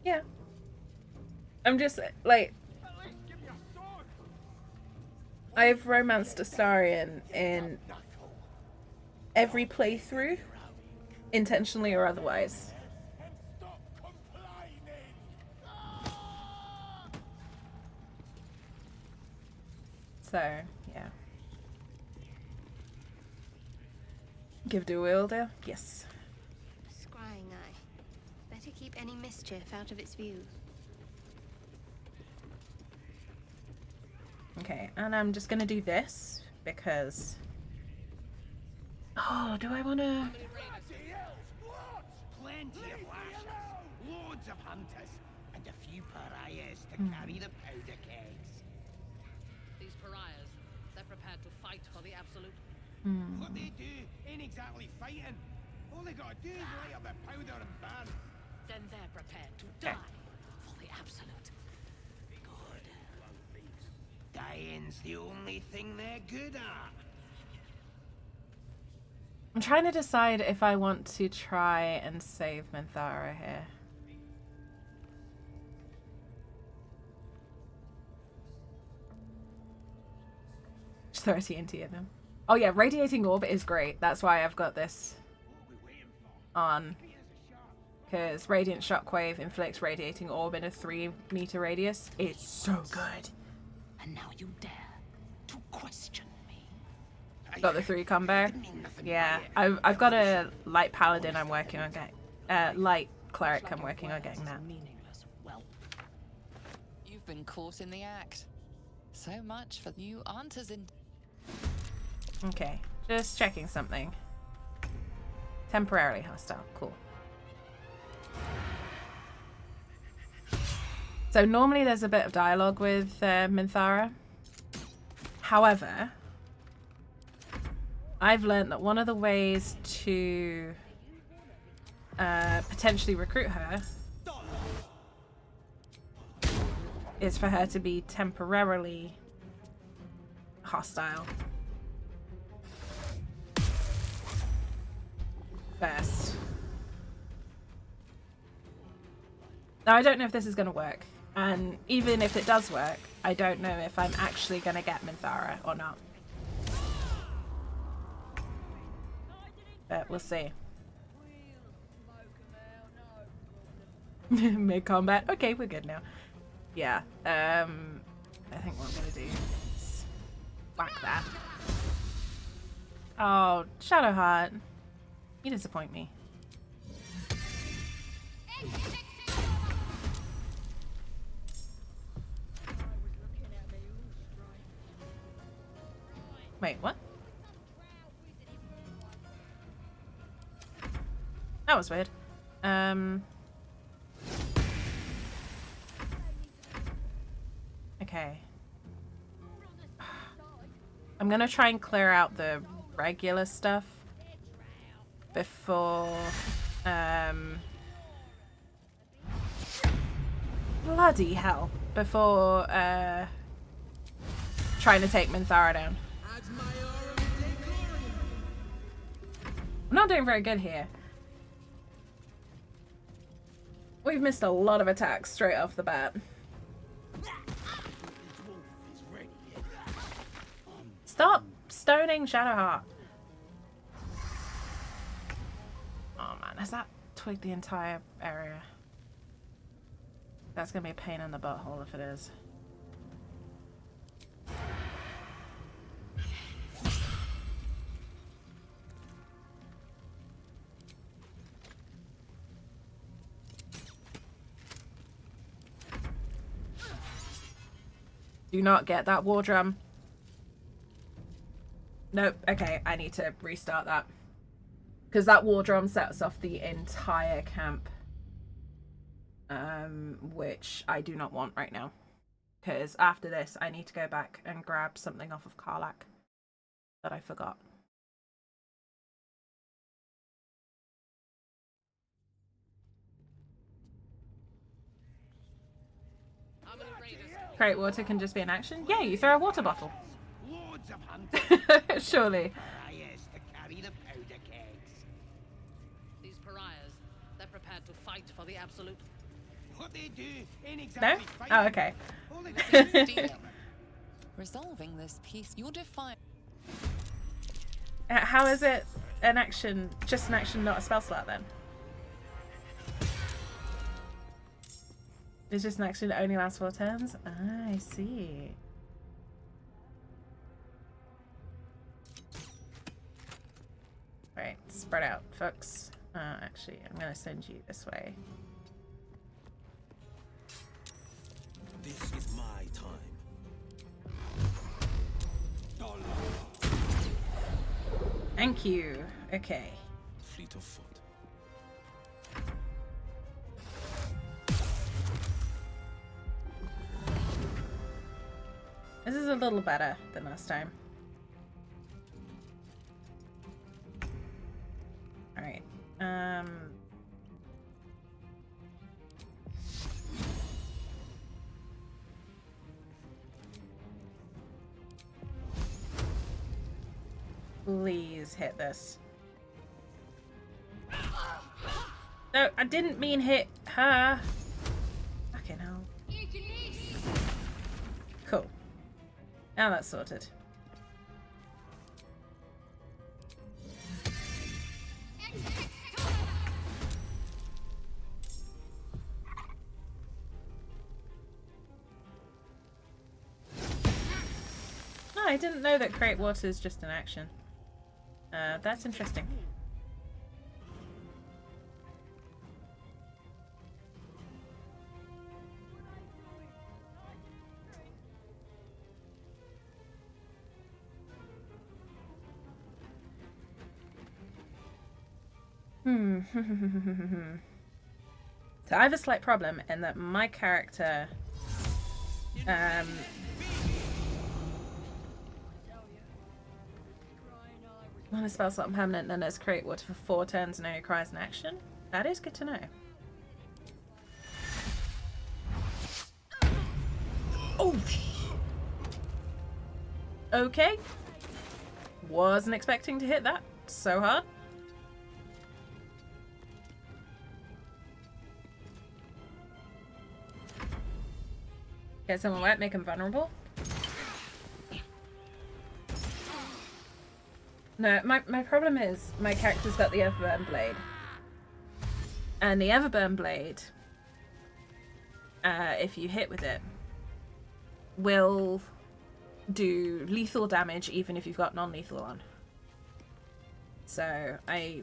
Yeah. I'm just, like... I've romanced Astarion in every playthrough, intentionally or otherwise. So, yeah. Give to wielder? Yes. Scrying eye. Better keep any mischief out of its view. Okay, and I'm just gonna do this because... Oh, do I wanna... Plenty of lashes, loads of hunters, and a few pariahs to carry the powder kegs. These pariahs, they're prepared to fight for the absolute. What they do ain't exactly fighting. All they gotta do is light up their powder and burn. Then they're prepared to die for the absolute. Dying's the only thing they're good at. I'm trying to decide if I want to try and save Minthara here. Just throw a TNT at them. Oh yeah, Radiating Orb is great. That's why I've got this on. Because Radiant Shockwave inflicts Radiating Orb in a 3-meter radius. It's so good. And now you dare to question me. Got the 3 combo. Yeah, I've got a light paladin I'm working on getting. Light cleric I'm working on getting that. You've been caught in the act. So much for you aren't as in. Okay, just checking something. Temporarily hostile. Cool. So normally there's a bit of dialogue with Minthara. However, I've learned that one of the ways to potentially recruit her is for her to be temporarily hostile first. Now, I don't know if this is going to work. And even if it does work, I don't know if I'm actually going to get Minthara or not. But we'll see. Mid-combat. Okay, we're good now. Yeah. I think what I'm going to do is whack that. Oh, Shadowheart. You disappoint me. Wait, what? That was weird. Okay. I'm gonna try and clear out the regular stuff before, bloody hell, before, trying to take Minthara down. I'm not doing very good here. We've missed a lot of attacks straight off the bat. Stop stoning Shadowheart. Oh man, has that twigged the entire area? That's gonna be a pain in the butthole if it is. Do not get that war drum. Nope. Okay, I need to restart that. Because that war drum sets off the entire camp. Which I do not want right now. Because after this, I need to go back and grab something off of Karlach that I forgot. Great water can just be an action? Yeah, you throw a water bottle. Loads of hunters. Surely. Pariahs to carry the powder kegs. These pariahs, they're prepared to fight for the absolute. What they do ain't No? exactly Oh, okay. Resolving this piece, you'll define. How is it an action, just an action, not a spell slot then? It's just an action that only lasts 4 turns? Ah, I see. Right, spread out, folks. Actually, I'm gonna send you this way. This is my time. Thank you. Okay. Fleet of foot. This is a little better than last time. Alright. Please hit this. No, I didn't mean hit her. Fucking hell. Cool. Now that's sorted. No, I didn't know that create water is just an action. That's interesting. So I have a slight problem in that my character when a spell slot permanent then it's create water for 4 turns and only requires an action. That is good to know. Oh, okay. Wasn't expecting to hit that so hard. Get someone wet, make them vulnerable. No, my problem is my character's got the Everburn Blade. And the Everburn Blade, if you hit with it, will do lethal damage even if you've got non-lethal on. So I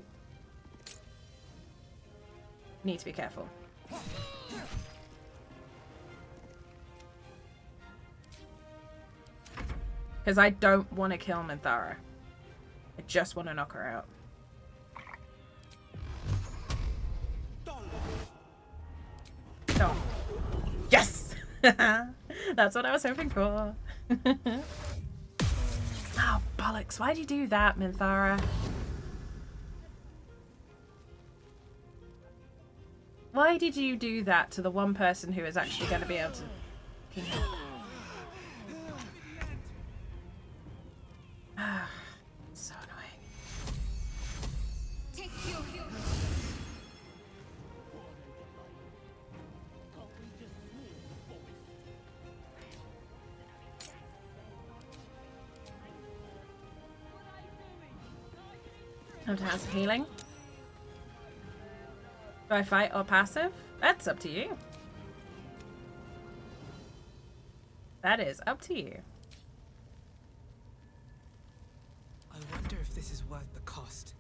need to be careful. Because I don't want to kill Minthara. I just want to knock her out. That's what I was hoping for. Oh, bollocks. Why'd you do that, Minthara? Why did you do that to the one person who is actually going to be able to fucking help? So annoying. Time to have some healing. Do I fight or passive? That's up to you. That is up to you. I wonder if this is worth the cost.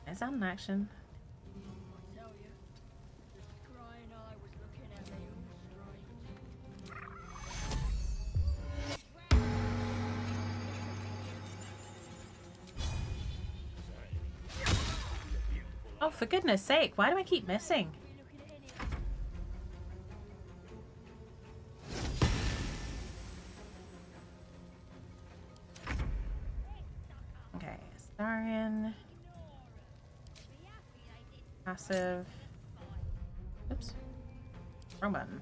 It's an action. Oh, for goodness sake, why do I keep missing? Okay, Astarion. Passive. Oops. Wrong button.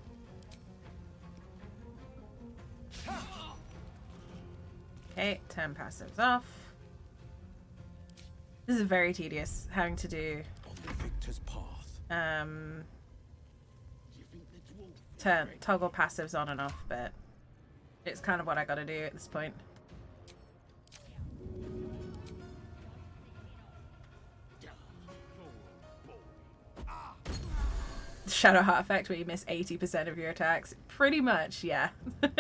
Okay, turn passives off. This is very tedious, having to do toggle passives on and off, but it's kind of what I gotta do at this point. Shadow Heart effect where you miss 80% of your attacks. Pretty much, yeah. I'm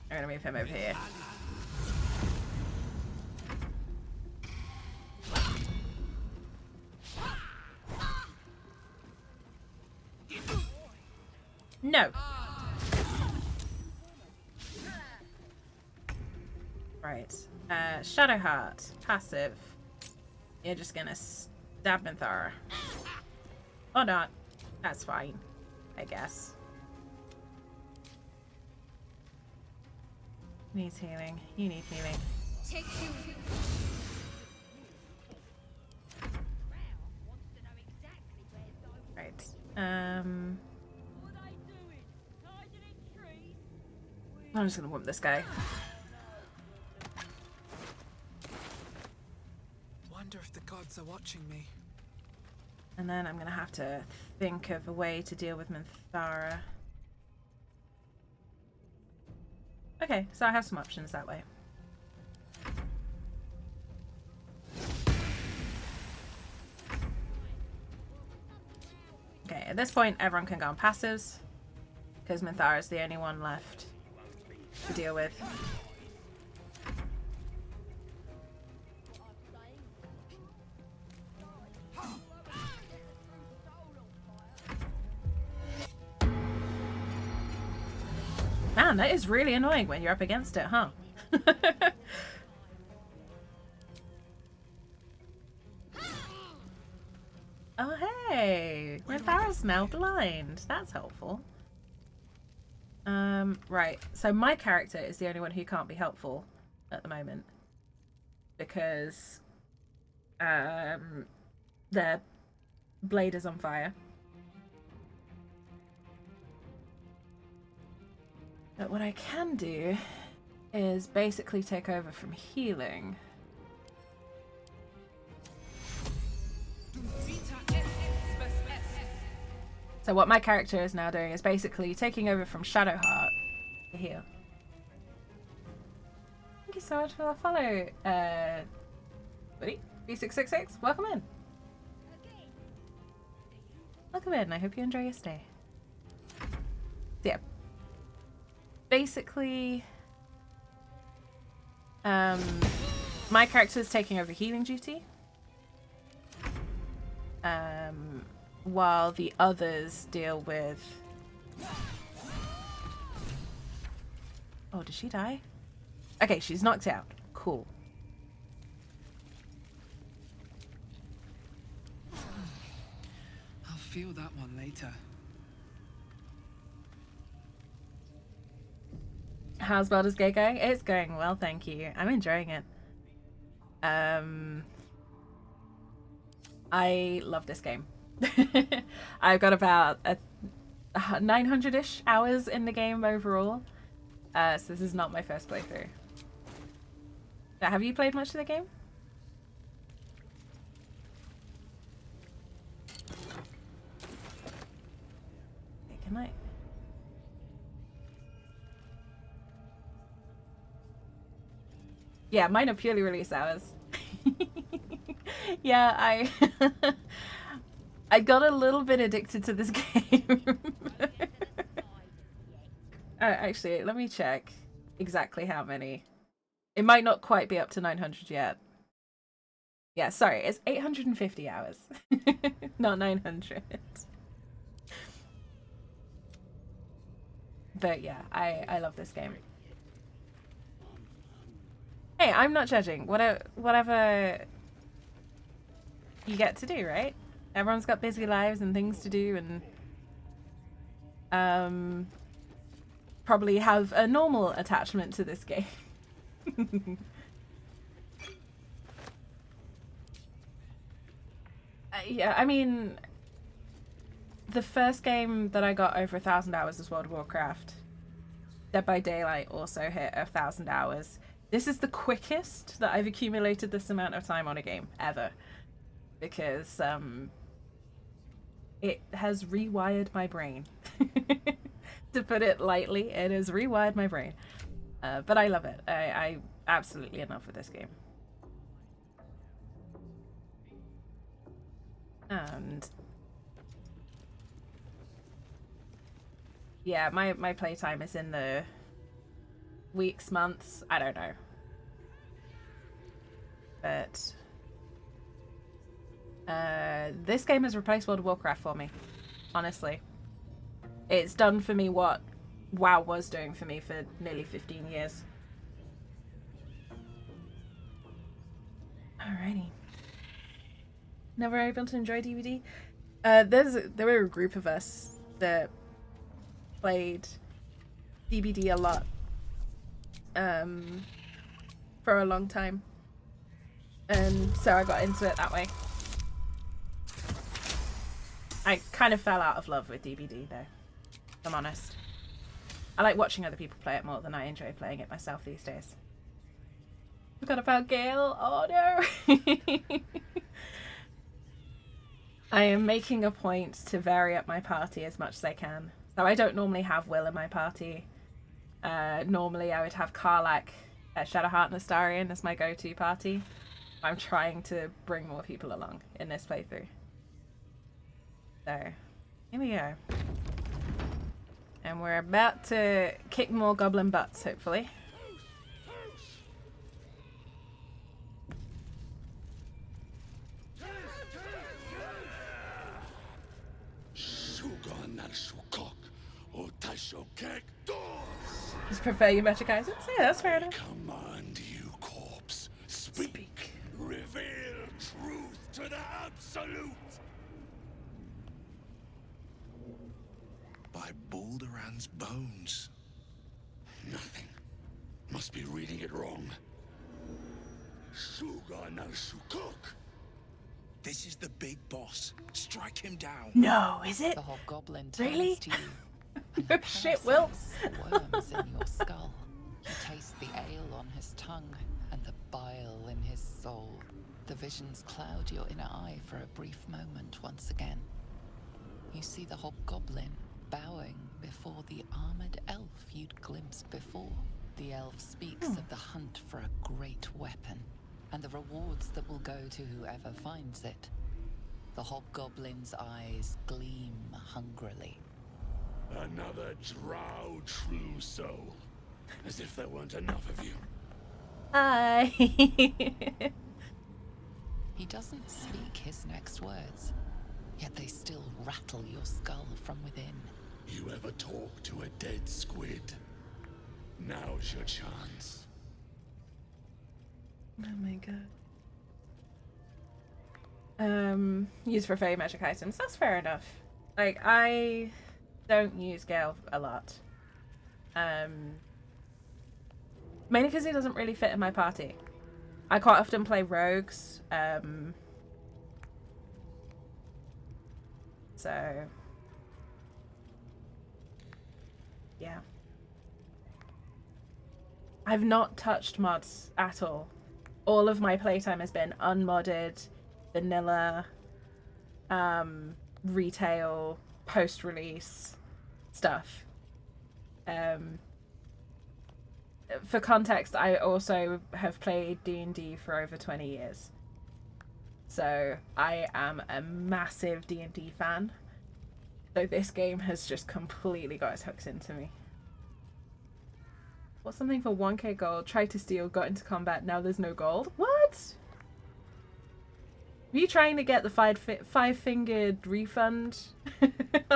gonna move him over here. No. Right. Shadowheart. Passive. You're just gonna stab Minthara. Or not. That's fine. I guess. Needs healing. You need healing. Take you. Right. I'm just gonna whoop this guy. Wonder if the gods are watching me. And then I'm gonna have to think of a way to deal with Minthara. Okay, so I have some options that way. Okay, at this point everyone can go on passives, because Minthara is the only one left to deal with. Man, that is really annoying when you're up against it, huh? Oh, hey! Minthara's now blind. That's helpful. Right. So my character is the only one who can't be helpful at the moment. Because, their blade is on fire. But what I can do is basically take over from healing. So what my character is now doing is basically taking over from Shadowheart to heal. Thank you so much for the follow, buddy. B666, welcome in. Welcome in. I hope you enjoy your stay. So yeah. Basically, my character is taking over healing duty, while the others deal with... Oh, did she die? Okay, she's knocked out. Cool. I'll feel that one later. How's Baldur's Gate going? It's going well, thank you. I'm enjoying it. I love this game. I've got about 900-ish hours in the game overall. So this is not my first playthrough. Have you played much of the game? Can I? Yeah, mine are purely release hours. Yeah, I got a little bit addicted to this game. Actually, let me check exactly how many. It might not quite be up to 900 yet. Yeah, sorry, it's 850 hours. Not 900. But yeah, I love this game. Hey, I'm not judging. Whatever you get to do, right? Everyone's got busy lives and things to do, and probably have a normal attachment to this game. Yeah, I mean, the first game that I got over 1,000 hours was World of Warcraft. Dead by Daylight also hit 1,000 hours. This is the quickest that I've accumulated this amount of time on a game ever, because it has rewired my brain. To put it lightly, it has rewired my brain. But I love it. I absolutely in love with this game. And yeah, my playtime is in the weeks, months, I don't know. But this game has replaced World of Warcraft for me, honestly. It's done for me what WoW was doing for me for nearly 15 years. Alrighty. Never able to enjoy DVD? There were a group of us that played DBD a lot for a long time, and so I got into it that way. I kind of fell out of love with DBD though, if I'm honest. I like watching other people play it more than I enjoy playing it myself these days. Forgot about Gale. Oh no. I am making a point to vary up my party as much as I can. So I don't normally have Will in my party. Normally I would have Karlach, Shadowheart, and Astarion as my go-to party. I'm trying to bring more people along in this playthrough. So, here we go. And we're about to kick more goblin butts, hopefully. Just prefer you magic items? Yeah, that's fair enough. Command you, corpse. Speak. Reveal truth to the absolute. By Balderan's bones. Nothing. Must be reading it wrong. Suga no Sukuk. This is the big boss. Strike him down. No, is it? The hobgoblin turns Really? to you. No shit, Will. Worms in your skull. You taste the ale on his tongue and the bile in his soul. The visions cloud your inner eye for a brief moment once again. You see the hobgoblin bowing before the armored elf you'd glimpsed before. The elf speaks of the hunt for a great weapon and the rewards that will go to whoever finds it. The hobgoblin's eyes gleam hungrily. Another drow true soul. As if there weren't enough of you. Hi. He doesn't speak his next words, yet they still rattle your skull from within. You ever talk to a dead squid? Now's your chance. Oh my god. Use for fairy magic items. That's fair enough. Like, I don't use Gale a lot. Mainly because he doesn't really fit in my party. I quite often play rogues. So yeah. I've not touched mods at all. All of my playtime has been unmodded, vanilla, retail, post-release stuff. For context, I also have played D&D for over 20 years. So I am a massive D&D fan. So this game has just completely got its hooks into me. What's something for 1k gold? Tried to steal, got into combat, now there's no gold? What? Are you trying to get the five-fingered refund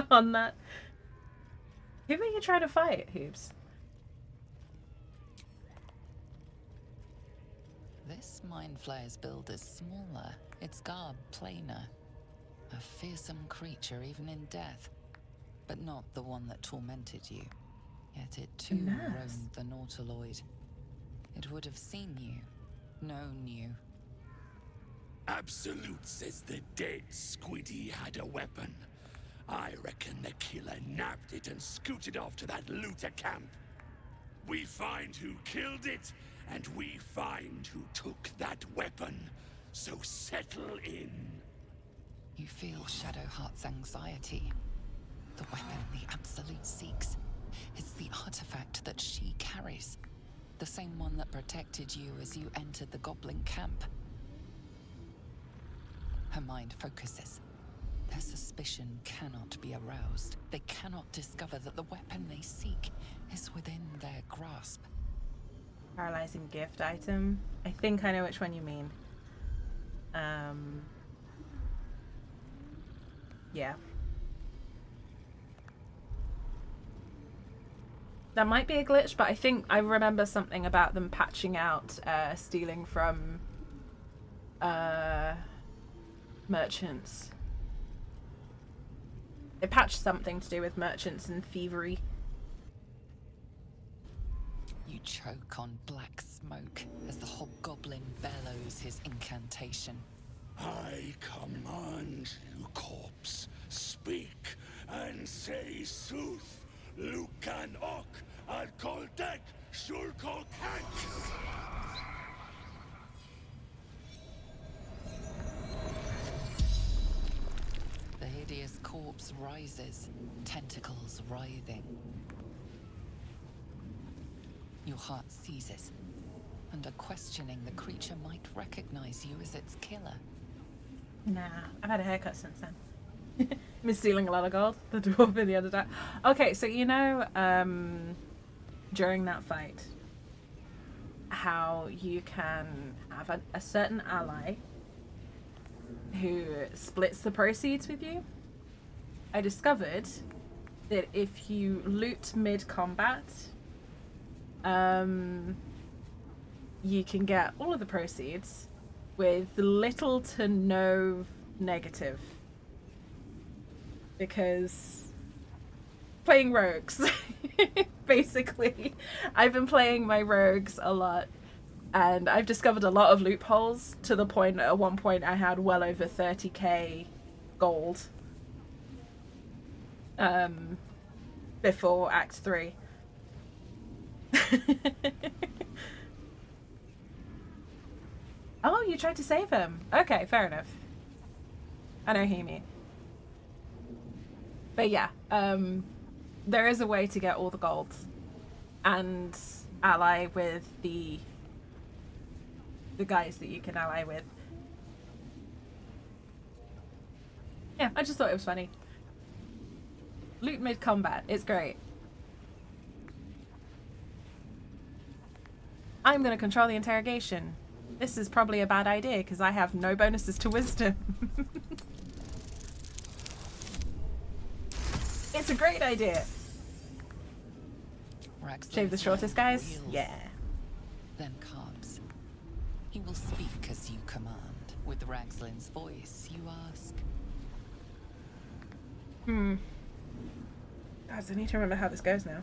on that? Who are you trying to fight, Hoops? This Mind Flayer's build is smaller, its garb plainer. A fearsome creature even in death, but not the one that tormented you. Yet it too roamed the Nautiloid. It would have seen you, known you. Absolute says the dead Squiddy had a weapon. I reckon the killer nabbed it and scooted off to that looter camp. We find who killed it, and we find who took that weapon. So settle in. You feel Shadowheart's anxiety. The weapon the Absolute seeks. It's the artifact that she carries. The same one that protected you as you entered the goblin camp. Her mind focuses. Their suspicion cannot be aroused. They cannot discover that the weapon they seek is within their grasp. Paralyzing gift item. I think I know which one you mean. Yeah. That might be a glitch, but I think I remember something about them patching out stealing from merchants. They patched something to do with merchants and thievery. You choke on black smoke as the hobgoblin bellows his incantation. I command you, corpse, speak and say sooth. Lucan ok, al koldek, shulko kank. The hideous corpse rises, tentacles writhing. Your heart seizes. Under questioning, the creature might recognize you as its killer. Nah, I've had a haircut since then. I've been stealing a lot of gold. The dwarf in the Underdark. Okay, so you know, during that fight, how you can have a certain ally who splits the proceeds with you? I discovered that if you loot mid-combat, you can get all of the proceeds with little to no negative. Because playing rogues, basically. I've been playing my rogues a lot, and I've discovered a lot of loopholes to the point at one point I had well over 30k gold before Act 3. Oh, you tried to save him. Okay, fair enough. I know who you mean. But yeah, there is a way to get all the gold and ally with the guys that you can ally with. Yeah, I just thought it was funny. Loot mid-combat, it's great. I'm gonna control the interrogation. This is probably a bad idea because I have no bonuses to wisdom. It's a great idea. Shave the shortest guys? Wheels, yeah. Then calms. He will speak as you command. With Ragslin's voice, you ask. Guys, I need to remember how this goes now.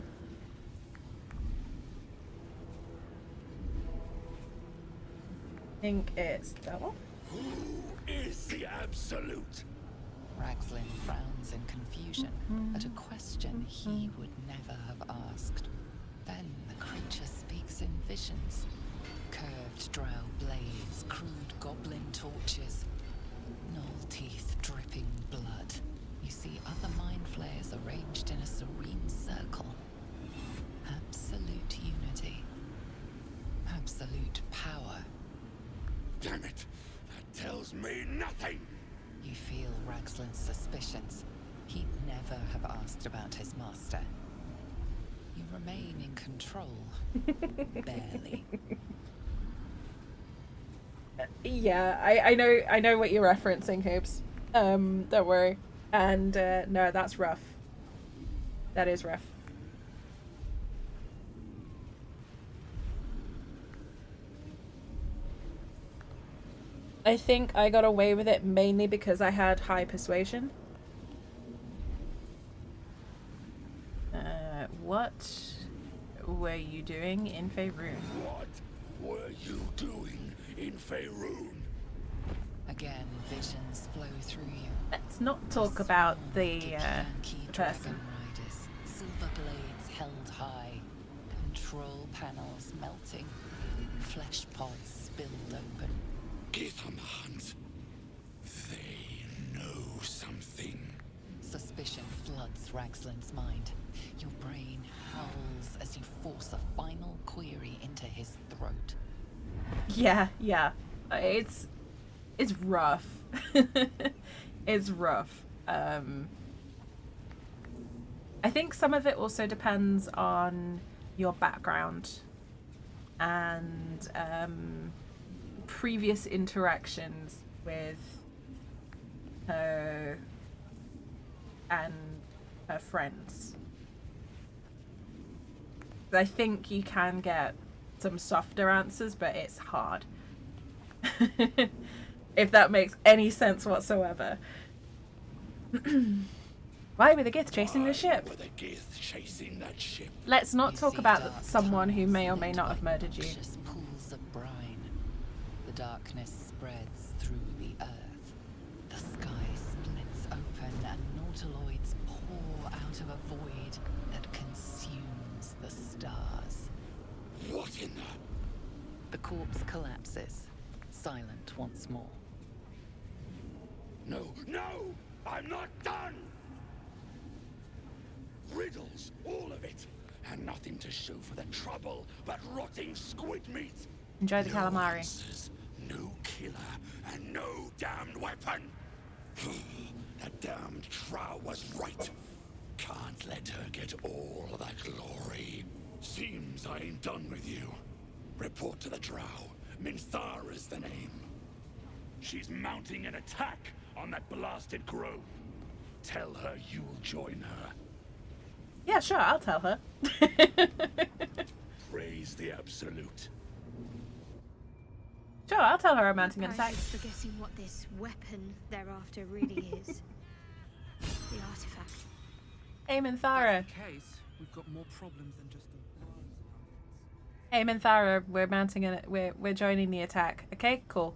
think it's that one. Who is the Absolute? Ragzlin frowns in confusion at a question he would never have asked. Then the creature speaks in visions. Curved drow blades, crude goblin torches, gnoll teeth dripping blood. You see other mind flayers arranged in a serene circle. Absolute unity. Absolute power. Damn it! That tells me nothing! You feel Ragzlin's suspicions. He'd never have asked about his master. You remain in control. Barely. Yeah, I know what you're referencing, Hoops. Don't worry. And no, that's rough. That is rough. I think I got away with it mainly because I had high persuasion. What were you doing in Faerun? What were you doing in Faerun? Again, visions flow through you. Let's not talk about the person. Riders, silver blades held high, control panels melting, flesh pods spilled open. Get on the hunt. They know something. Suspicion floods Ragzlin's mind. Your brain howls as you force a final query into his throat. Yeah. It's rough. It's rough. I think some of it also depends on your background and previous interactions with her and her friends. I think you can get some softer answers, but it's hard. If that makes any sense whatsoever. Why were the Gith chasing the ship? Were the Gith chasing that ship? Let's not talk about someone who may or may not have murdered you. Pools of brine. The darkness spreads through the earth. The sky splits open and nautiloids pour out of a void that consumes the stars. What in the... The corpse collapses, silent once more. No! I'm not done! Riddles, all of it. And nothing to show for the trouble but rotting squid meat. Enjoy the calamari. Answers, no killer, and no damned weapon. That damned Drow was right. Can't let her get all that glory. Seems I ain't done with you. Report to the Drow. Minthara's the name. She's mounting an attack on that blasted grove. Tell her you'll join her. Yeah, sure, I'll tell her. Praise the Absolute. Sure, I'll tell her I'm mounting an I'm attack. forgetting what this weapon thereafter really is. The artifact. Hey, Minthara. In case, we've got more problems than just the... Hey, Minthara, we're mounting an... We're joining the attack. Okay, cool.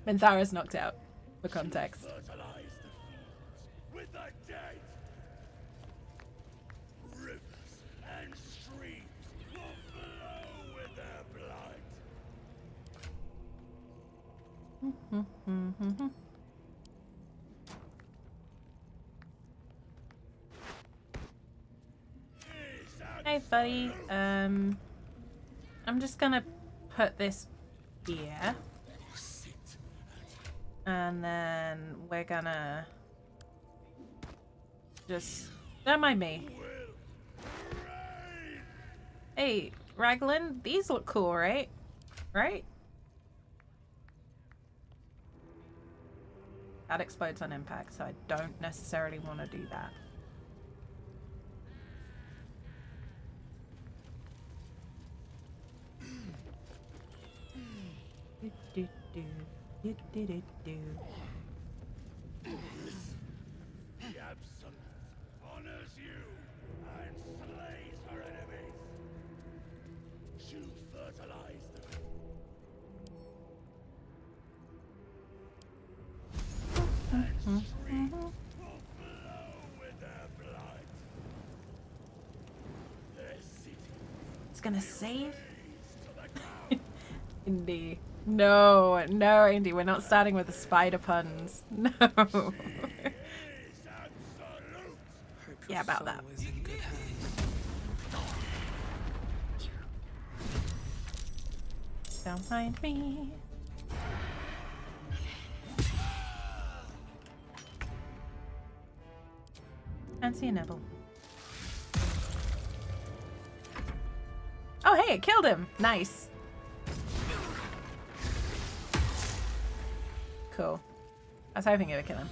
Minthara's knocked out, for context. With the dead. Rivers and streams will flow with their blood. Hey, buddy. I'm just gonna put this here. And then we're gonna just... Don't mind me. Hey, Raglan, these look cool, right? Right? That explodes on impact, so I don't necessarily want to do that. The Absolute honors you and slays her enemies. to fertilize them. And streams will flow with their blood. Their city It's gonna save? to the ground. Indy. No, no, Indy, we're not starting with the spider puns. No. Yeah, about that. Is in good hands. Don't mind me. Fancy a nibble. Oh, hey, it killed him. Nice. Cool. I was hoping it would kill him.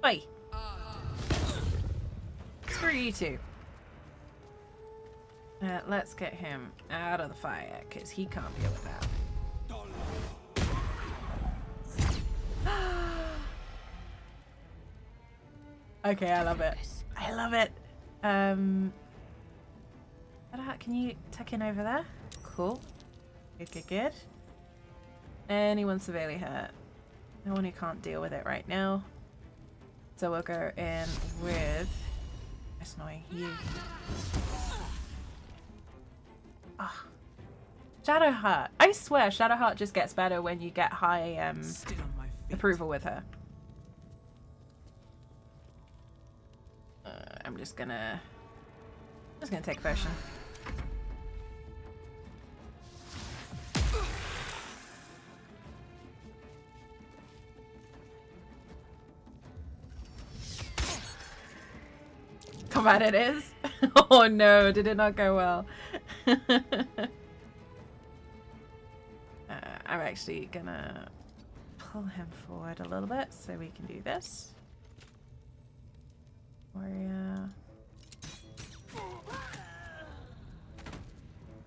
Oi. Screw you two. Let's get him out of the fire, because he can't deal with that. Okay, I love it. I love it. Can you tuck in over there? Cool. Good, good, good. Anyone severely hurt? No one who can't deal with it right now. So we'll go in with... That's annoying. You. Oh. Shadowheart. I swear, Shadowheart just gets better when you get high approval with her. I'm just gonna take a potion. Combat it is. Oh no, did it not go well? I'm actually gonna pull him forward a little bit so we can do this. Warrior.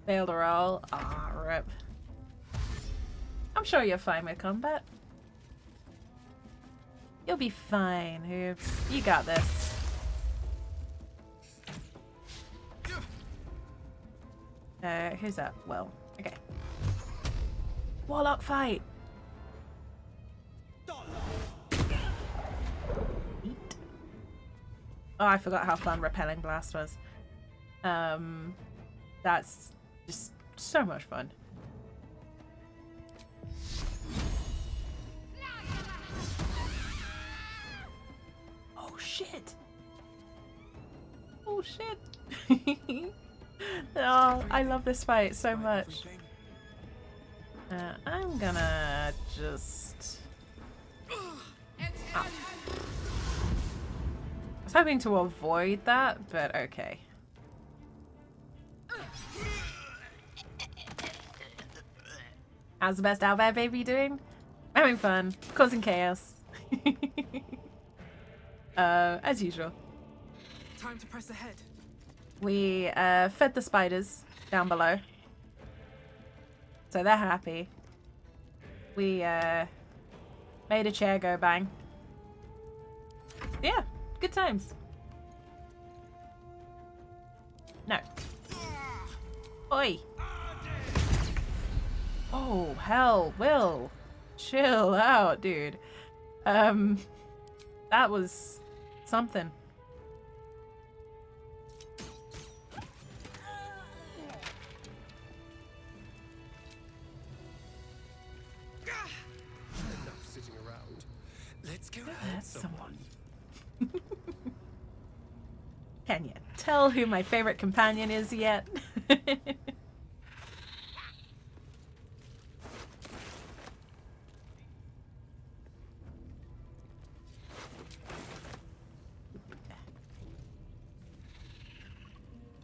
Failed a roll. Ah, rip. I'm sure you're fine with combat. You'll be fine, Hoops. You got this. Who's that? Well, okay. Warlock fight! Eat. Oh, I forgot how fun Repelling Blast was. That's just so much fun. Oh shit! Oh shit! Oh, I love this fight so much. I'm gonna just... Oh. I was hoping to avoid that, but okay. How's the best out there baby doing? Having fun, causing chaos. As usual. Time to press ahead. We fed the spiders down below. So they're happy. We made a chair go bang. Yeah, good times. No. Oi. Oh, hell, Will. Chill out, dude. That was something. Enough sitting around. Let's go help That's someone. Can you tell who my favorite companion is yet?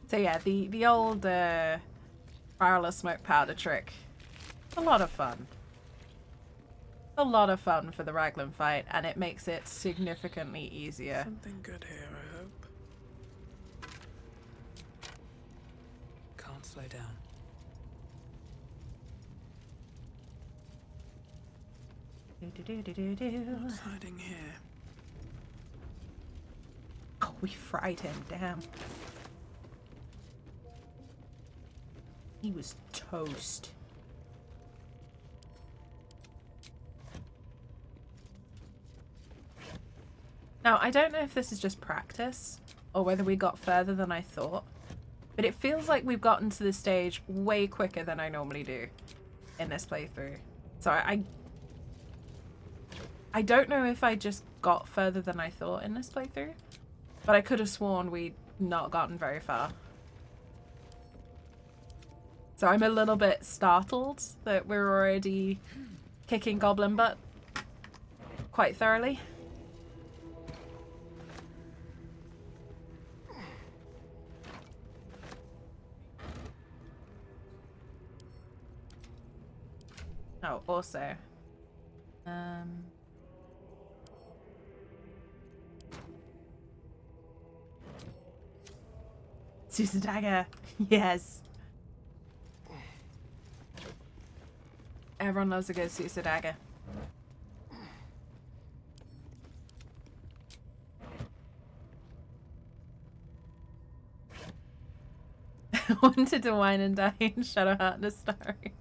So yeah, the old barrel of smoke powder trick. A lot of fun. A lot of fun for the Raglan fight, and it makes it significantly easier. Something good here, I hope. Can't slow down. What's hiding here? Oh, we fried him, damn. He was toast. Now, I don't know if this is just practice or whether we got further than I thought, but it feels like we've gotten to this stage way quicker than I normally do in this playthrough. So I don't know if I just got further than I thought in this playthrough, but I could have sworn we'd not gotten very far. So I'm a little bit startled that we're already kicking goblin butt quite thoroughly. Oh, also, Susa dagger, yes. Everyone loves a good Susa dagger. Wanted to wine and dine in Shadowheart and Astari.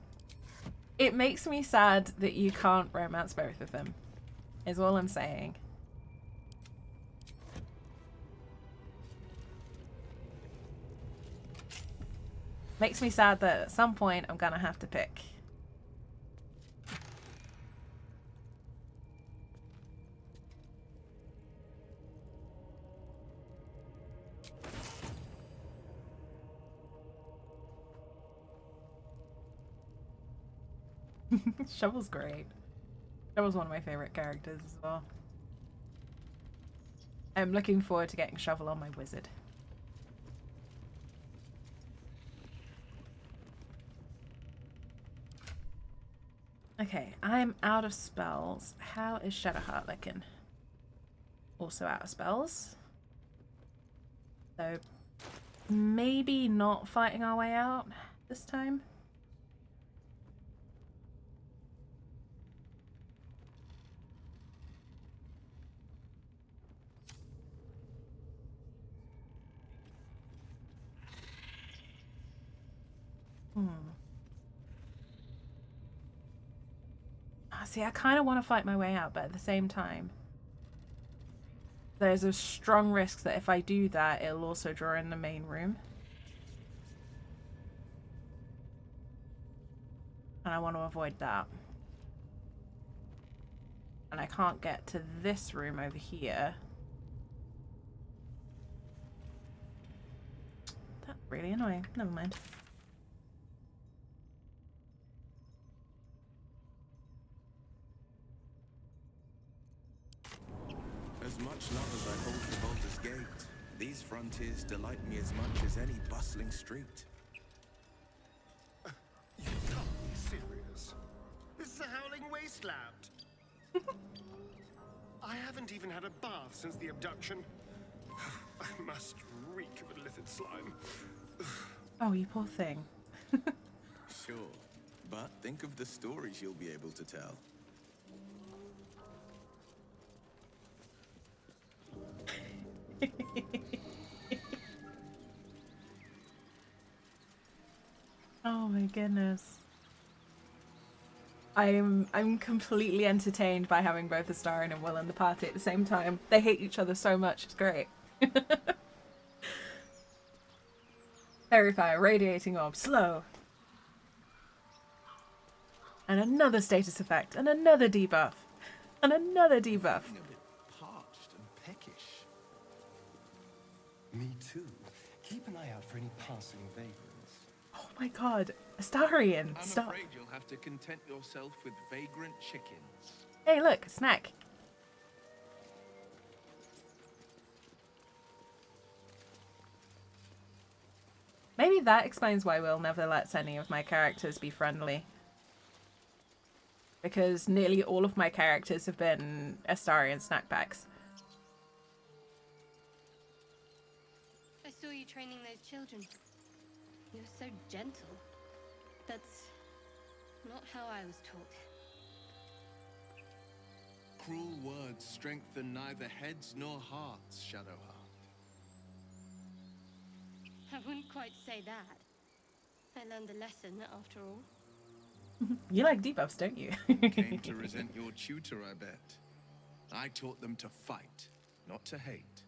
It makes me sad that you can't romance both of them, is all I'm saying. Makes me sad that at some point I'm gonna have to pick. Shovel's great. Shovel's one of my favorite characters as well. I'm looking forward to getting Shovel on my wizard. Okay, I'm out of spells. How is Shadowheart looking? Also out of spells. So maybe not fighting our way out this time. See, I kind of want to fight my way out, but at the same time, there's a strong risk that if I do that, it'll also draw in the main room. And I want to avoid that. And I can't get to this room over here. That's really annoying. Never mind. As much love as I hold for Baldur's Gate, these frontiers delight me as much as any bustling street. You can't be serious. This is a howling wasteland. I haven't even had a bath since the abduction. I must reek of a littered slime. Oh, you poor thing. Sure, but think of the stories you'll be able to tell. Oh my goodness. I'm completely entertained by having both Astarion and Will in the party at the same time. They hate each other so much, it's great. Fairy fire, radiating orb, slow. And another status effect, and another debuff, and another debuff. A bit parched and peckish. Me too. Keep an eye out for any passing vagrants. Oh my god, Astarion, I'm stop. afraid you'll have to content yourself with vagrant chickens. Hey look, a snack. Maybe that explains why Will never lets any of my characters be friendly. Because nearly all of my characters have been Astarion snack packs. I saw you training those children. You're so gentle. That's not how I was taught. Cruel words strengthen neither heads nor hearts, Shadowheart. I wouldn't quite say that. I learned a lesson after all. You like debuffs, don't you? Came to resent your tutor, I bet. I taught them to fight, not to hate.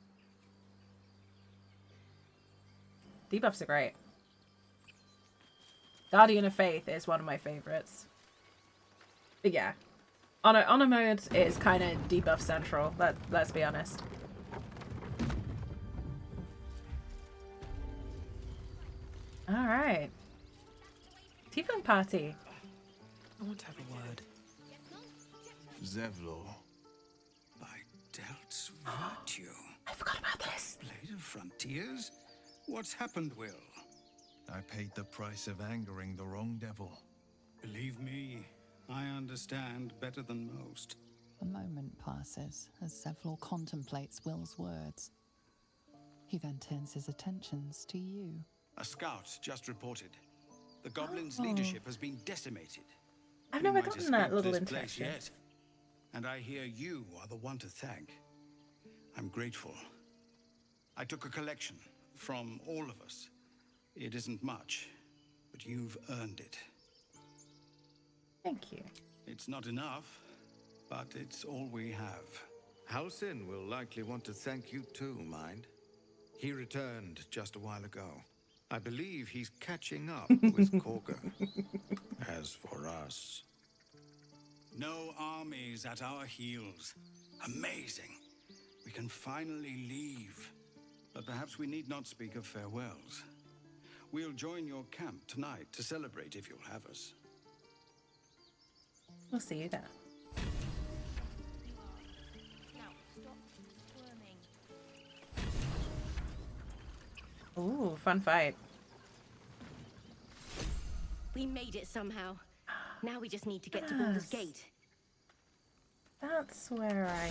Debuffs are great. Guardian of Faith is one of my favorites. But yeah, honor mode is kind of debuff central. Let's be honest. All right, Tiefling party. I want to have a word. Zevlor. By Delt's virtue. I forgot about this. Blade of Frontiers? What's happened, Will? I paid the price of angering the wrong devil. Believe me, I understand better than most. A moment passes as Zevlor contemplates Will's words. He then turns his attentions to you. A scout just reported. The goblins' leadership has been decimated. I've We never might gotten that escape little this place interaction. yet. And I hear you are the one to thank. I'm grateful. I took a collection from all of us. It isn't much, but you've earned it. Thank you. It's not enough, but it's all we have. Halsin will likely want to thank you too, mind. He returned just a while ago. I believe he's catching up with Korga. As for us... No armies at our heels. Amazing. We can finally leave. But perhaps we need not speak of farewells. We'll join your camp tonight to celebrate if you'll have us. We'll see you there. Now, stop squirming. Ooh, fun fight. We made it somehow. Now we just need to get to Baldur's Gate. That's where I...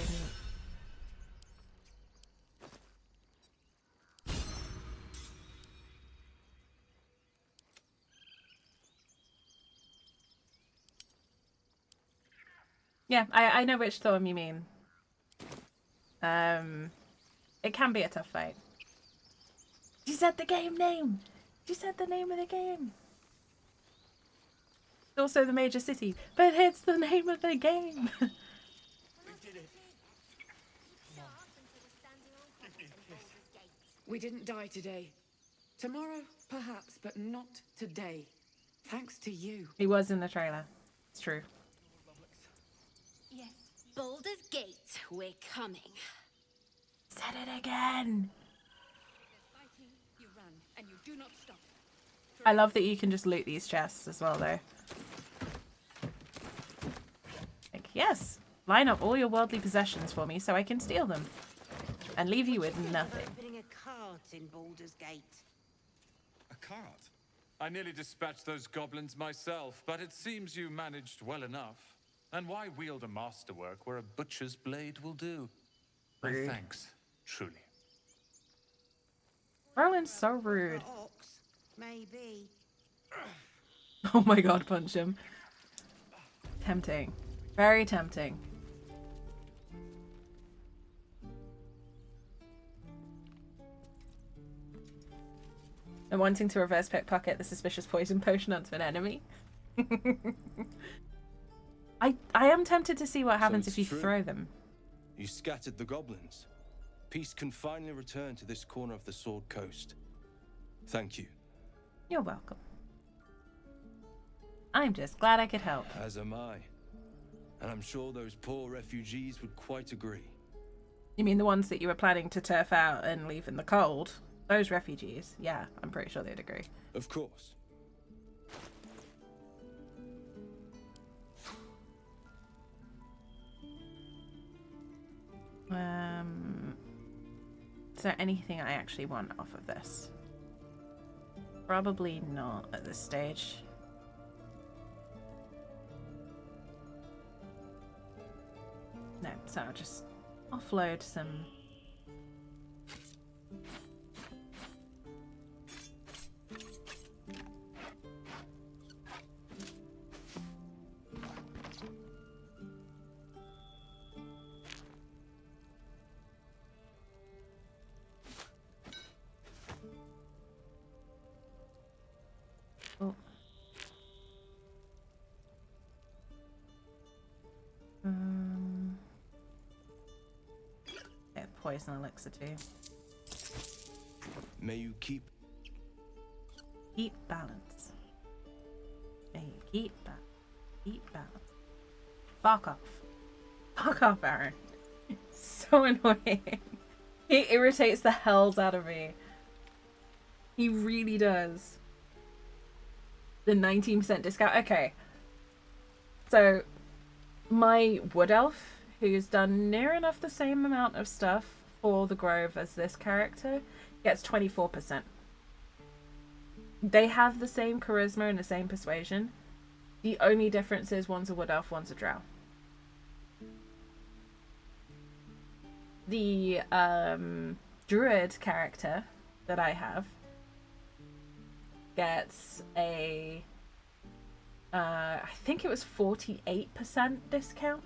Yeah, I know which storm you mean. It can be a tough fight. You said the game name! You said the name of the game! It's also the major city, but it's the name of the game! We didn't die today. Tomorrow, perhaps, but not today. Thanks to you. He was in the trailer. It's true. Yes. Baldur's Gate, we're coming. Said it again! You run, and you do not stop. I love that you can just loot these chests as well, though. Like, yes, line up all your worldly possessions for me so I can steal them. And leave you with nothing. Opening a cart in Baldur's Gate. A cart? I nearly dispatched those goblins myself, but it seems you managed well enough. And why wield a masterwork where a butcher's blade will do? My Rude. thanks, truly. Roland's so rude. Ox, maybe. Oh my god, punch him. Tempting. Very tempting. And wanting to reverse pickpocket the suspicious poison potion onto an enemy. I am tempted to see what happens So if you it's true. throw them. You scattered the goblins. Peace can finally return to this corner of the Sword Coast. Thank you. You're welcome. I'm just glad I could help. As am I. And I'm sure those poor refugees would quite agree. You mean the ones that you were planning to turf out and leave in the cold? Those refugees? Yeah, I'm pretty sure they'd agree. Of course. Is there anything I actually want off of this? Probably not at this stage. No, so I'll just offload some. Oh. poison elixir too. May you keep balance. May you keep balance. Fuck off. Fuck off, Aaron. So annoying. He irritates the hells out of me. He really does. The 19% discount. Okay. So, my wood elf, who's done near enough the same amount of stuff for the Grove as this character, gets 24%. They have the same charisma and the same persuasion. The only difference is one's a wood elf, one's a drow. The druid character that I have gets a I think it was 48% discount.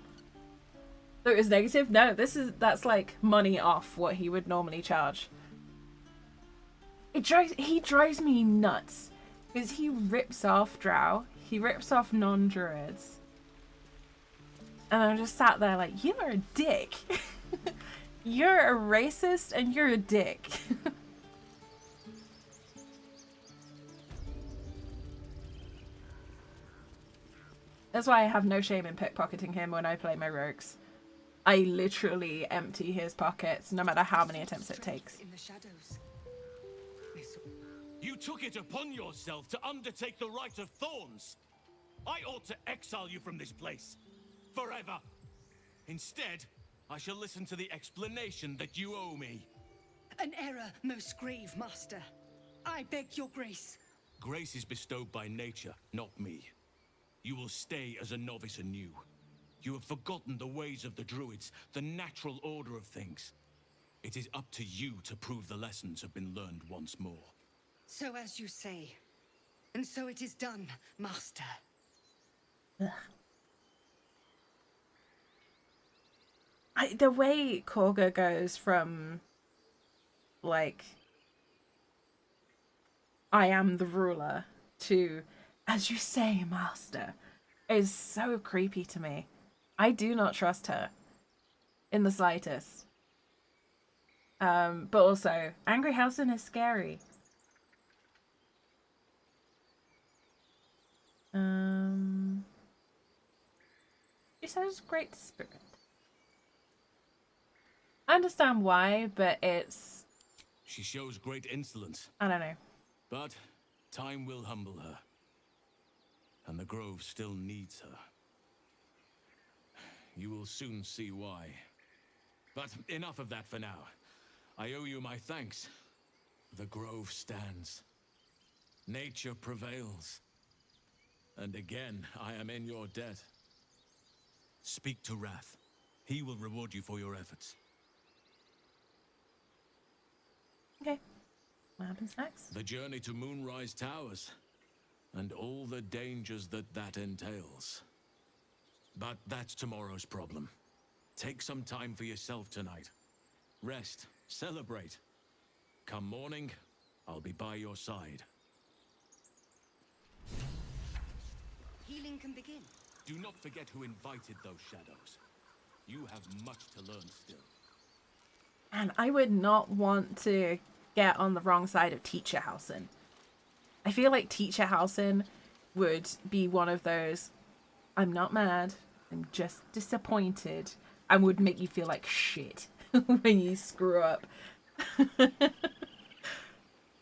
So it was negative. No, that's like money off what he would normally charge. He drives me nuts because he rips off drow, he rips off non-druids, and I'm just sat there like, you're a dick. You're a racist and you're a dick. That's why I have no shame in pickpocketing him when I play my rogues. I literally empty his pockets no matter how many attempts it takes. In the shadows. You took it upon yourself to undertake the Rite of Thorns. I ought to exile you from this place. Forever. Instead, I shall listen to the explanation that you owe me. An error, most grave master. I beg your grace. Grace is bestowed by nature, not me. You will stay as a novice anew. You have forgotten the ways of the druids, the natural order of things. It is up to you to prove the lessons have been learned once more. So as you say. And so it is done, master. The way Korga goes from, like, I am the ruler, to, as you say, master, is so creepy to me. I do not trust her in the slightest. But also, Angry Housen is scary. She says great spirit. I understand why, but it's... She shows great insolence. I don't know. But time will humble her. And the Grove still needs her. You will soon see why. But enough of that for now. I owe you my thanks. The Grove stands. Nature prevails. And again, I am in your debt. Speak to Wrath. He will reward you for your efforts. Okay. What happens next? The journey to Moonrise Towers. And all the dangers that entails. But that's tomorrow's problem. Take some time for yourself tonight. Rest. Celebrate. Come morning, I'll be by your side. Healing can begin. Do not forget who invited those shadows. You have much to learn still. And I would not want to get on the wrong side of Teacher Housen. I feel like Teacher Housen would be one of those, I'm not mad, I'm just disappointed, and would make you feel like shit when you screw up.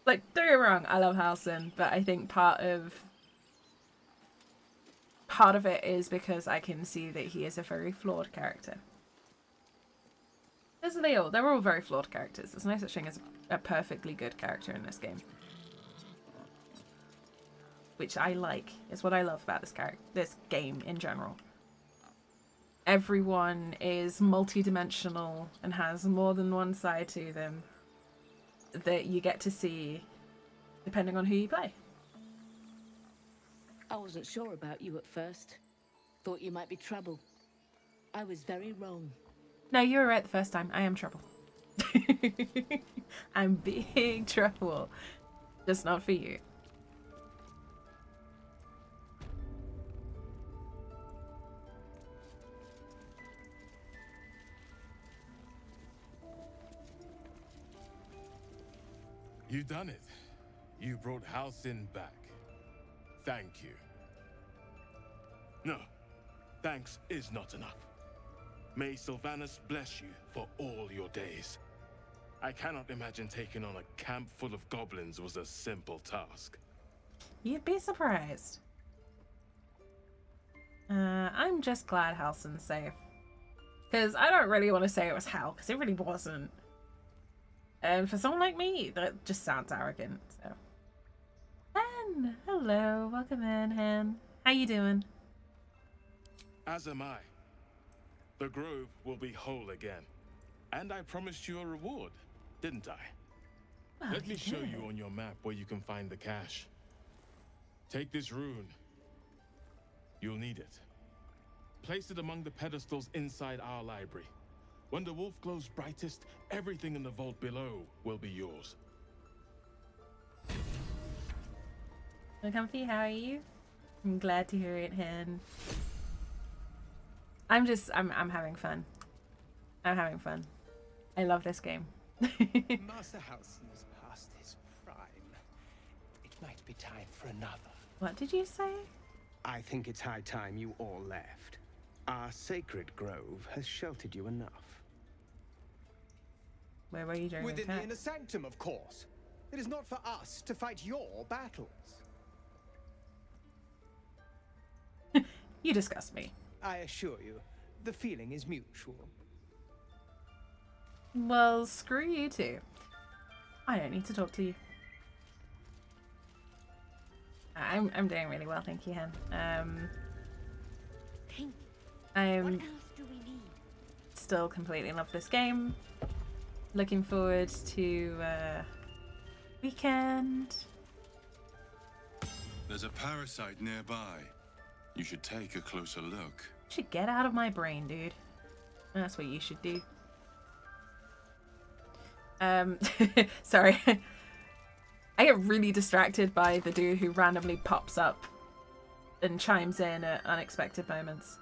Like, don't get me wrong, I love Housen, but I think part of it is because I can see that he is a very flawed character. As they all, they're all very flawed characters. There's no such thing as a perfectly good character in this game. Which I like. It's what I love about this game in general. Everyone is multi-dimensional and has more than one side to them that you get to see depending on who you play. I wasn't sure about you at first. Thought you might be trouble. I was very wrong. No, you were right the first time. I am trouble. I'm big trouble. Just not for you. You done it. You brought Halcyon back. Thank you. No, thanks is not enough. May Sylvanas bless you for all your days. I cannot imagine taking on a camp full of goblins was a simple task. You'd be surprised. I'm just glad Halcyon's safe. Because I don't really want to say it was hell, because it really wasn't. And for someone like me, that just sounds arrogant, so. Hen! Hello, welcome in, Hen. How you doing? As am I. The grove will be whole again. And I promised you a reward, didn't I? Well, Let me show you on your map where you can find the cache. Take this rune. You'll need it. Place it among the pedestals inside our library. When the wolf glows brightest, everything in the vault below will be yours. Well, Comfy, how are you? I'm glad to hear it, Hen. I'm having fun. I'm having fun. I love this game. Master Halcyon's past his prime. It might be time for another. What did you say? I think it's high time you all left. Our sacred grove has sheltered you enough. Where were you during Within the the attack? inner sanctum, of course. It is not for us to fight your battles. You disgust me. I assure you, the feeling is mutual. Well, screw you too. I don't need to talk to you. I'm doing really well, thank you, Hen. I'm still completely in love with this game. Looking forward to weekend. There's a parasite nearby. You should take a closer look. You should get out of my brain, dude. That's what you should do. Sorry. I get really distracted by the dude who randomly pops up and chimes in at unexpected moments.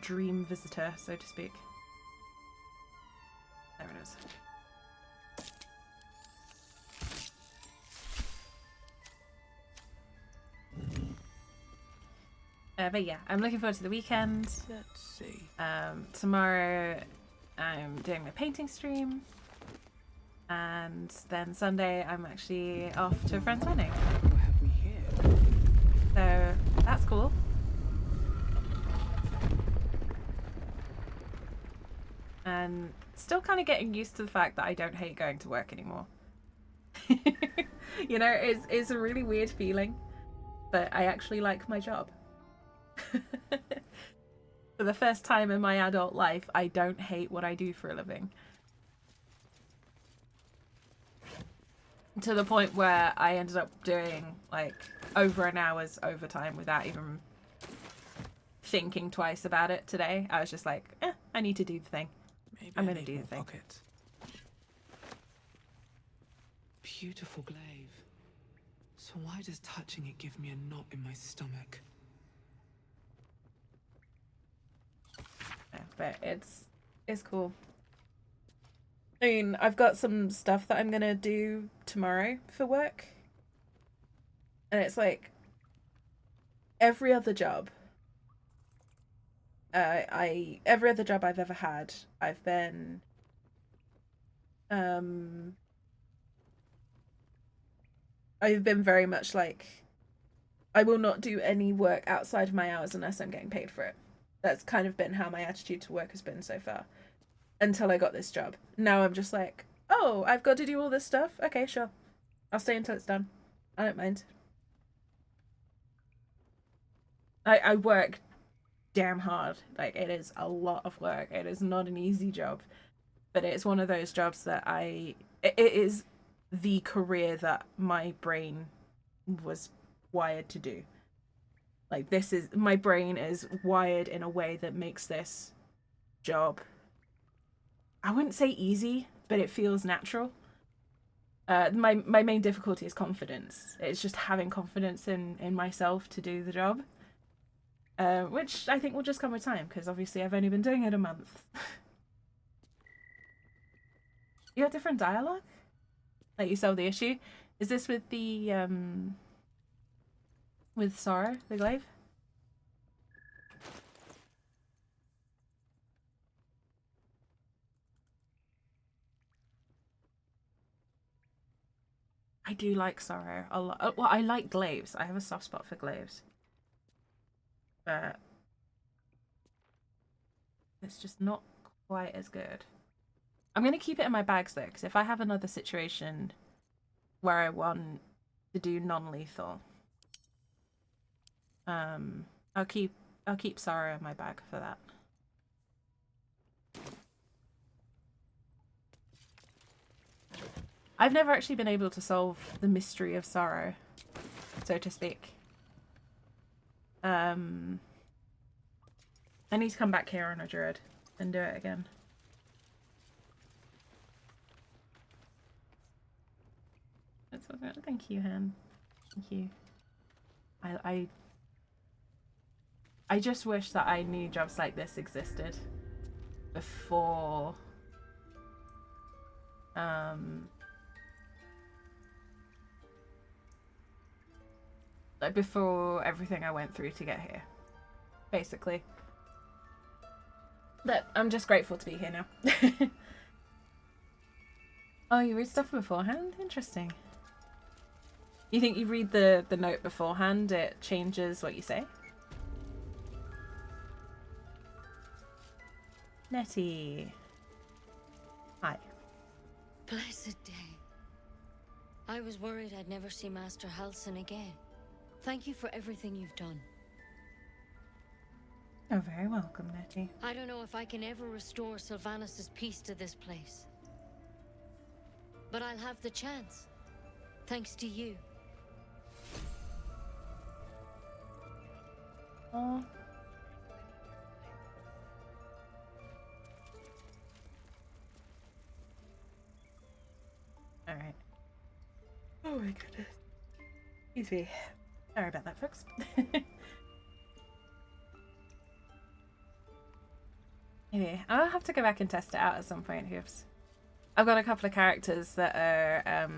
Dream visitor, so to speak. There it is. But yeah, I'm looking forward to the weekend. Let's see. Tomorrow I'm doing my painting stream. And then Sunday I'm actually off to a friend's wedding. What have we here? So that's cool. And still kind of getting used to the fact that I don't hate going to work anymore. You know, it's a really weird feeling, but I actually like my job. For the first time in my adult life, I don't hate what I do for a living. To the point where I ended up doing like over an hour's overtime without even thinking twice about it today. I was just like, I need to do the thing. Maybe I'm I gonna need do more the thing. pockets. Beautiful glaive. So why does touching it give me a knot in my stomach? Yeah, but it's cool. I mean, I've got some stuff that I'm gonna do tomorrow for work. And it's like every other job. Every other job I've ever had, I've been very much like, I will not do any work outside of my hours unless I'm getting paid for it. That's kind of been how my attitude to work has been so far. Until I got this job. Now I'm just like, oh, I've got to do all this stuff? Okay, sure. I'll stay until it's done. I don't mind. I work damn hard. Like, it is a lot of work. It is not an easy job. But it's one of those jobs that it is the career that my brain was wired to do. Like, my brain is wired in a way that makes this job, I wouldn't say easy, but it feels natural. My main difficulty is confidence. It's just having confidence in myself to do the job. Which I think will just come with time, because obviously I've only been doing it a month. You have different dialogue? Like you solve the issue? Is this with the, with Sorrow, the glaive? I do like Sorrow a lot. Well, I like glaives. I have a soft spot for glaives. But it's just not quite as good. I'm going to keep it in my bags though, because if I have another situation where I want to do non-lethal, I'll keep Sorrow in my bag for that. I've never actually been able to solve the mystery of Sorrow, so to speak. I need to come back here on a druid and do it again. That's what, thank you, Han. Thank you. I just wish that I knew jobs like this existed before like before everything I went through to get here, basically. But I'm just grateful to be here now. Oh, you read stuff beforehand? Interesting. You think you read the note beforehand, it changes what you say? Nettie. Hi. Blessed day. I was worried I'd never see Master Halsin again. Thank you for everything you've done. You're very welcome, Nettie. I don't know if I can ever restore Sylvanas' peace to this place. But I'll have the chance. Thanks to you. Oh. Alright. Oh my goodness. Excuse me. Sorry about that, folks. Anyway, I'll have to go back and test it out at some point, Hoops. I've got a couple of characters that are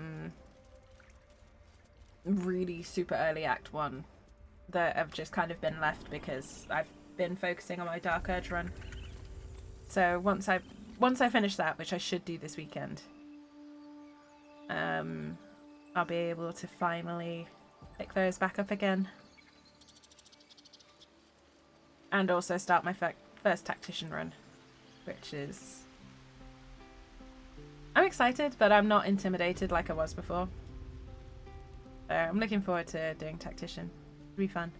really super early Act 1 that have just kind of been left because I've been focusing on my Dark Urge run. So once I finish that, which I should do this weekend, I'll be able to finally pick those back up again. And also start my first Tactician run, which is... I'm excited, but I'm not intimidated like I was before. I'm looking forward to doing Tactician. It'll be fun.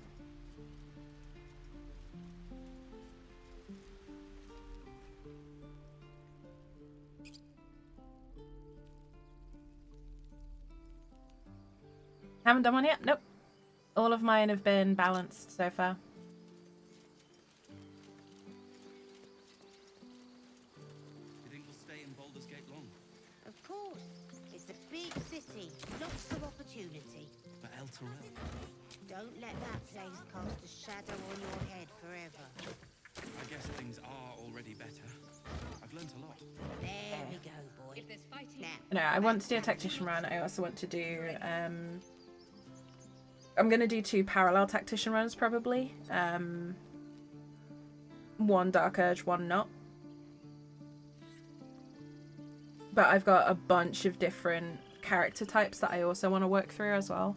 Haven't done one yet? Nope. All of mine have been balanced so far. You think we'll stay in Baldur's Gate long? Of course. It's a big city. Lots of opportunity. But El Terrell? Don't let that place cast a shadow on your head forever. I guess things are already better. I've learnt a lot. There we go, boy. If there's fighting now. No, I want to do a Tactician run. I also want to do... I'm going to do 2 parallel Tactician runs, probably. One Dark Urge, one not. But I've got a bunch of different character types that I also want to work through as well.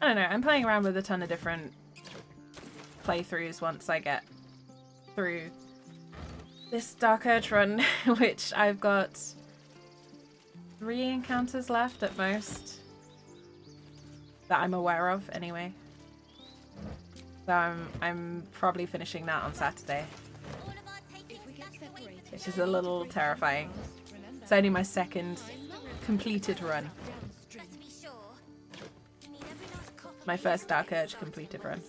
I don't know, I'm playing around with a ton of different playthroughs once I get through this Dark Urge run, which I've got 3 encounters left at most that I'm aware of anyway. So I'm probably finishing that on Saturday, which is a little terrifying. It's only my 2nd completed run. My first Dark Urge completed run.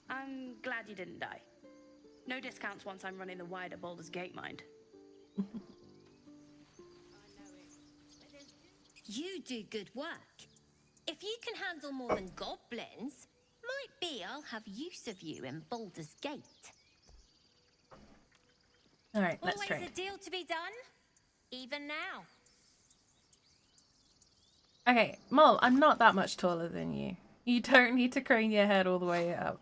I'm glad you didn't die. No discounts once I'm running the wider Baldur's Gate mind. You do good work. If you can handle more than goblins, might be I'll have use of you in Baldur's Gate. All right, let's Always trade. a deal to be done, even now. Okay, Mol, I'm not that much taller than you. You don't need to crane your head all the way up.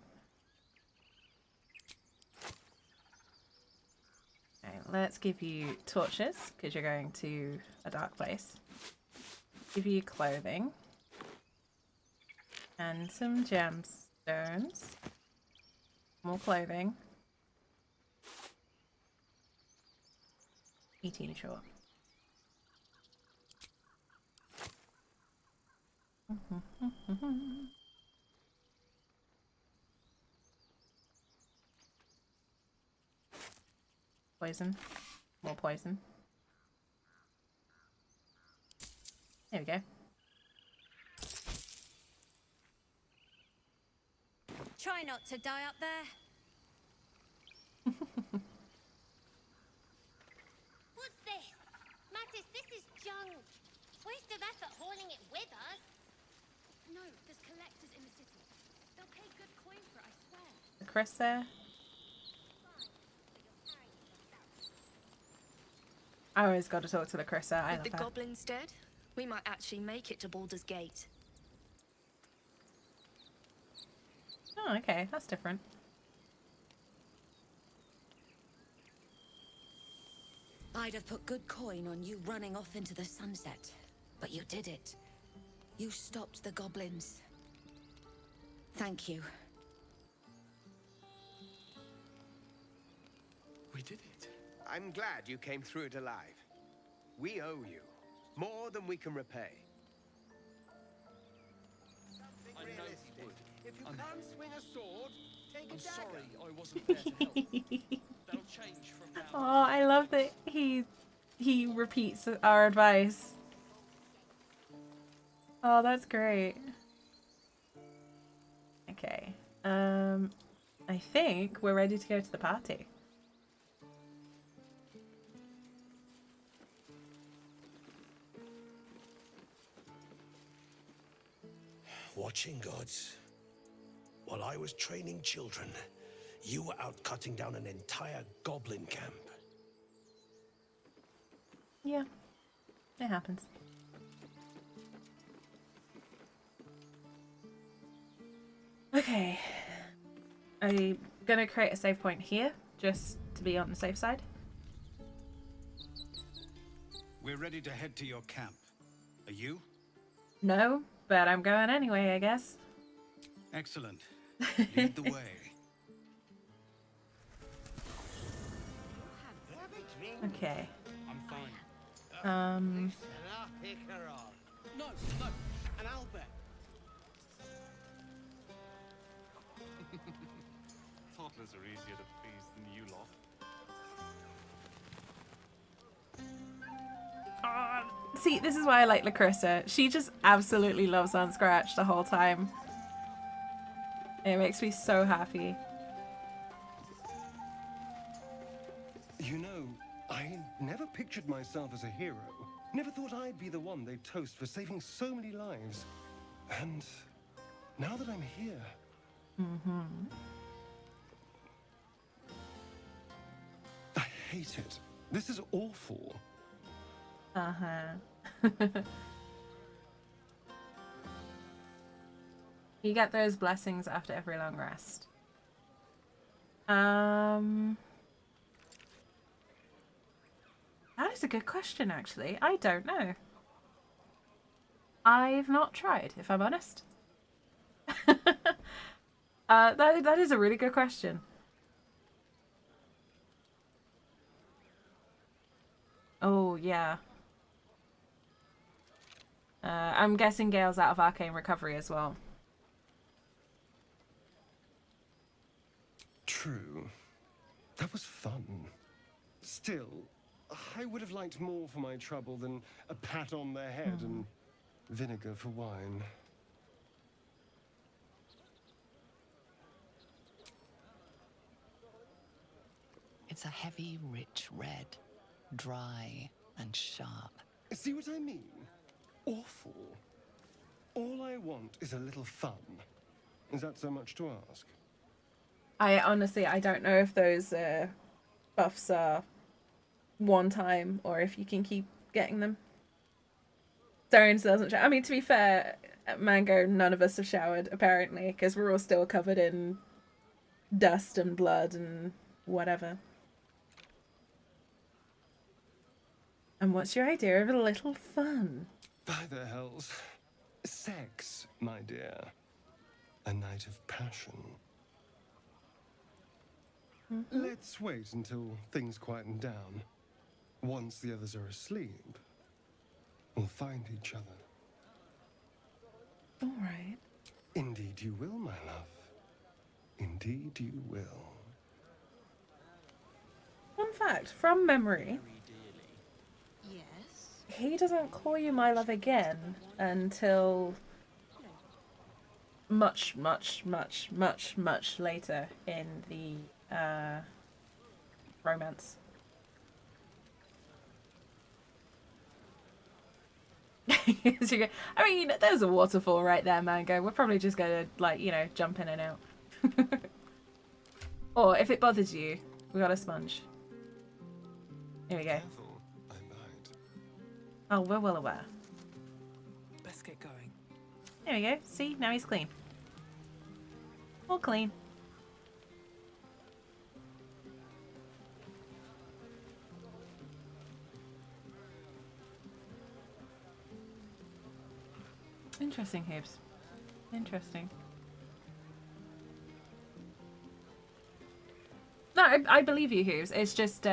Okay, let's give you torches, because you're going to a dark place. Give you clothing. And some gemstones. More clothing. 18 short. Poison. More poison. There we go. Try not to die up there. What's this? Mattis, this is junk. Waste of effort hauling it with us. No, there's collectors in the city. They'll pay good coin for it, I swear. The Chris there. I always got to talk to the Chrissa. I love With the her. goblins dead, we might actually make it to Baldur's Gate. Oh, okay. That's different. I'd have put good coin on you running off into the sunset, but you did it. You stopped the goblins. Thank you. We did it. I'm glad you came through it alive. We owe you more than we can repay. I know he would. If you can't swing a sword, take a I'm dagger. sorry I wasn't there to help. That'll change from now Oh, on. I love that he repeats our advice. Oh, that's great. Okay. I think we're ready to go to the party. Watching gods. While I was training children, you were out cutting down an entire goblin camp. Yeah, it happens. Okay. I'm gonna create a save point here, just to be on the safe side. We're ready to head to your camp. Are you? No, but I'm going anyway, I guess. Excellent. Lead the way. Okay. I'm fine. I'll pick her on. No, an owlbear. Toddlers are easier to please than you lot. See, this is why I like Lacrissa. She just absolutely loves Unscratch the whole time. It makes me so happy. You know, I never pictured myself as a hero. Never thought I'd be the one they'd toast for saving so many lives. And now that I'm here... I hate it. This is awful. You get those blessings after every long rest. That is a good question, actually. I don't know. I've not tried, if I'm honest. That is a really good question. Oh, yeah. I'm guessing Gale's out of Arcane Recovery as well. True. That was fun. Still, I would have liked more for my trouble than a pat on the head and vinegar for wine. It's a heavy, rich red, dry and sharp. See what I mean? Awful. All I want is a little fun. Is that so much to ask? I honestly, I don't know if those buffs are one time or if you can keep getting them. Stones doesn't shower. I mean, to be fair, at Mango, none of us have showered, apparently, because we're all still covered in dust and blood and whatever. And what's your idea of a little fun? By the hells. Sex, my dear. A night of passion. Let's wait until things quieten down. Once the others are asleep, we'll find each other. All right. Indeed you will, my love. Indeed you will. Fun fact, from memory, Yes. he doesn't call you my love again until much, much, much, much, much later in the romance. I mean, there's a waterfall right there, Mango. We're probably just gonna, like, you know, jump in and out. Or if it bothers you, we got a sponge. Here we go. Careful, I might. Oh, we're well aware. Let's get going. There we go. See, now he's clean. All clean. Interesting, Hoops. Interesting. No, I believe you, Hoops. It's just,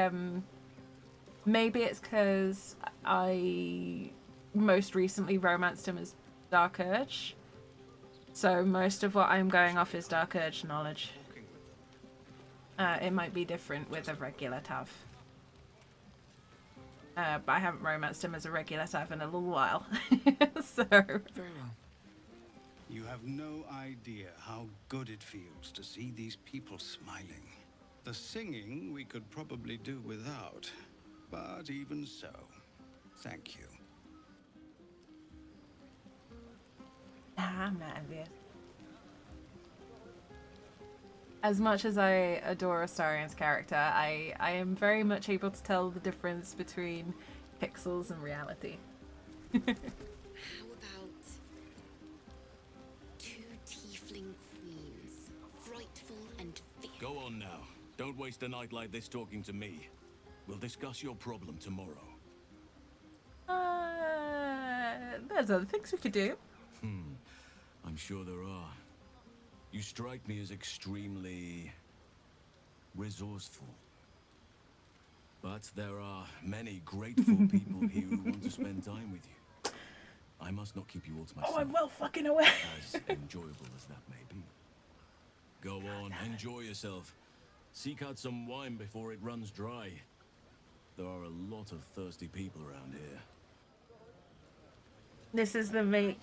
maybe it's because I most recently romanced him as Dark Urge. So most of what I'm going off is Dark Urge knowledge. It might be different with a regular Tav. But I haven't romanced him as a regular Tav in a little while. So... Very well. You have no idea how good it feels to see these people smiling. The singing we could probably do without, but even so, thank you. I'm not envious. As much as I adore Astarion's character, I am very much able to tell the difference between pixels and reality. How about two tiefling queens, frightful and fierce? Go on now. Don't waste a night like this talking to me. We'll discuss your problem tomorrow. There's other things we could do. I'm sure there are. You strike me as extremely resourceful. But there are many grateful people here who want to spend time with you. I must not keep you all to myself. Oh, I'm well fucking aware. As enjoyable as that may be. Go on, enjoy yourself. Seek out some wine before it runs dry. There are a lot of thirsty people around here. This is the make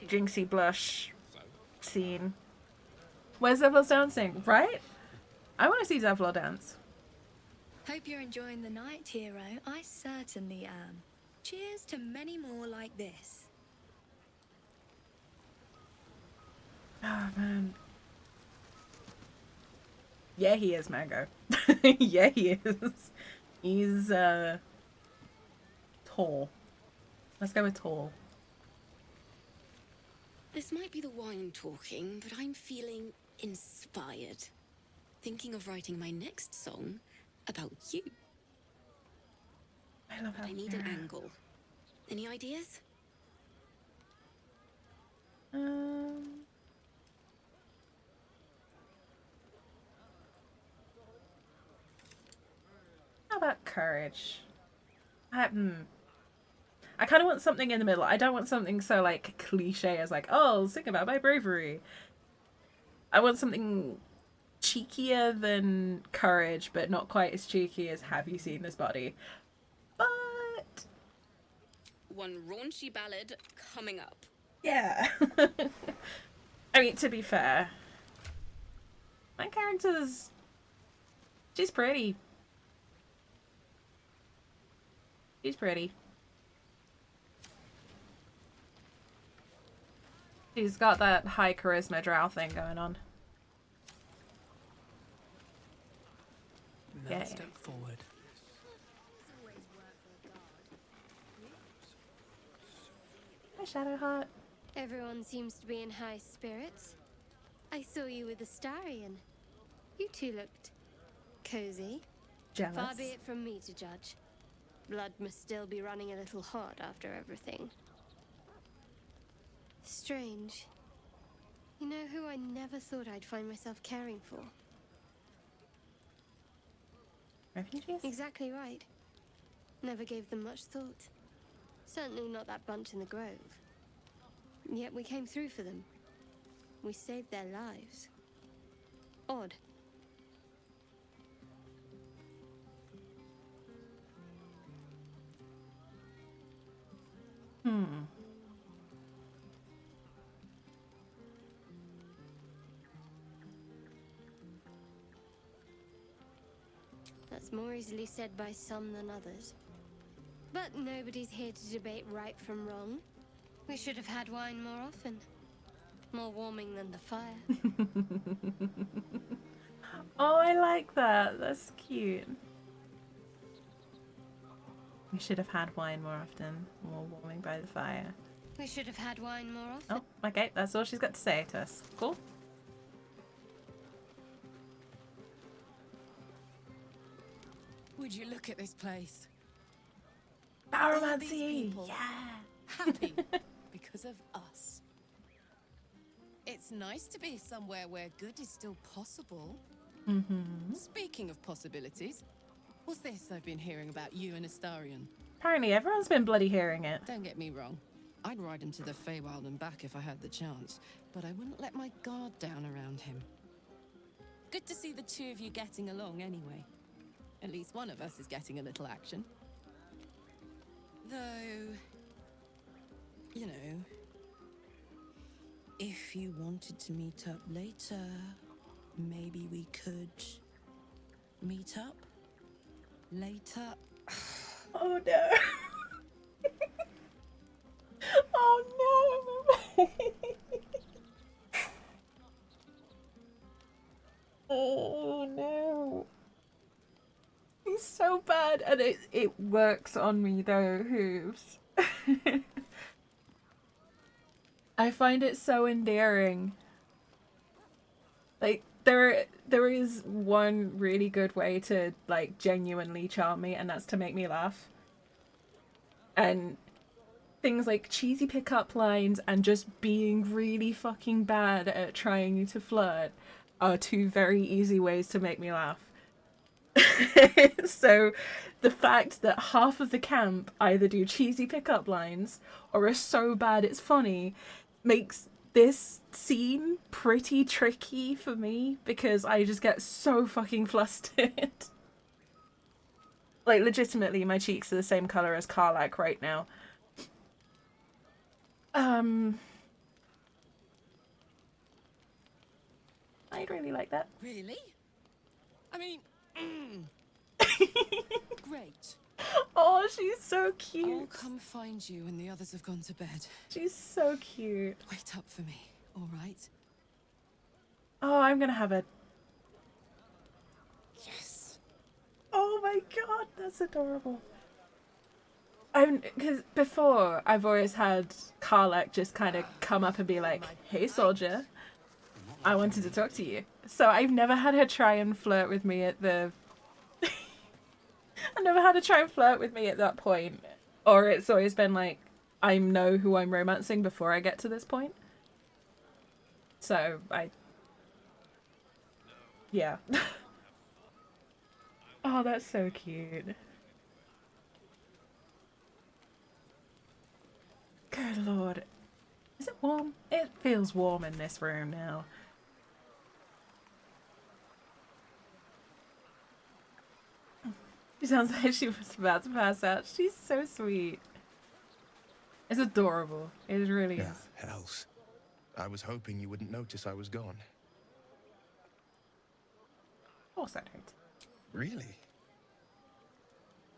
Jinxie blush scene. Where's Zevlor's dancing? Right? I want to see Zevlor dance. Hope you're enjoying the night, hero. I certainly am. Cheers to many more like this. Oh, man. Yeah, he is, Mango. Yeah, he is. He's, tall. Let's go with tall. This might be the wine talking, but I'm feeling inspired. Thinking of writing my next song about you. I love but I need an angle. Any ideas? How about courage? I kind of want something in the middle. I don't want something so, like, cliche as, like, oh, sing about my bravery. I want something cheekier than courage, but not quite as cheeky as have you seen this body. But... one raunchy ballad coming up. yeah. I mean, to be fair, my character's... she's pretty. She's pretty. She's got that high charisma drow thing going on. Another Yeah. step forward. Hi, Shadowheart. Everyone seems to be in high spirits. I saw you with Astarion. You two looked cozy. Jealous. Far be it from me to judge. Blood must still be running a little hot after everything. Strange. You know who I never thought I'd find myself caring for? Refugees? Exactly right. Never gave them much thought. Certainly not that bunch in the grove. Yet we came through for them. We saved their lives. Odd. That's more easily said by some than others. But nobody's here to debate right from wrong. We should have had wine more often. More warming than the fire. Oh, I like that. That's cute. We should have had wine more often. More warming by the fire. We should have had wine more often. Oh, okay. That's all she's got to say to us. Cool. Would you look at this place? Pyromancy! Yeah! Happy because of us. It's nice to be somewhere where good is still possible. Mm-hmm. Speaking of possibilities, what's this I've been hearing about you and Astarion? Apparently everyone's been bloody hearing it. Don't get me wrong. I'd ride him to the Feywild and back if I had the chance, but I wouldn't let my guard down around him. Good to see the two of you getting along anyway. At least one of us is getting a little action. Though, you know, if you wanted to meet up later, maybe we could meet up later. Oh no. Oh no. Oh no. He's so bad, and it works on me though, Hooves. I find it so endearing. Like there is one really good way to like genuinely charm me, and that's to make me laugh. And things like cheesy pickup lines and just being really fucking bad at trying to flirt are two very easy ways to make me laugh. So the fact that half of the camp either do cheesy pickup lines or are so bad it's funny makes this scene pretty tricky for me, because I just get so fucking flustered. Like legitimately my cheeks are the same colour as Karlak right now. I'd really like that. Really? I mean, great. Oh, she's so cute. I'll come find you when the others have gone to bed. She's so cute. Wait up for me, all right? Oh, I'm gonna have a... Yes. Oh my god, that's adorable. Because before, I've always had Karlak just kind of come up and be like, hey soldier, I wanted to talk to you. So I've never had her try and flirt with me at the... I never had her try and flirt with me at that point. Or it's always been like, I know who I'm romancing before I get to this point. So, yeah. Oh, that's so cute. Good lord. Is it warm? It feels warm in this room now. She sounds like she was about to pass out. She's so sweet. It's adorable. It really is. Hells. I was hoping you wouldn't notice I was gone. Of course I don't. Really?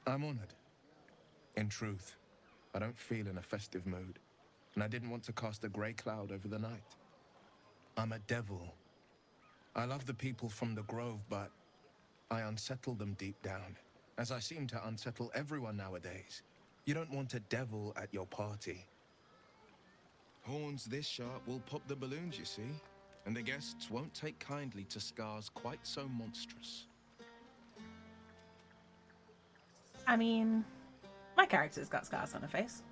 I'm honored. In truth, I don't feel in a festive mood. and I didn't want to cast a grey cloud over the night. I'm a devil. I love the people from the Grove, but I unsettle them deep down, as I seem to unsettle everyone nowadays. You don't want a devil at your party. Horns this sharp will pop the balloons, you see, and the guests won't take kindly to scars quite so monstrous. I mean, my character's got scars on her face.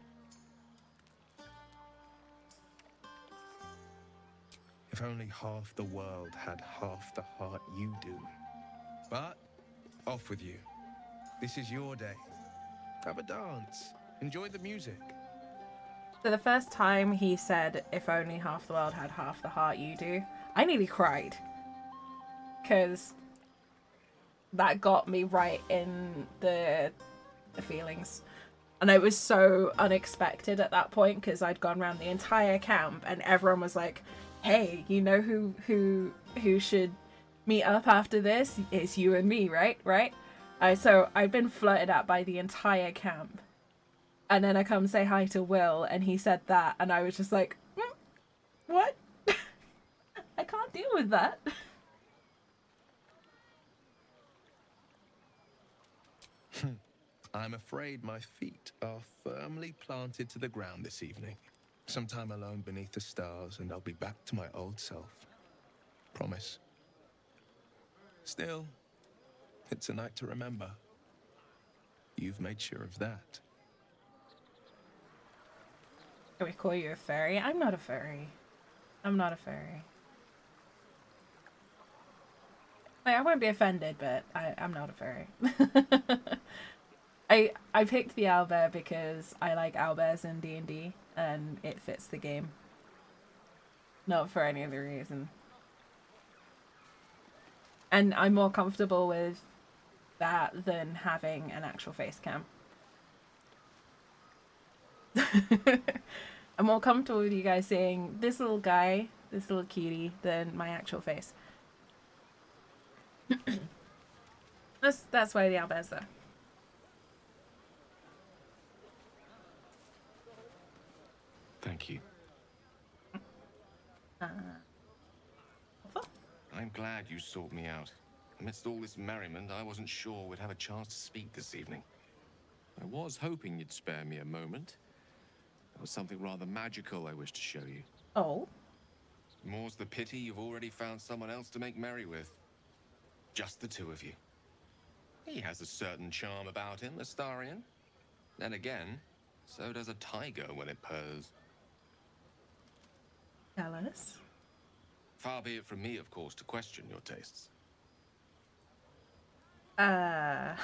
If only half the world had half the heart you do. But, off with you. This is your day. Have a dance. Enjoy the music. So the first time he said, if only half the world had half the heart you do, I nearly cried. Because that got me right in the feelings. And it was so unexpected at that point, because I'd gone around the entire camp and everyone was like, hey, you know who should meet up after this? It's you and me, right? So I'd been flirted at by the entire camp. And then I come say hi to Will, and he said that, and I was just like, what? I can't deal with that. I'm afraid my feet are firmly planted to the ground this evening. Some time alone beneath the stars, and I'll be back to my old self. Promise. Still, it's a night to remember. You've made sure of that. Can we call you a fairy? I'm not a fairy. I'm not a fairy. Like, I won't be offended, but I'm not a fairy. I picked the owlbear because I like owlbears in D&D, and it fits the game. Not for any other reason. And I'm more comfortable with that than having an actual face cam. I'm more comfortable with you guys seeing this little guy, this little cutie, than my actual face. That's why the owlbear's there. Thank you. I'm glad you sought me out. Amidst all this merriment, I wasn't sure we'd have a chance to speak this evening. I was hoping you'd spare me a moment. There was something rather magical I wish to show you. Oh? More's the pity you've already found someone else to make merry with. Just the two of you. He has a certain charm about him, Astarion. Then again, so does a tiger when it purrs. Tell us. Far be it from me, of course, to question your tastes. Why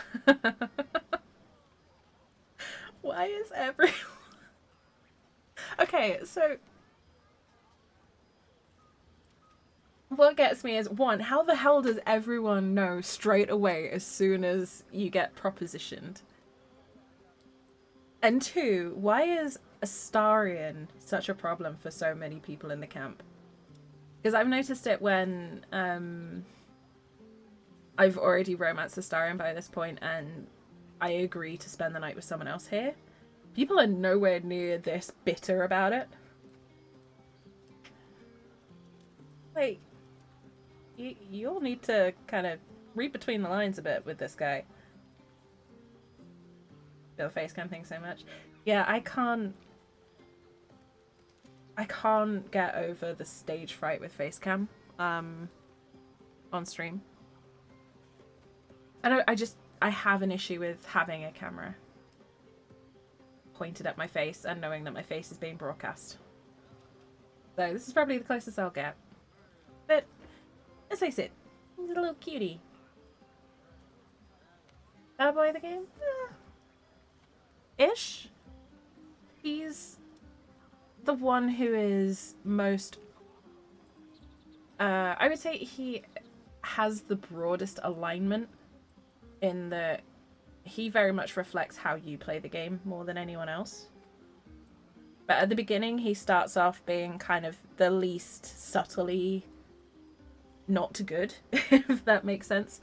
is everyone... Okay, so... What gets me is, one, how the hell does everyone know straight away as soon as you get propositioned? And two, why is Astarion such a problem for so many people in the camp? Because I've noticed it when I've already romanced Astarion by this point and I agree to spend the night with someone else here. People are nowhere near this bitter about it. Like, you all need to kind of read between the lines a bit with this guy. The face cam thing so much. Yeah, I can't get over the stage fright with face cam on stream. I have an issue with having a camera pointed at my face and knowing that my face is being broadcast. So this is probably the closest I'll get. But let's face it, he's a little cutie. Bad boy of the game? Ish. He's the one who is most... I would say he has the broadest alignment in that he very much reflects how you play the game more than anyone else. But at the beginning, he starts off being kind of the least subtly not good, if that makes sense.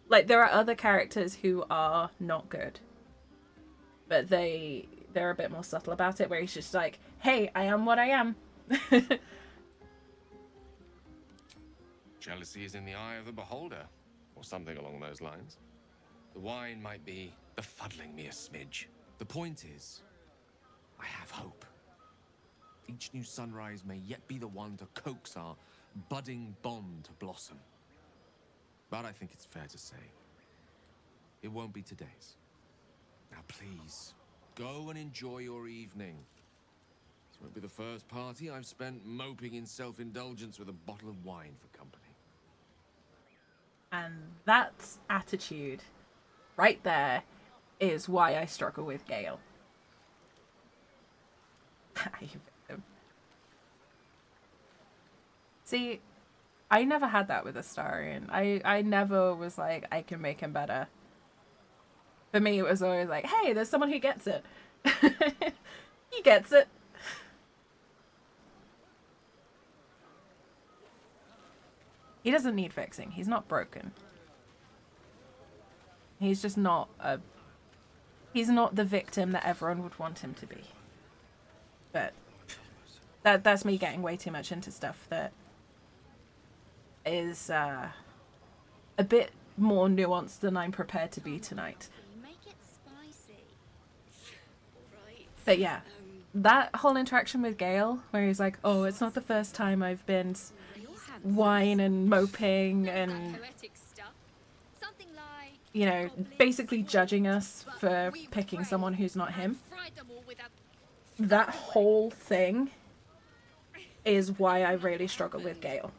Like, there are other characters who are not good, but they're a bit more subtle about it, where he's just like, hey, I am what I am. Jealousy is in the eye of the beholder, or something along those lines. The wine might be befuddling me a smidge. The point is, I have hope. Each new sunrise may yet be the one to coax our budding bond to blossom. But I think it's fair to say, it won't be today's. Now please, go and enjoy your evening. This won't be the first party I've spent moping in self-indulgence with a bottle of wine for company. And that attitude right there is why I struggle with Gale. See, I never had that with Astarion. I never was like, I can make him better. For me, it was always like, hey, there's someone who gets it. He gets it. He doesn't need fixing. He's not broken. He's just not a... He's not the victim that everyone would want him to be. But that's me getting way too much into stuff that is a bit more nuanced than I'm prepared to be tonight. But yeah, that whole interaction with Gale, where he's like, oh, it's not the first time I've been whine and moping and, you know, basically judging us for picking someone who's not him. That whole thing is why I really struggle with Gale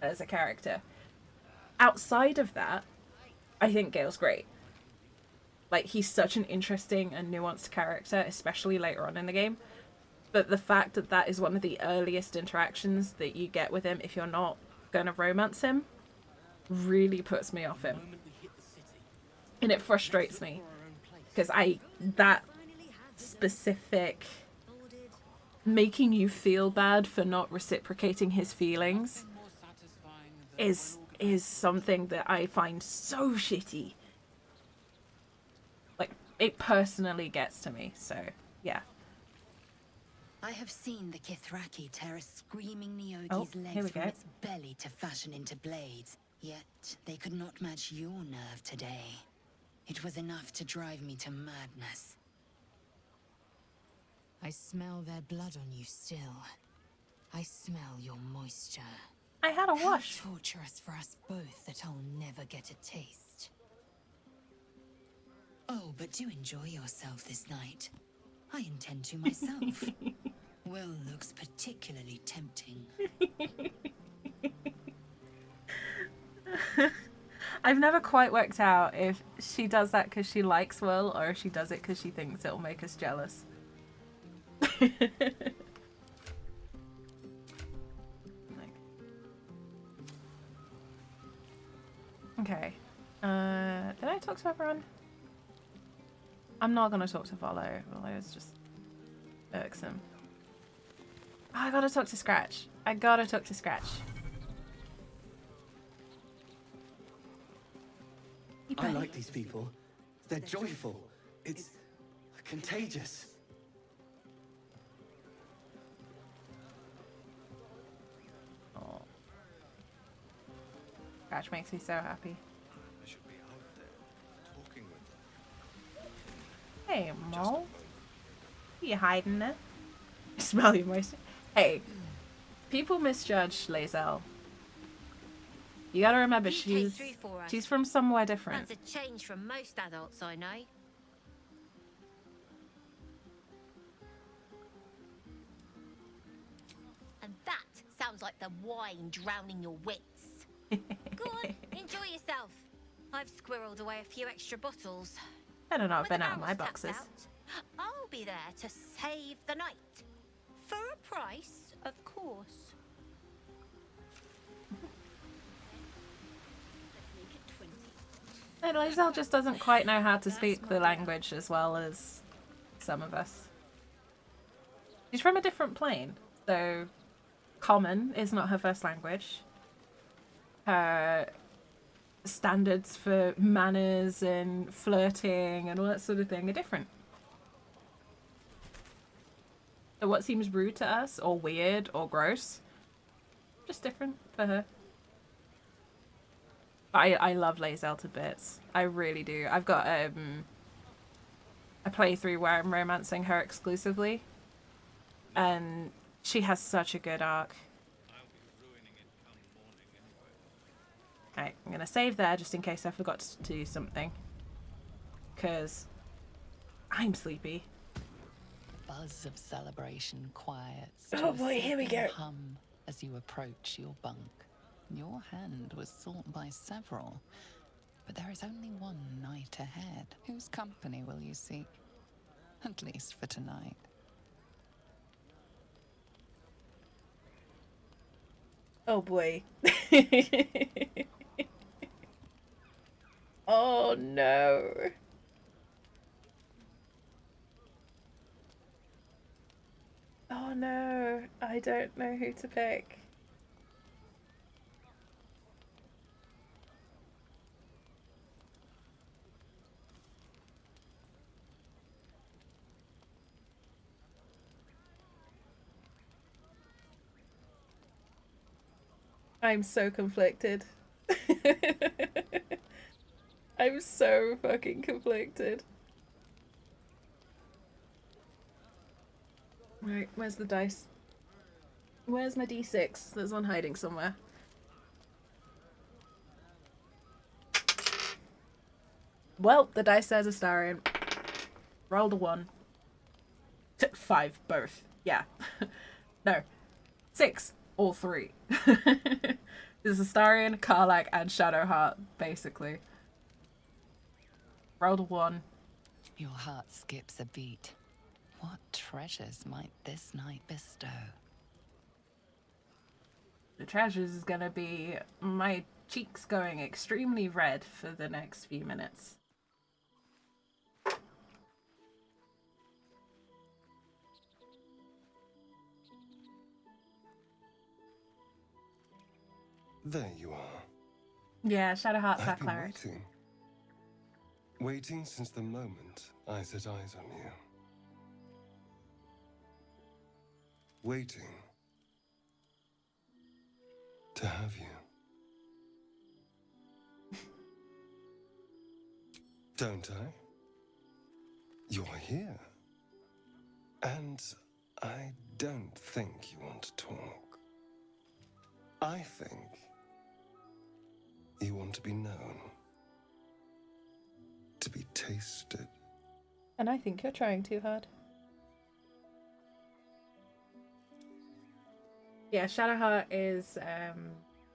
as a character. Outside of that, I think Gale's great. Like, he's such an interesting and nuanced character, especially later on in the game. But the fact that that is one of the earliest interactions that you get with him if you're not going to romance him really puts me off him. And it frustrates me. Because that specific making you feel bad for not reciprocating his feelings is something that I find so shitty. Like, it personally gets to me, so yeah. I have seen the Kithraki tear a screaming Neogi's Oh, here we legs from go. its belly to fashion into blades. Yet they could not match your nerve today. It was enough to drive me to madness. I smell their blood on you still. I smell your moisture. I had a wash. How torturous for us both that I'll never get a taste. Oh, but do enjoy yourself this night. I intend to myself. Will looks particularly tempting. I've never quite worked out if she does that because she likes Will or if she does it because she thinks it'll make us jealous. Okay. Did I talk to everyone? I'm not gonna talk to Volo. Volo is just irksome. Oh, I gotta talk to Scratch. I gotta talk to Scratch. I like these people. They're joyful. It's contagious. Oh. Scratch makes me so happy. I should be out there talking with them. Hey, Mo. You hiding there? Smell your moisture. Hey, people misjudge lae'zel. You gotta remember, You came through for us. she's from somewhere different. That's a change from most adults I know. And that sounds like the wine drowning your wits. Go on, enjoy yourself. I've squirreled away a few extra bottles. I don't know, I've When been the out of my barrel's tapped boxes. out, I'll be there to save the night. For a price, of course. And lae'zel just doesn't quite know how to speak the language as well as some of us. She's from a different plane, so Common is not her first language. Her standards for manners and flirting and all that sort of thing are different. So what seems rude to us, or weird, or gross, just different for her. I love lae'zel to bits. I really do. I've got a playthrough where I'm romancing her exclusively, and she has such a good arc. Right, I'm gonna save there just in case I forgot to do something, because I'm sleepy. Buzz of celebration quiets Oh to a boy, here we soothing go. hum as you approach your bunk. Your hand was sought by several, but there is only one night ahead. Whose company will you seek? At least for tonight. Oh boy. Oh no. Oh no. I don't know who to pick. I'm so conflicted. I'm so fucking conflicted. Right, where's the dice? Where's my d6? There's one hiding somewhere. Well, the dice says Astarion. Rolled a 1. 5, both. Yeah. No. 6, all 3. This is Astarion, Karlach, and Shadowheart, basically. Rolled a 1. Your heart skips a beat. What treasures might this night bestow? The treasures is gonna be my cheeks going extremely red for the next few minutes. There you are. Yeah, Shadowheart's our I've been cleric. Waiting since the moment I set eyes on you. Waiting to have you. Don't I? You're here. And I don't think you want to talk. I think you want to be known. To be tasted. And I think you're trying too hard. Yeah, Shadowheart is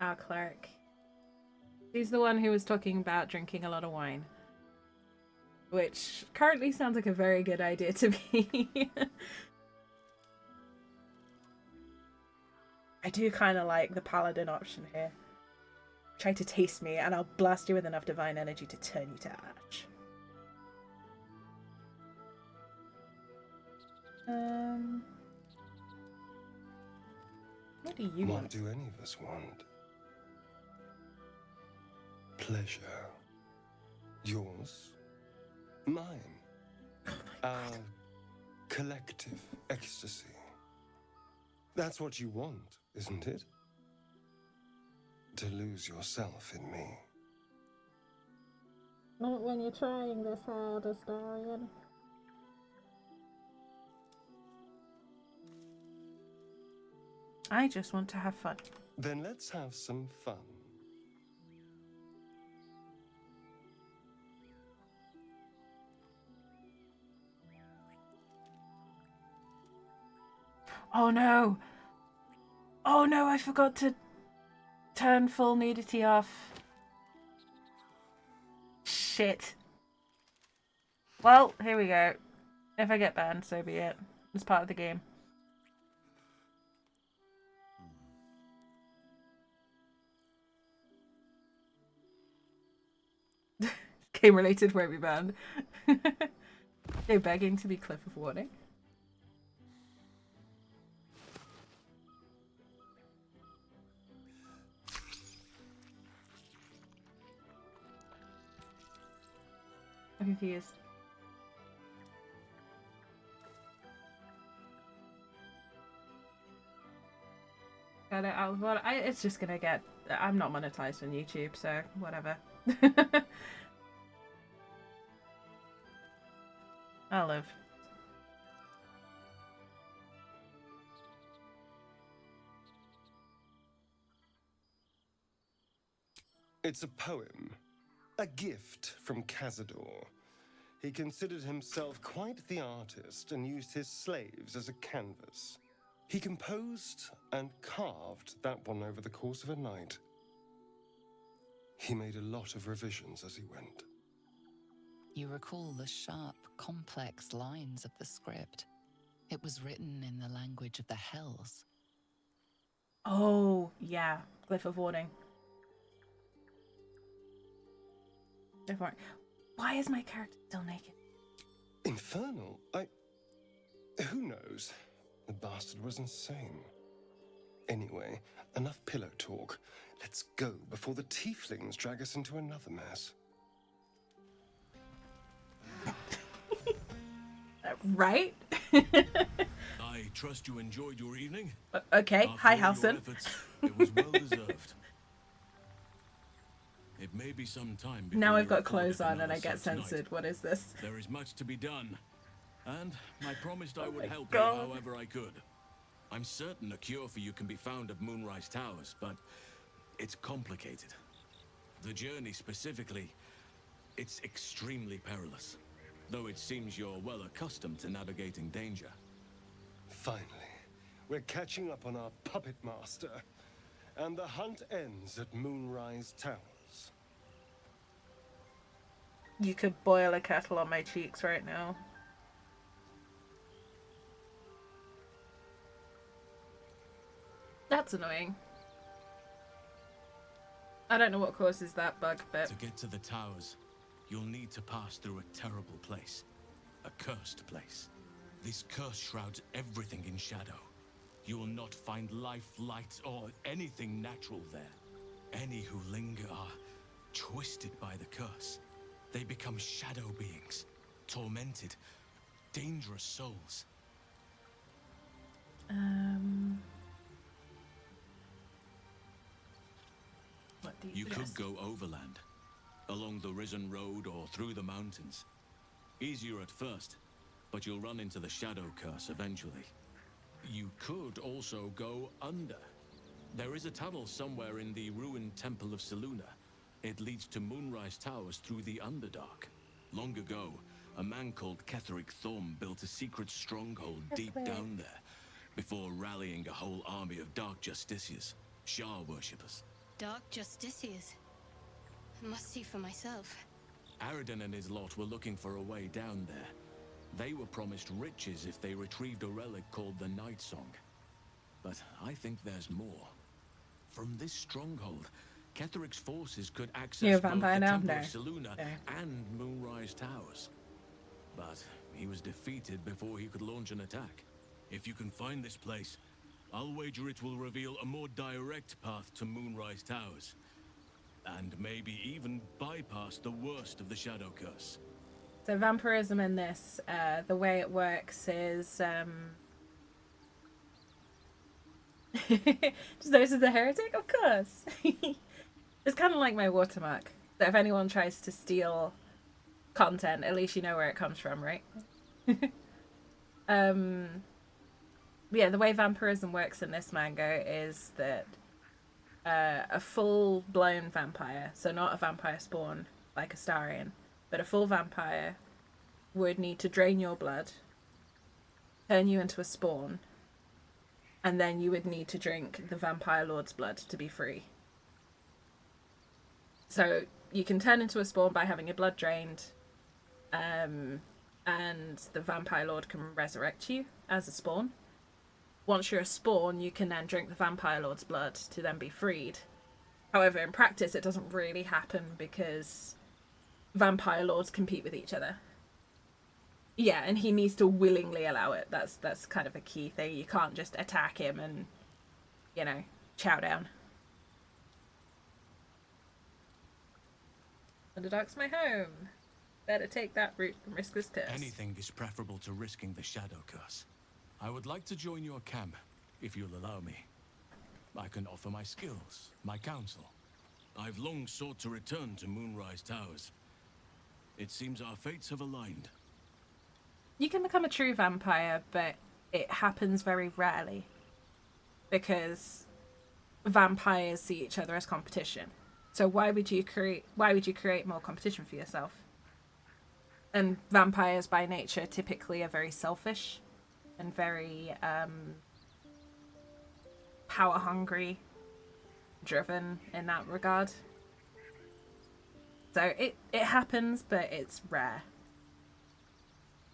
our cleric. He's the one who was talking about drinking a lot of wine. Which currently sounds like a very good idea to me. I do kind of like the paladin option here. Try to taste me and I'll blast you with enough divine energy to turn you to ash. What do you want? What do any of us want? Pleasure. Yours. Mine. Our collective ecstasy. That's what you want, isn't it? To lose yourself in me. Not when you're trying this hard, Astarion. I just want to have fun. Then let's have some fun. Oh no! Oh no, I forgot to turn full nudity off. Shit. Well, here we go. If I get banned, so be it. It's part of the game. Game related won't be banned. They're begging to be cliff of warning. I'm confused. credit out of what it's just gonna get. I'm not monetized on YouTube, so whatever. I'll live. It's a poem, a gift from Cazador. He considered himself quite the artist and used his slaves as a canvas. He composed and carved that one over the course of a night. He made a lot of revisions as he went. You recall the sharp, complex lines of the script. It was written in the language of the Hells. Oh, yeah. Glyph of Warning. Why is my character still naked? Infernal? Who knows? The bastard was insane. Anyway, enough pillow talk. Let's go before the tieflings drag us into another mess. Right? I trust you enjoyed your evening. Okay, After hi, all your Halson. efforts, it was well deserved. It may be some time before Now I've you're got afforded clothes on and another I get such night. censored. What is this? There is much to be done, and I promised I would my help God. you however I could. I'm certain a cure for you can be found at Moonrise Towers, but it's complicated. The journey specifically, it's extremely perilous, though it seems you're well accustomed to navigating danger. Finally, we're catching up on our puppet master, and the hunt ends at Moonrise Towers. You could boil a kettle on my cheeks right now. That's annoying. I don't know what causes that bug, but... To get to the towers, you'll need to pass through a terrible place. A cursed place. This curse shrouds everything in shadow. You will not find life, light, or anything natural there. Any who linger are twisted by the curse. They become shadow beings, tormented, dangerous souls. What do You could suggest? go overland, along the Risen Road or through the mountains. Easier at first, but you'll run into the shadow curse eventually. You could also go under. There is a tunnel somewhere in the ruined Temple of Selûne. It leads to Moonrise Towers through the Underdark. Long ago, a man called Ketheric Thorm built a secret stronghold deep down there, before rallying a whole army of Dark Justiciars, Shah worshippers. Dark Justiciars. I must see for myself. Aradin and his lot were looking for a way down there. They were promised riches if they retrieved a relic called the Night Song. But I think there's more. From this stronghold, Ketheric's forces could access You're a both vampire the now? Temple No. of Selûne No. and Moonrise Towers. But he was defeated before he could launch an attack. If you can find this place, I'll wager it will reveal a more direct path to Moonrise Towers. And maybe even bypass the worst of the Shadow Curse. So vampirism in this, the way it works is... Just those as the heretic? Of course! It's kind of like my watermark. That if anyone tries to steal content, at least you know where it comes from, right? Yeah, the way vampirism works in this manga is that a full-blown vampire, so not a vampire spawn like Astarion, but a full vampire would need to drain your blood, turn you into a spawn, and then you would need to drink the vampire lord's blood to be free. So you can turn into a spawn by having your blood drained, and the vampire lord can resurrect you as a spawn. Once you're a spawn, you can then drink the vampire lord's blood to then be freed. However, in practice, it doesn't really happen because vampire lords compete with each other. Yeah, and he needs to willingly allow it. That's kind of a key thing. You can't just attack him and, you know, chow down. Underdark's my home. Better take that route than risk this curse. Anything is preferable to risking the Shadow Curse. I would like to join your camp, if you'll allow me. I can offer my skills, my counsel. I've long sought to return to Moonrise Towers. It seems our fates have aligned. You can become a true vampire, but it happens very rarely. Because vampires see each other as competition. So why would you create more competition for yourself? And vampires by nature typically are very selfish and very power hungry, driven in that regard. So it happens, but it's rare.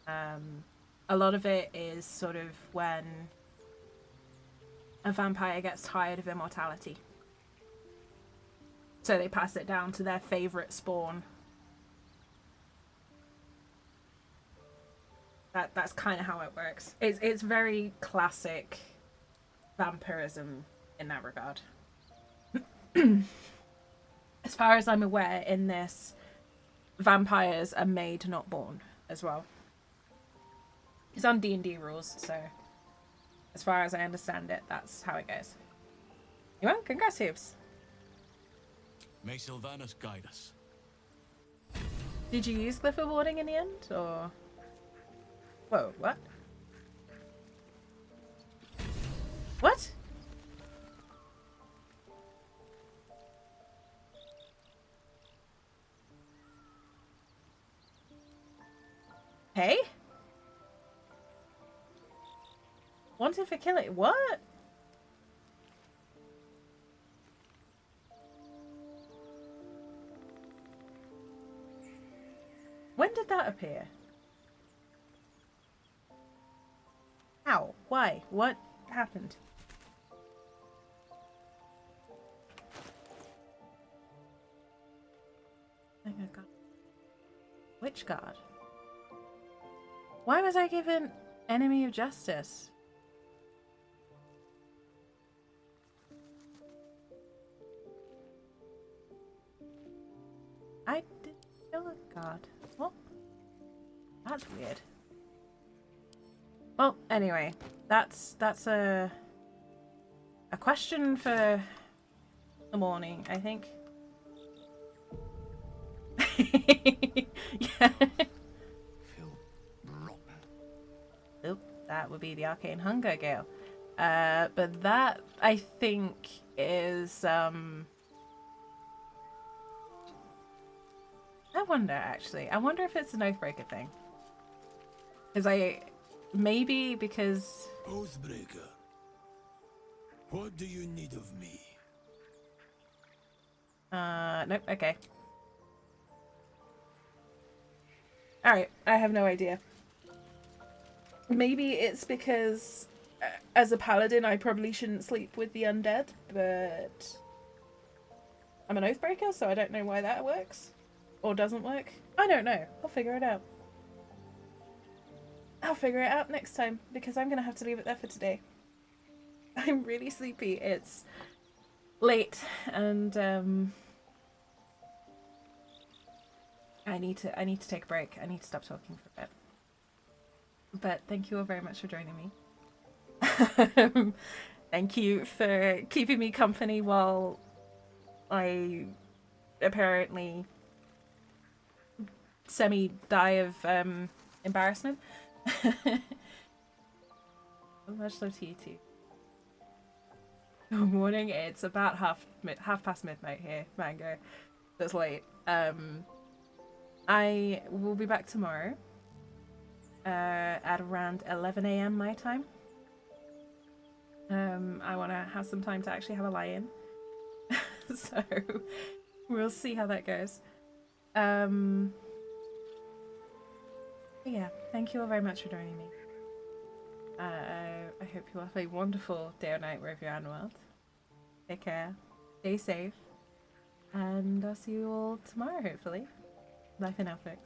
A lot of it is sort of when a vampire gets tired of immortality. So they pass it down to their favorite spawn. That's kind of how it works. It's very classic vampirism in that regard. As far as I'm aware, in this, vampires are made, not born, as well. It's on D&D rules, so as far as I understand it, that's how it goes. You won? Congrats, Hoops. May Sylvanas guide us. Did you use Glyph of Warding in the end, or...? Whoa, what? What? Hey? Wanted for killing... What? When did that appear? How? Why? What happened? Oh my god. Witch guard? Why was I given enemy of justice? I did kill a guard. What? That's weird. Well, anyway, that's a question for the morning, I think. Yeah. Oop, that would be the Arcane Hunger Gale. But that, I think, is, I wonder, actually. I wonder if it's an Oathbreaker thing. Maybe because... Oathbreaker, what do you need of me? Nope, okay. Alright, I have no idea. Maybe it's because, as a paladin, I probably shouldn't sleep with the undead, but... I'm an Oathbreaker, so I don't know why that works. Or doesn't work. I don't know. I'll figure it out. I'll figure it out next time, because I'm gonna have to leave it there for today. I'm really sleepy. It's late, and I need to take a break. I need to stop talking for a bit. But thank you all very much for joining me. Thank you for keeping me company while I apparently semi-die of embarrassment. Much love to you too. Good morning. It's about half past midnight here, Mango. That's late. I will be back tomorrow at around 11 AM my time. I want to have some time to actually have a lie-in. So we'll see how that goes. Yeah, thank you all very much for joining me. I hope you have a wonderful day or night wherever you're in the world. Take care, stay safe, and I'll see you all tomorrow, hopefully. Life in Netflix.